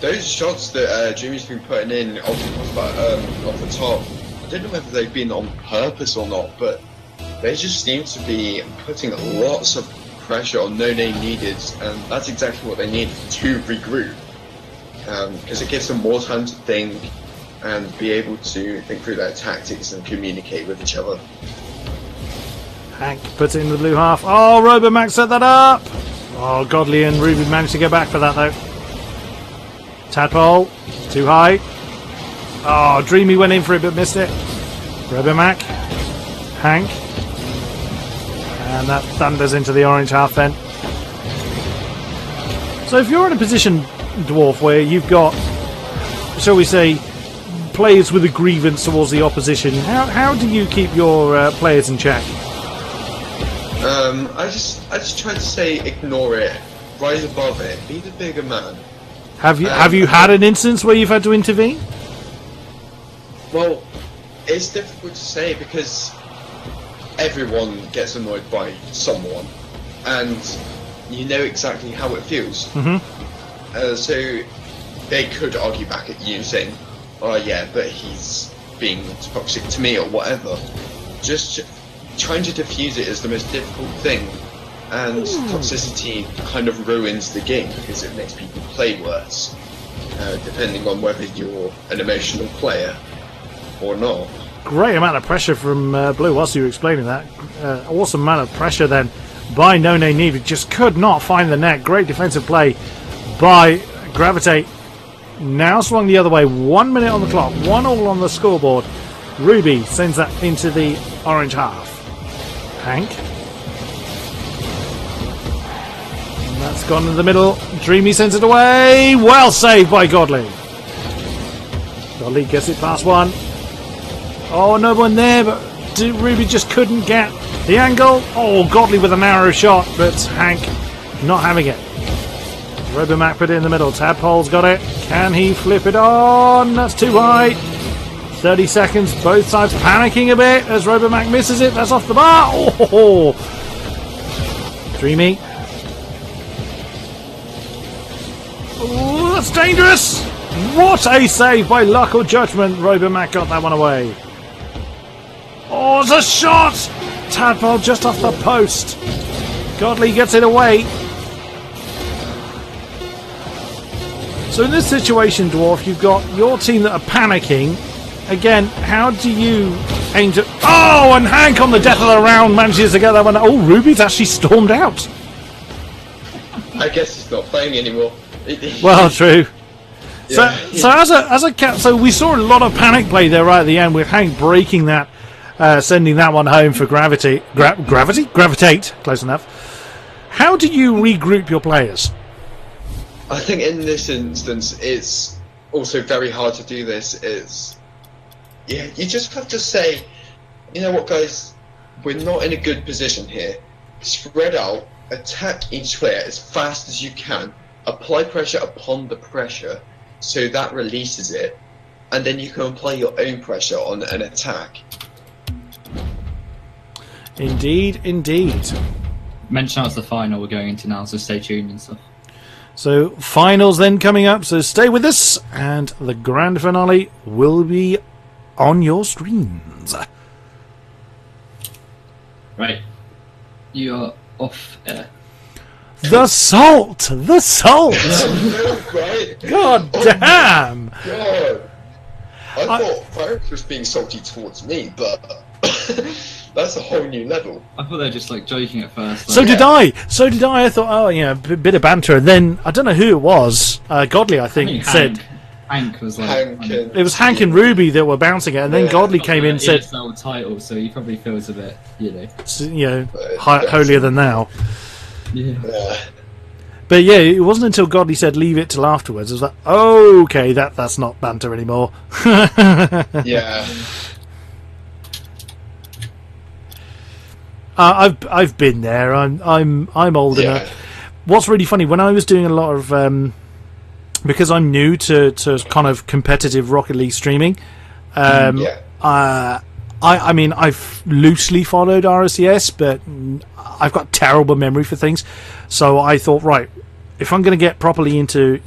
those shots that Jimmy's been putting in off the top. I don't know whether they've been on purpose or not, but they just seem to be putting lots of pressure on No Name needed, and that's exactly what they need to regroup. Because it gives them more time to think and be able to think through their tactics and communicate with each other. Hank puts it in the blue half. Oh, Robomax set that up! Oh, Godly and Ruby managed to get back for that, though. Tadpole, too high. Oh, Dreamy went in for it but missed it. Robomac, Hank. And that thunders into the orange half then. So if you're in a position, Dwarf, where you've got, shall we say, players with a grievance towards the opposition, how do you keep your players in check? I just try to say ignore it, rise above it, be the bigger man. Have you had an instance where you've had to intervene? Well, it's difficult to say because everyone gets annoyed by someone, and you know exactly how it feels. Mm-hmm. So they could argue back at you saying, "Oh yeah, but he's being toxic to me" or whatever. Just trying to diffuse it is the most difficult thing, and toxicity kind of ruins the game because it makes people play worse, depending on whether you're an emotional player or not. Great amount of pressure from Blue whilst you were explaining that. Awesome amount of pressure then by No Name Needed. Just could not find the net. Great defensive play by Gravitate. Now swung the other way. 1 minute on the clock. 1-1 on the scoreboard. Ruby sends that into the orange half. Hank. And that's gone in the middle. Dreamy sends it away. Well saved by Godly. Godly gets it past one. Oh, no one there, but Ruby just couldn't get the angle. Oh, Godly with a narrow shot, but Hank not having it. Robomac put it in the middle. Tadpole's got it. Can he flip it on? That's too high. 30 seconds. Both sides panicking a bit as Robomac misses it. That's off the bar. Oh, Dreamy. Oh, that's dangerous. What a save by luck or judgment. Robomac got that one away. Oh, it's a shot! Tadpole just off the post. Godly gets it away. So in this situation, Dwarf, you've got your team that are panicking. Again, how do you aim to... Oh, and Hank on the death of the round manages to get that one. Oh, Ruby's actually stormed out. I guess he's not playing anymore. Well, true. Yeah. So we saw a lot of panic play there right at the end with Hank breaking that, sending that one home for Gravitate. Close enough. How do you regroup your players? I think in this instance, it's also very hard to do this. You just have to say, you know what, guys, we're not in a good position here. Spread out, attack each player as fast as you can, apply pressure upon the pressure, so that releases it, and then you can apply your own pressure on an attack. Indeed, indeed. Mention that's the final we're going into now, so stay tuned and stuff. So, finals then coming up, so stay with us, and the grand finale will be on your streams. Right. You're off air. The salt! The salt! Right? God damn! God. I thought Varric was being salty towards me, but that's a whole new level. I thought they were just like joking at first. So did I. I thought, oh, yeah, a bit of banter, and then I don't know who it was. Godly, I think said. Hank was like. It was Hank and Ruby that were bouncing it, and then Godly came in and said. ESL title, so he probably feels a bit, holier than thou. Yeah. But yeah, it wasn't until Godly said leave it till afterwards. I was like, oh, okay, that's not banter anymore. Yeah. I've been there. I'm old enough. What's really funny, when I was doing a lot of because I'm new to kind of competitive Rocket League streaming. I mean, I've loosely followed ROCS, but I've got terrible memory for things. So I thought, right, if I'm going to get properly into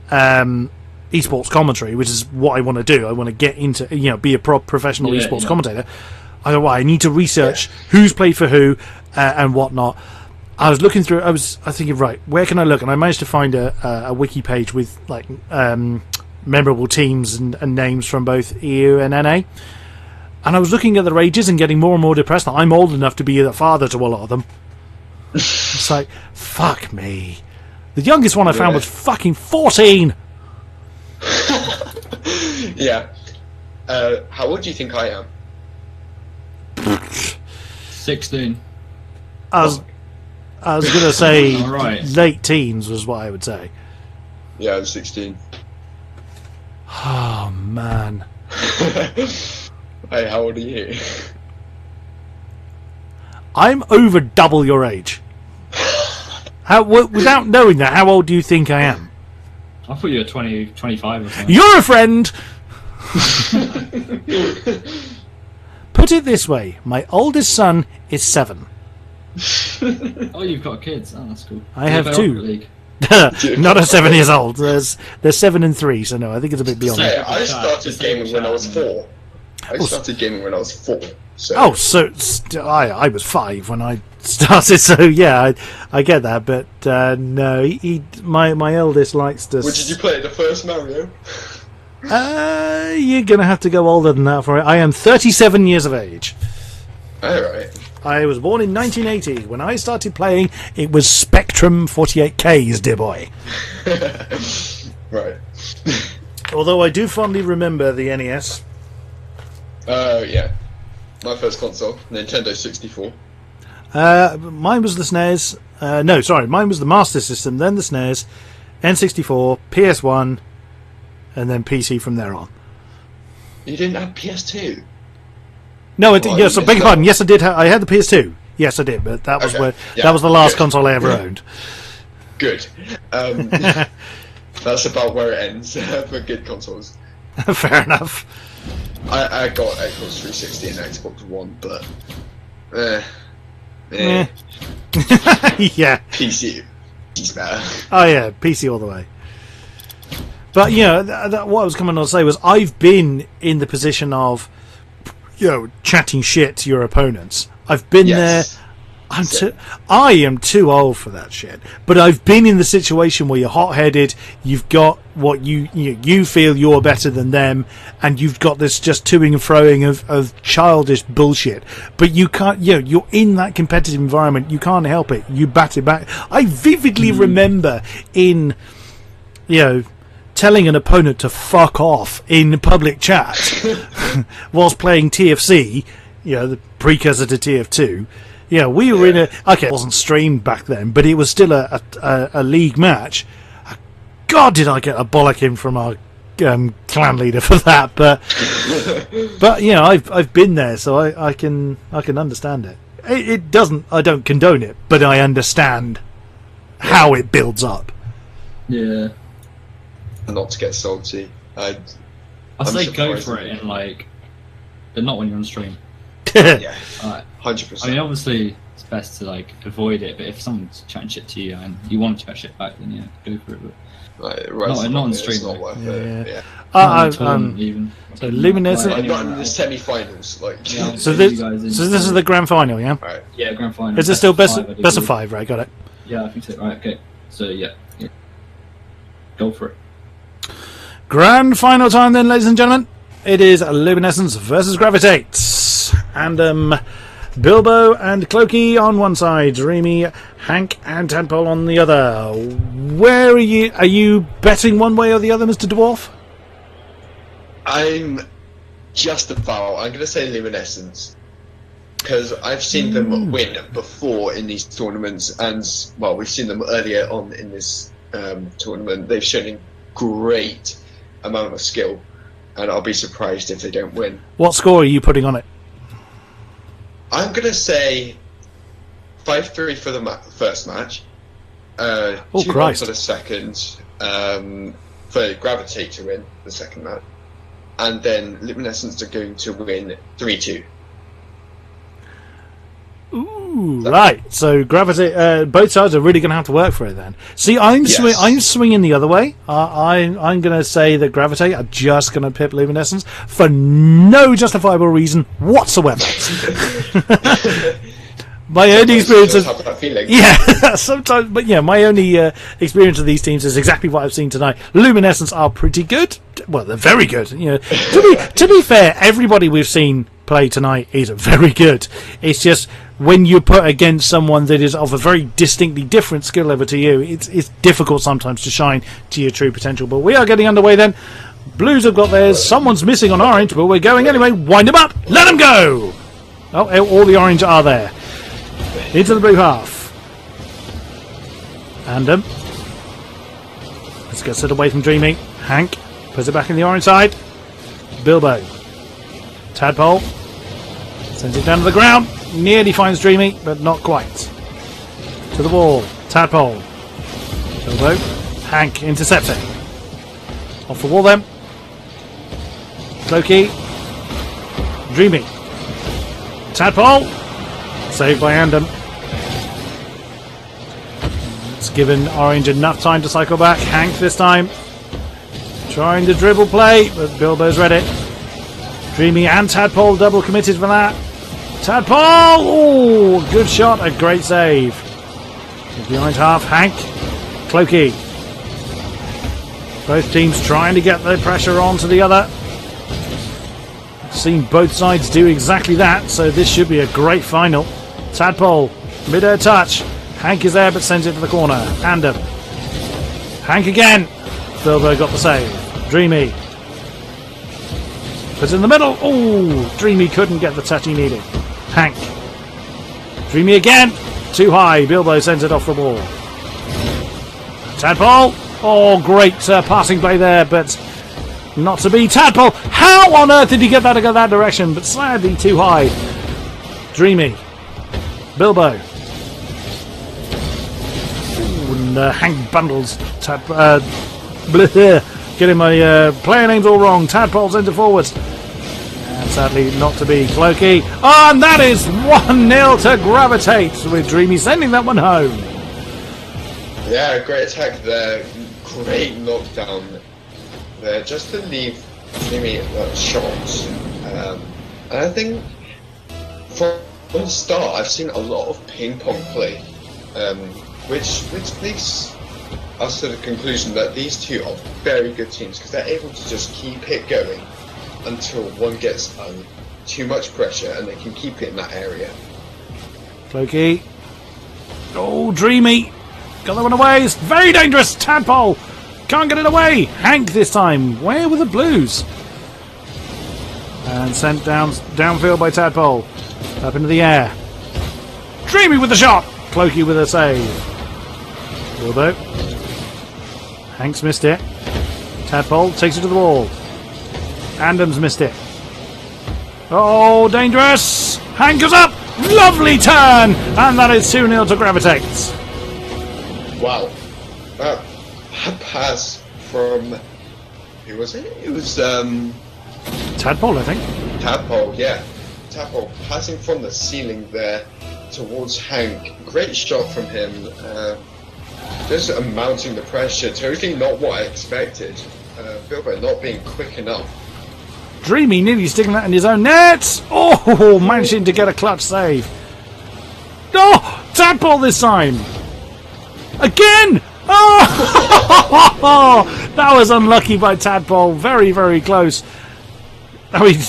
esports commentary, which is what I want to do, I want to get into be a professional esports commentator. I thought, well, I need to research who's played for who and whatnot. I was looking through. I was thinking, right, where can I look? And I managed to find a wiki page with like memorable teams and names from both EU and NA. And I was looking at their ages and getting more and more depressed. I'm old enough to be a father to a lot of them. It's like, fuck me. The youngest one I found was fucking 14. Yeah. How old do you think I am? 16. I was gonna say All right. late teens was what I would say. Yeah, I was 16. Oh man. Hey, how old are you? I'm over double your age. Without knowing that, how old do you think I am? I thought you were 20, 25 or something. You're a friend! Put it this way, my oldest son is 7. Oh, you've got kids. Oh, that's cool. I have Rocket 2. League. Not at 7 years old. There's 7 and 3, so no, I think it's a bit beyond Hey, that. I started gaming when I was 4. I started gaming when I was 4. So. Oh, so I was 5 when I started, so yeah, I get that, but no, my eldest likes to... Well, did you play the first Mario? You're going to have to go older than that for it. I am 37 years of age. Alright. I was born in 1980. When I started playing, it was Spectrum 48Ks, dear boy. Right. Although I do fondly remember the NES. Yeah. My first console, Nintendo 64. Mine was the SNES. No, sorry, mine was the Master System, then the SNES, N64, PS1, and then PC from there on. You didn't have PS2? No, Oh, yes, you I beg your missed pardon. out. Yes, I did. I had the PS2. Yes, I did, but that was Okay, yeah, that was the last good. console I ever owned. Good. That's about where it ends for good consoles. Fair enough. I got Xbox 360 and Xbox One, but Yeah. PC's better. Oh yeah, PC all the way. But you know, what I was coming on to say was I've been in the position of, you know, chatting shit to your opponents. I've been Yes. there. I am too old for that shit. But I've been in the situation where you're hot-headed. You've got what you feel you're better than them, and you've got this just toing and froing of childish bullshit. But you can't. You know, you're in that competitive environment. You can't help it. You bat it back. I vividly remember in, you know, telling an opponent to fuck off in public chat whilst playing TFC. You know, the precursor to TF2. Yeah, we were in a... Okay, it wasn't streamed back then, but it was still a league match. God, did I get a bollocking from our clan leader for that, but you know, I've been there, so I can understand it. It doesn't... I don't condone it, but I understand how it builds up. Yeah. Not to get salty. I I'm say go surprised for that it you- in like, but not when you're on stream. Yeah, Alright. 100%. I mean, obviously it's best to like avoid it, but if someone's chatting shit to you and you want to chat shit back, then yeah, go for it. But Right, not on it's stream, not though. worth Yeah. it. Yeah. not in a tournament even. so Luminescent- I'm not in the semi-finals. Like, Yeah. So You this guys in- is the grand final, yeah? right. Yeah, grand final. Is it still best I of believe. 5? Right, got it. Yeah, I think so. Right, okay. So yeah. Go for it. Grand final time then, ladies and gentlemen. It is Luminescence versus Gravitate. And Bilbo and Clokey on one side, Dreamy, Hank and Tadpole on the other. Where are you? Are you betting one way or the other, Mr. Dwarf? I'm just about. I'm going to say Luminescence. Because I've seen them win before in these tournaments, and, well, we've seen them earlier on in this tournament. They've shown a great amount of skill, and I'll be surprised if they don't win. What score are you putting on it? I'm going to say 5-3 for the first match, 2-1 Christ. for the second, for Gravitate to win the second match, and then Luminescence are going to win 3-2. Ooh, right. So Gravitate, both sides are really going to have to work for it then. See, I'm Yes. I'm swinging the other way. I'm going to say that Gravitate are just going to pip Luminescence for no justifiable reason whatsoever. My only experience Just of have that feeling. yeah, sometimes, but yeah, my only experience of these teams is exactly what I've seen tonight. Luminescence are pretty good. Well, they're very good. You know, to be fair, everybody we've seen play tonight is very good. It's just when you put against someone that is of a very distinctly different skill level to you, it's difficult sometimes to shine to your true potential. But we are getting underway then. Blues have got theirs. Someone's missing on orange, but we're going anyway. Wind them up. Let them go. Oh, all the orange are there. Into the blue half. And let's get set away from Dreamy. Hank puts it back in the orange side. Bilbo. Tadpole sends it down to the ground. Nearly finds Dreamy, but not quite. To the wall. Tadpole. Bilbo. Hank intercepts it. Off the wall then. Clokey. Dreamy. Tadpole. Saved by Andam. It's given Orange enough time to cycle back. Hank this time. Trying to dribble play, but Bilbo's read it. Dreamy and Tadpole double committed for that. Tadpole! Oh, good shot. A great save. The orange half. Hank. Clokey. Both teams trying to get the pressure on to the other. I've seen both sides do exactly that, so this should be a great final. Tadpole, mid-air touch. Hank is there but sends it to the corner. Andam. Hank again. Bilbo got the save. Dreamy. Puts it in the middle. Oh, Dreamy couldn't get the touch he needed. Hank. Dreamy again. Too high. Bilbo sends it off the ball. Tadpole. Oh, great passing play there, but not to be. Tadpole. How on earth did he get that to go that direction? But sadly too high. Dreamy. Bilbo. Ooh, and Hank bundles. Getting my player names all wrong. Tadpole centre forwards. And sadly not to be. Clokey. Oh, and that is 1-0 to Gravitate, with Dreamy sending that one home. Yeah, great attack there. Great knockdown there, just to leave Dreamy shots. And I think from the start, I've seen a lot of ping pong play, which makes us to the conclusion that these two are very good teams because they're able to just keep it going until one gets too much pressure and they can keep it in that area. Clokey. Oh, Dreamy. Got that one away. It's very dangerous. Tadpole. Can't get it away. Hank this time. Where were the Blues? And sent downfield by Tadpole. Up into the air. Dreamy with the shot. Clokey with a save. Bilbo. Hank's missed it. Tadpole takes it to the wall. Andam's missed it. Oh, dangerous. Hank goes up. Lovely turn. And that is 2-0 to Gravitate. Wow. That pass from... who was it? It was... Tadpole, I think. Tadpole, yeah. Tadpole passing from the ceiling there towards Hank. Great shot from him. Just mounting the pressure. Totally not what I expected. Bilbo not being quick enough. Dreamy nearly sticking that in his own net. Oh, managing to get a clutch save. Oh, Tadpole this time. Again! Oh, that was unlucky by Tadpole. Very, very close. I mean,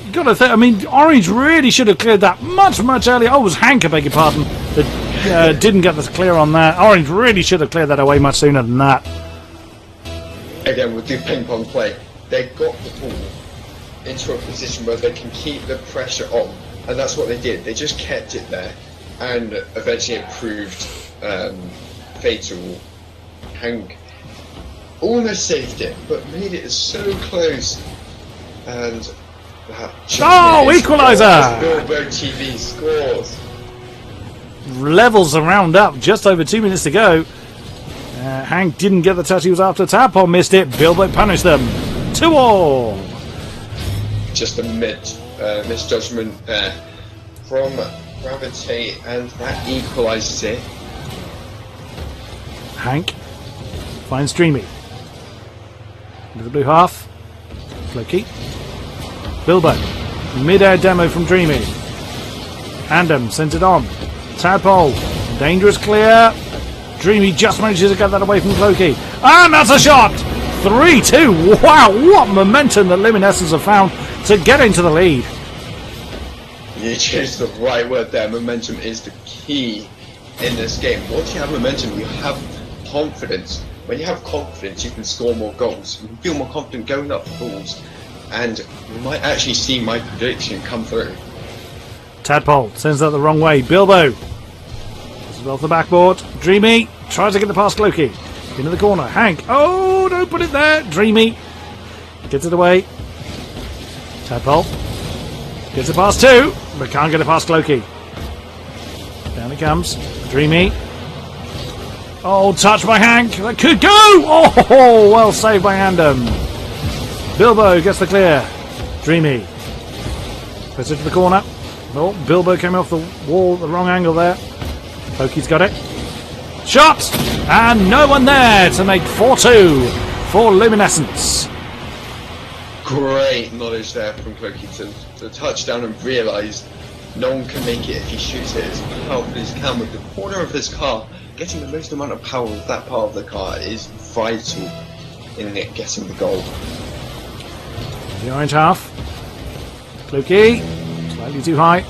you got to think. I mean, Orange really should have cleared that much, much earlier. Oh, it was Hank, I beg your pardon, that didn't get the clear on that. Orange really should have cleared that away much sooner than that. Again, with the ping pong play, they got the ball into a position where they can keep the pressure on, and that's what they did. They just kept it there, and eventually it proved fatal. Hank almost saved it, but made it so close. And equaliser! Bilbo TV scores. Levels the round up. Just over 2 minutes to go. Hank didn't get the touch he was after. Tadpole missed it. Bilbo punished them. 2-2. Just a misjudgment there from Gravitate, and that equalises it. Hank finds Dreamy. Into the blue half. Clokey. Bilbo. Mid-air demo from Dreamy. Andam sends it on. Tadpole. Dangerous clear. Dreamy just manages to get that away from Clokey. And that's a shot! 3-2. Wow, what momentum that Luminescence have found to get into the lead. You chose the right word there. Momentum is the key in this game. Once you have momentum, you have confidence. When you have confidence, you can score more goals. You can feel more confident going up the balls. And you might actually see my prediction come through. Tadpole sends that the wrong way. Bilbo. This is off the backboard. Dreamy tries to get the past Clokey. Into the corner. Hank. Oh, don't put it there. Dreamy gets it away. Tadpole gets it past two, but can't get it past Clokey. Down it comes. Dreamy. Oh, touch by Hank. That could go. Oh, well saved by Andom. Bilbo gets the clear. Dreamy puts it to the corner. Oh, Bilbo came off the wall at the wrong angle there. Clokey's got it. Shot! And no one there to make 4-2 for Luminescence. Great knowledge there from Clokey to touch down and realise no one can make it if he shoots it as powerfully as he can with the corner of his car. Getting the most amount of power with that part of the car is vital in it getting the goal. The orange half. Clokey, slightly too high.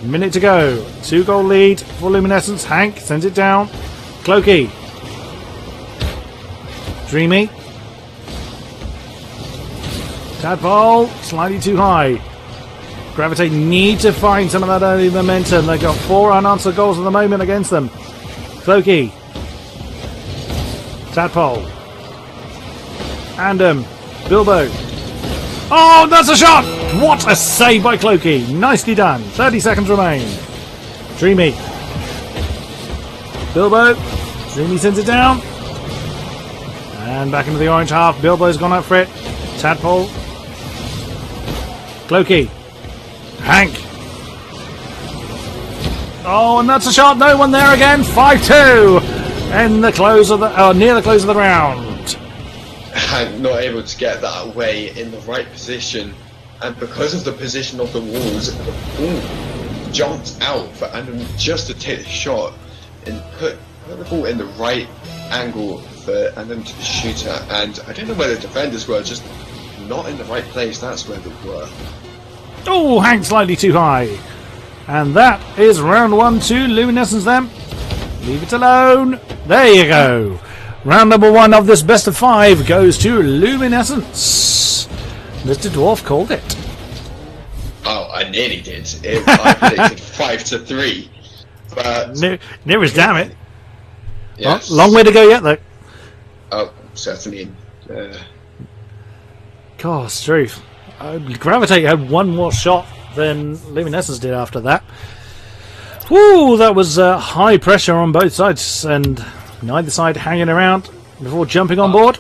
Minute to go. 2-goal lead for Luminescence. Hank sends it down. Clokey. Dreamy. Tadpole, slightly too high. Gravitate need to find some of that early momentum. They've got 4 unanswered goals at the moment against them. Clokey. Tadpole. Andom. Bilbo. Oh, that's a shot! What a save by Clokey. Nicely done. 30 seconds remain. Dreamy. Bilbo. Dreamy sends it down. And back into the orange half. Bilbo's gone up for it. Tadpole. Clokey. Hank. Oh, and that's a shot. No one there again. 5-2 in the close of the near the close of the round. Hank not able to get that away in the right position, and because of the position of the walls, the ball jumped out for Andrew just to take the shot and put the ball in the right angle for Andrew to shoot at. And I don't know where the defenders were, just not in the right place. That's where they were. Oh, Hank slightly too high. And that is round 1 to Luminescence then. Leave it alone. There you go. Round number 1 of this best of 5 goes to Luminescence. Mr. Dwarf called it. Oh, I nearly did. I predicted 5-3. But nearest, damn it. Yes. Oh, long way to go yet, though. Oh, certainly. Gosh, truth. Gravitate had one more shot than Luminescence did after that. Woo, that was high pressure on both sides, and neither side hanging around before jumping on board.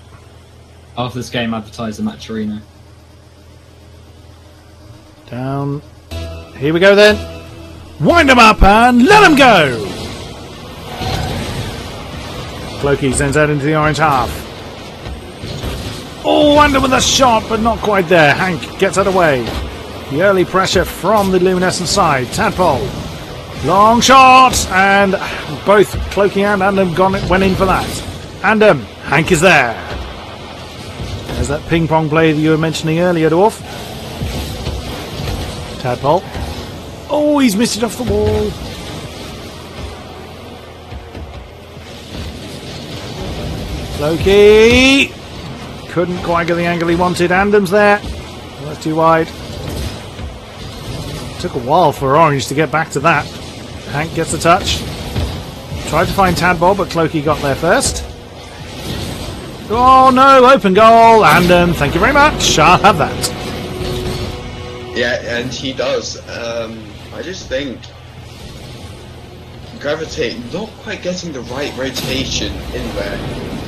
After this game, advertise the match arena. Down. Here we go then. Wind them up and let them go! Clokey sends out into the orange half. Oh, under with a shot, but not quite there. Hank gets out away. The early pressure from the Luminescent side. Tadpole. Long shot, and both Clokey and Andom went in for that. Andom, Hank is there. There's that ping pong play that you were mentioning earlier, Dwarf. Tadpole. Oh, he's missed it off the wall. Clokey couldn't quite get the angle he wanted. Andom's there. Well, that's too wide. Took a while for Orange to get back to that. Hank gets the touch. Tried to find Tadpole, but Clokey got there first. Oh no, open goal. Andom, thank you very much. I'll have that. Yeah, and he does. I just think Gravitate not quite getting the right rotation in there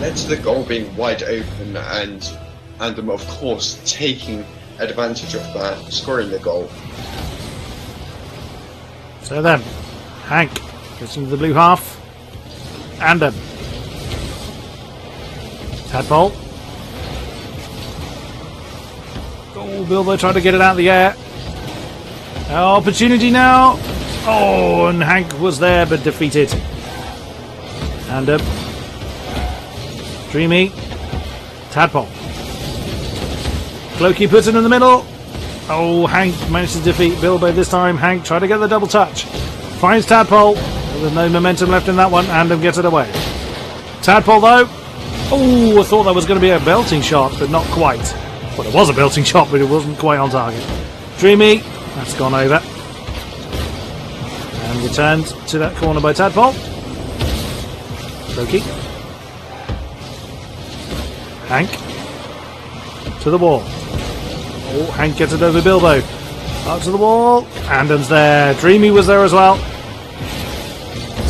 led to the goal being wide open, and Andom, of course, taking advantage of that, scoring the goal. So then, Hank gets into the blue half. Andom. Tadpole. Oh, Bilbo tried to get it out of the air. Opportunity now. Oh, and Hank was there but defeated. And Dreamy. Tadpole. Floki puts it in the middle. Oh, Hank managed to defeat Bilbo this time. Hank tried to get the double touch. Finds Tadpole. There's no momentum left in that one. And gets it away. Tadpole though. Oh, I thought that was going to be a belting shot, but not quite. Well, it was a belting shot, but it wasn't quite on target. Dreamy. That's gone over. And returned to that corner by Tadpole. Floki. Hank. To the wall. Oh, Hank gets it over Bilbo. Up to the wall. Andam's there. Dreamy was there as well.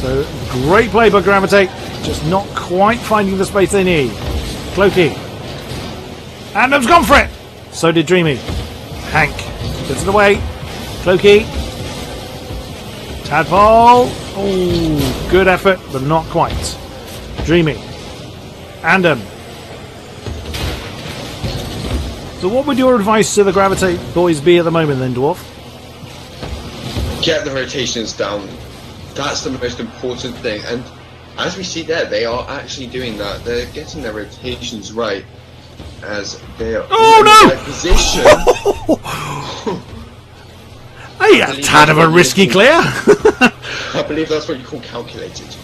So, great play by Gravitate. Just not quite finding the space they need. Floki. Andam's gone for it. So did Dreamy. Hank gets it away. Floki. Tadpole. Oh, good effort, but not quite. Dreamy. Andam. So what would your advice to the Gravitate boys be at the moment then, Dwarf? Get the rotations down. That's the most important thing. And as we see there, they are actually doing that. They're getting their rotations right as they are in the right position. Hey, a tad of a risky clear. I believe that's what you call calculated.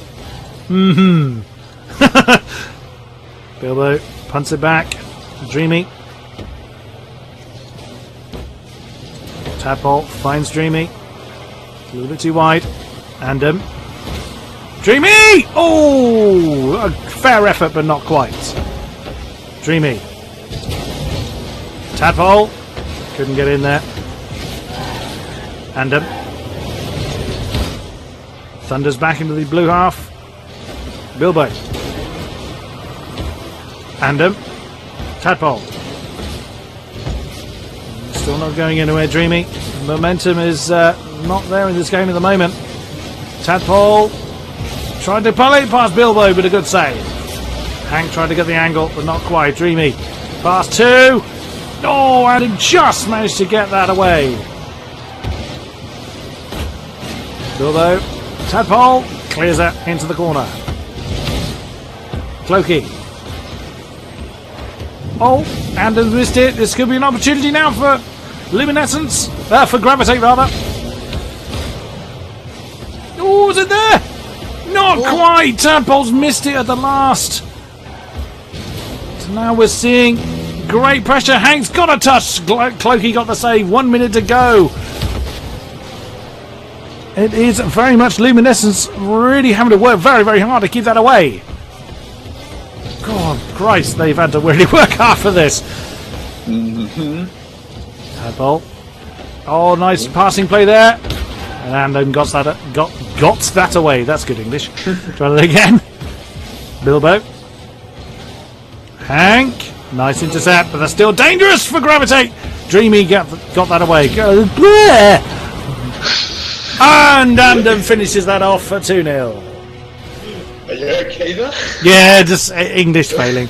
Mm-hmm. Bilbo punts it back. Dreamy. Tadpole finds Dreamy. A little bit too wide. And Dreamy! Oh! A fair effort, but not quite. Dreamy. Tadpole. Couldn't get in there. And Thunder's back into the blue half. Bilbo. And Tadpole. Still not going anywhere, Dreamy. Momentum is not there in this game at the moment. Tadpole tried to pull it past Bilbo, but a good save. Hank tried to get the angle, but not quite. Dreamy. Pass 2. Oh, and he just managed to get that away. Bilbo. Tadpole clears it into the corner. Floki. Oh, and has missed it. This could be an opportunity now for Luminescence. For Gravitate, rather. Oh, was it there? Not quite. Tadpole's missed it at the last. So now we're seeing great pressure. Hank's got a touch. Cloaky got the save. 1 minute to go. It is very much Luminescence really having to work very, very hard to keep that away. God, Christ, they've had to really work hard for this. Tadpole. Oh, nice passing play there. And Andam got that away. That's good English. Try that again. Bilbo. Hank. Nice intercept, but that's still dangerous for Gravitate. Dreamy got that away. And Andam finishes that off for 2-0. Are you okay there? Yeah, just English failing.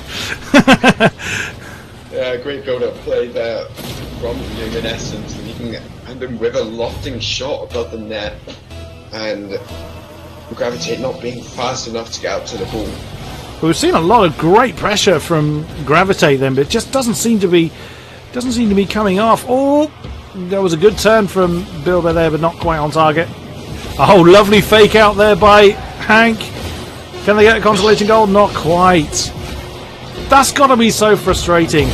Yeah, great build-up play there from Luminescence, leaving Andam with a lofting shot above the net, and Gravitate not being fast enough to get up to the ball. But we've seen a lot of great pressure from Gravitate then, but it just doesn't seem to be coming off. Oh, there was a good turn from Bilbo there, but not quite on target. Oh, lovely fake out there by Hank. Can they get a consolation goal? Not quite. That's got to be so frustrating.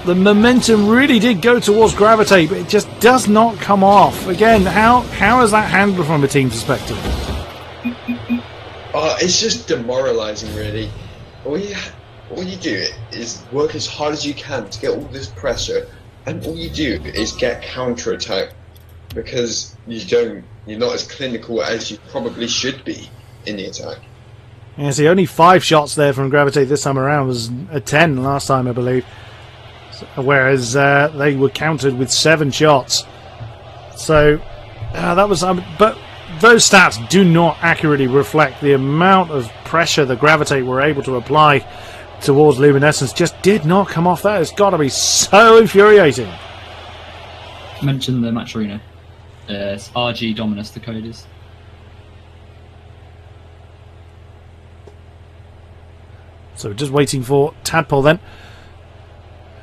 The momentum really did go towards Gravitate, but it just does not come off. Again, how is that handled from a team perspective? It's just demoralising, really. All you do is work as hard as you can to get all this pressure, and all you do is get counter-attack because you're not as clinical as you probably should be in the attack. Yeah, see, only 5 shots there from Gravitate this time around. Was a 10 last time, I believe. Whereas they were countered with 7 shots. So that was, but those stats do not accurately reflect the amount of pressure the Gravitate were able to apply towards Luminescence. Just did not come off that. It's got to be so infuriating. Mention the match arena. It's RG Dominus, the code is. So we're just waiting for Tadpole then.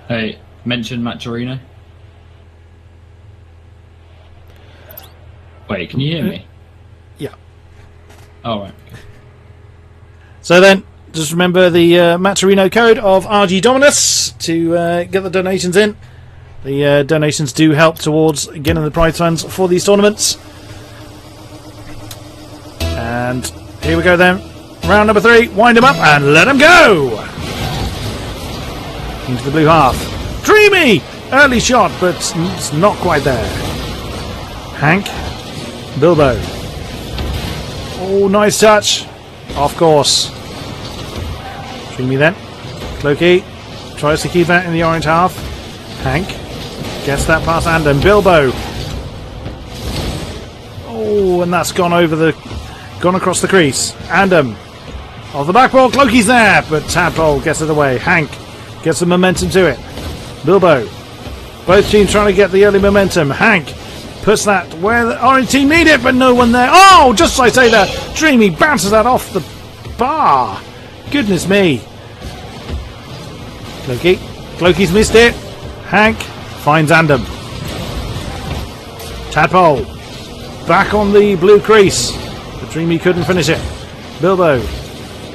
Hey, mention Maturino. Wait, can you hear me? Yeah. Oh, right. So then, just remember the Maturino code of RG Dominus to get the donations in. The donations do help towards getting the prize funds for these tournaments. And here we go then. Round number 3. Wind him up and let him go! Into the blue half. Dreamy! Early shot, but it's not quite there. Hank. Bilbo. Oh, nice touch. Off course. Dreamy then. Clokey tries to keep that in the orange half. Hank gets that past Andom. Bilbo. Oh, and that's gone across the crease. Andom. Off the back ball. Clokey's there, but Tadpole gets it away. Hank gets the momentum to it. Bilbo. Both teams trying to get the early momentum. Hank puts that where the orange team need it, but no one there. Oh, just as I say that, Dreamy bounces that off the bar. Goodness me. Clokey's missed it. Hank finds Andom. Tadpole back on the blue crease, but Dreamy couldn't finish it. Bilbo,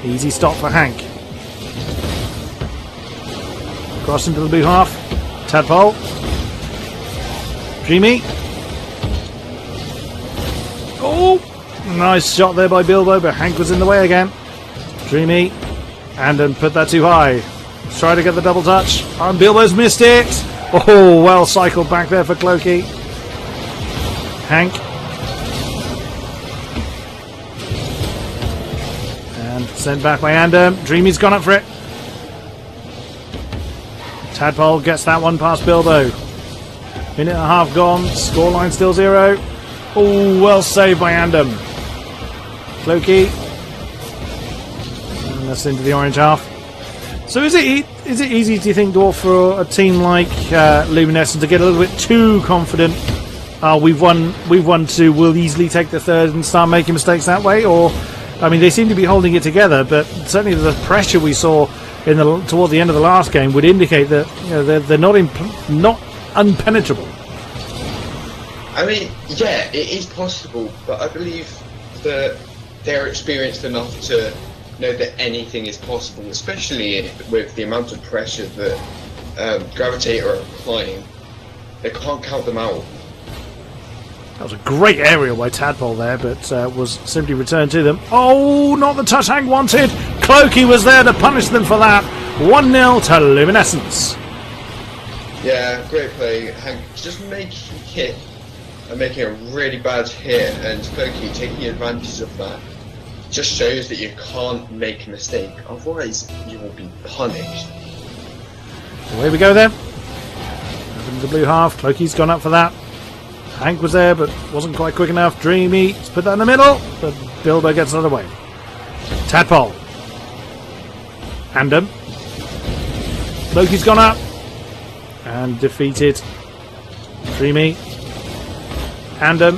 easy stop for Hank. Cross into the blue half. Tadpole. Dreamy. Oh, nice shot there by Bilbo, but Hank was in the way again. Dreamy. Andom put that too high. Let's try to get the double touch. And Bilbo's missed it. Oh, well cycled back there for Clokey. Hank. And sent back by Andom. Dreamy's gone up for it. Tadpole gets that one past Bilbo. Minute and a half gone. Scoreline still 0. Oh, well saved by Andom. Clokey. And that's into the orange half. So is it easy, do you think, Dwarf, for a team like Luminescent to get a little bit too confident? We've won 2, we'll easily take the third and start making mistakes that way? Or, I mean, they seem to be holding it together, but certainly the pressure we saw toward the end of the last game would indicate that they're not unpenetrable. I mean, yeah, it is possible, but I believe that they're experienced enough to know that anything is possible, especially with the amount of pressure that Gravitate are applying. They can't count them out. That was a great aerial by Tadpole there, but was simply returned to them. Oh, not the touch Hank wanted! Clokey was there to punish them for that. 1-0 to Luminescence. Yeah, great play. Hank just making hit and making a really bad hit, and Clokey taking advantage of that. Just shows that you can't make a mistake, otherwise you will be punished. Away we go then. Up into the blue half. Clokey's gone up for that. Hank was there, but wasn't quite quick enough. Dreamy, let's put that in the middle, but Bilbo gets another way. Tadpole. Andom. Clokey's gone up and defeated. Dreamy. Andom.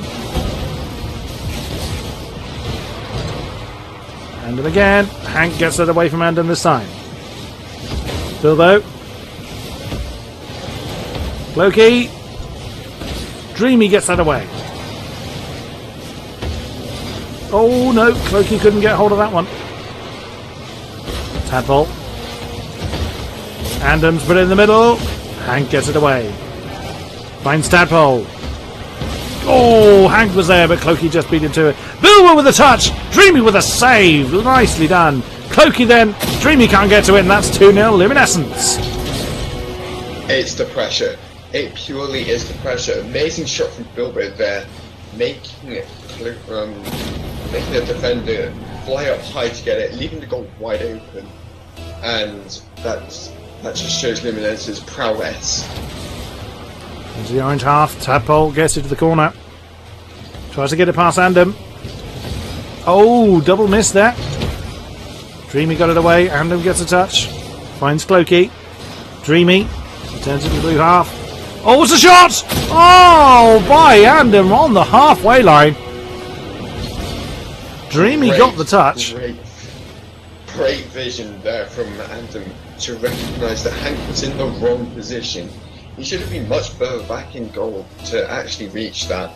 Andom again. Hank gets that away from Andom this time. Bilbo. Clokey. Dreamy gets that away. Oh no, Clokey couldn't get hold of that one. Tadpole. Andom's put it in the middle. Hank gets it away. Finds Tadpole. Oh, Hank was there, but Clokey just beat him to it. Bilbo with a touch. Dreamy with a save. Nicely done. Clokey then. Dreamy can't get to it, and that's 2-0 Luminescence. It's the pressure. It purely is the pressure. Amazing shot from Bilbo there, making the defender fly up high to get it, leaving the goal wide open, and that just shows Luminescence's prowess. There's the orange half. Tadpole gets it to the corner. Tries to get it past Andom. Oh, double miss there. Dreamy got it away. Andom gets a touch. Finds Clokey. Dreamy turns it to the blue half. Oh, it's a shot! Oh, by Andem on the halfway line. Dreamy got the touch. Great vision there from Andem to recognise that Hank was in the wrong position. He should have been much further back in goal to actually reach that.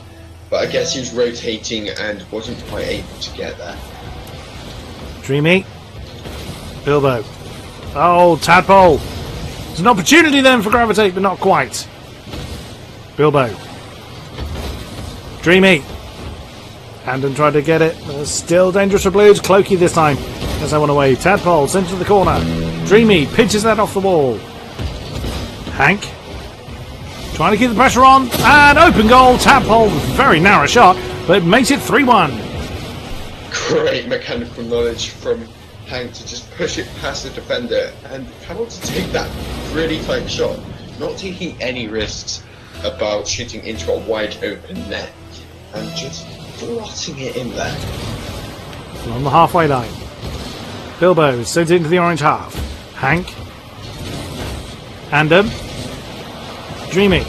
But I guess he was rotating and wasn't quite able to get there. Dreamy. Bilbo. Oh, Tadpole. There's an opportunity then for Gravitate, but not quite. Bilbo. Dreamy. Andon tried to get it. Still dangerous for Blues. Clokey this time. Gets that one away. Tadpole sent to the corner. Dreamy pitches that off the wall. Hank. Trying to keep the pressure on. And open goal. Tadpole. Very narrow shot, but makes it 3-1. Great mechanical knowledge from Hank to just push it past the defender and able to take that really tight shot, not taking any risks about shooting into a wide open net and just slotting it in there. On the halfway line. Bilbo sent into the orange half. Hank. Andem. Dreamy.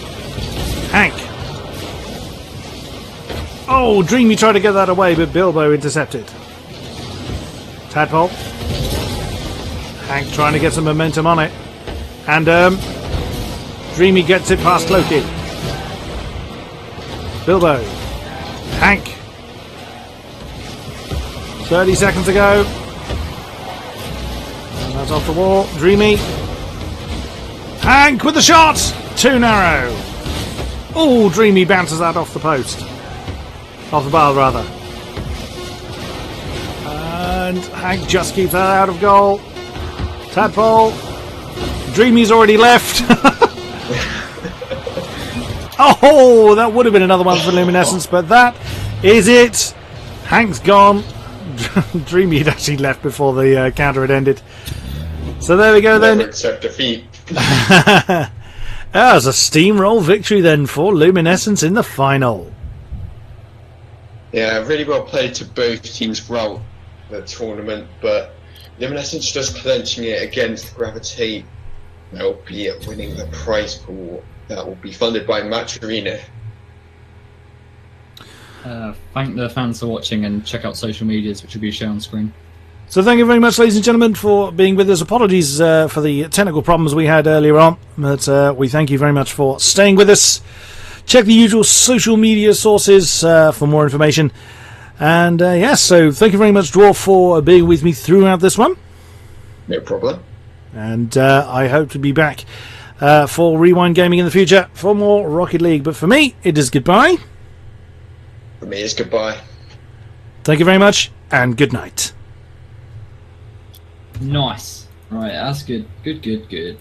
Hank. Oh, Dreamy tried to get that away, but Bilbo intercepted. Tadpole. Hank trying to get some momentum on it. And Dreamy gets it past Clokey. Bilbo. Hank. 30 seconds to go. And that's off the wall. Dreamy. Hank with the shot! Too narrow. Oh, Dreamy bounces that off the post. Off the bar, rather. And Hank just keeps that out of goal. Tadpole. Dreamy's already left. Oh, that would have been another one for Luminescence, but that is it. Hank's gone. Dreamy had actually left before the counter had ended. So there we go then. Never accept defeat. That was a steamroll victory then for Luminescence in the final. Yeah, really well played to both teams throughout the tournament, but Luminescence just clenching it against Gravitate, albeit winning the prize pool that will be funded by Match Arena. Thank the fans for watching and check out social medias, which will be shown on screen. So thank you very much, ladies and gentlemen, for being with us. Apologies for the technical problems we had earlier on, but we thank you very much for staying with us. Check the usual social media sources for more information. And yes, so thank you very much, Dwarf, for being with me throughout this one. No problem. And I hope to be back for Rewind Gaming in the future for more Rocket League. But for me, it is goodbye. For me, it's goodbye. Thank you very much, and good night. Nice. Right, that's good. Good.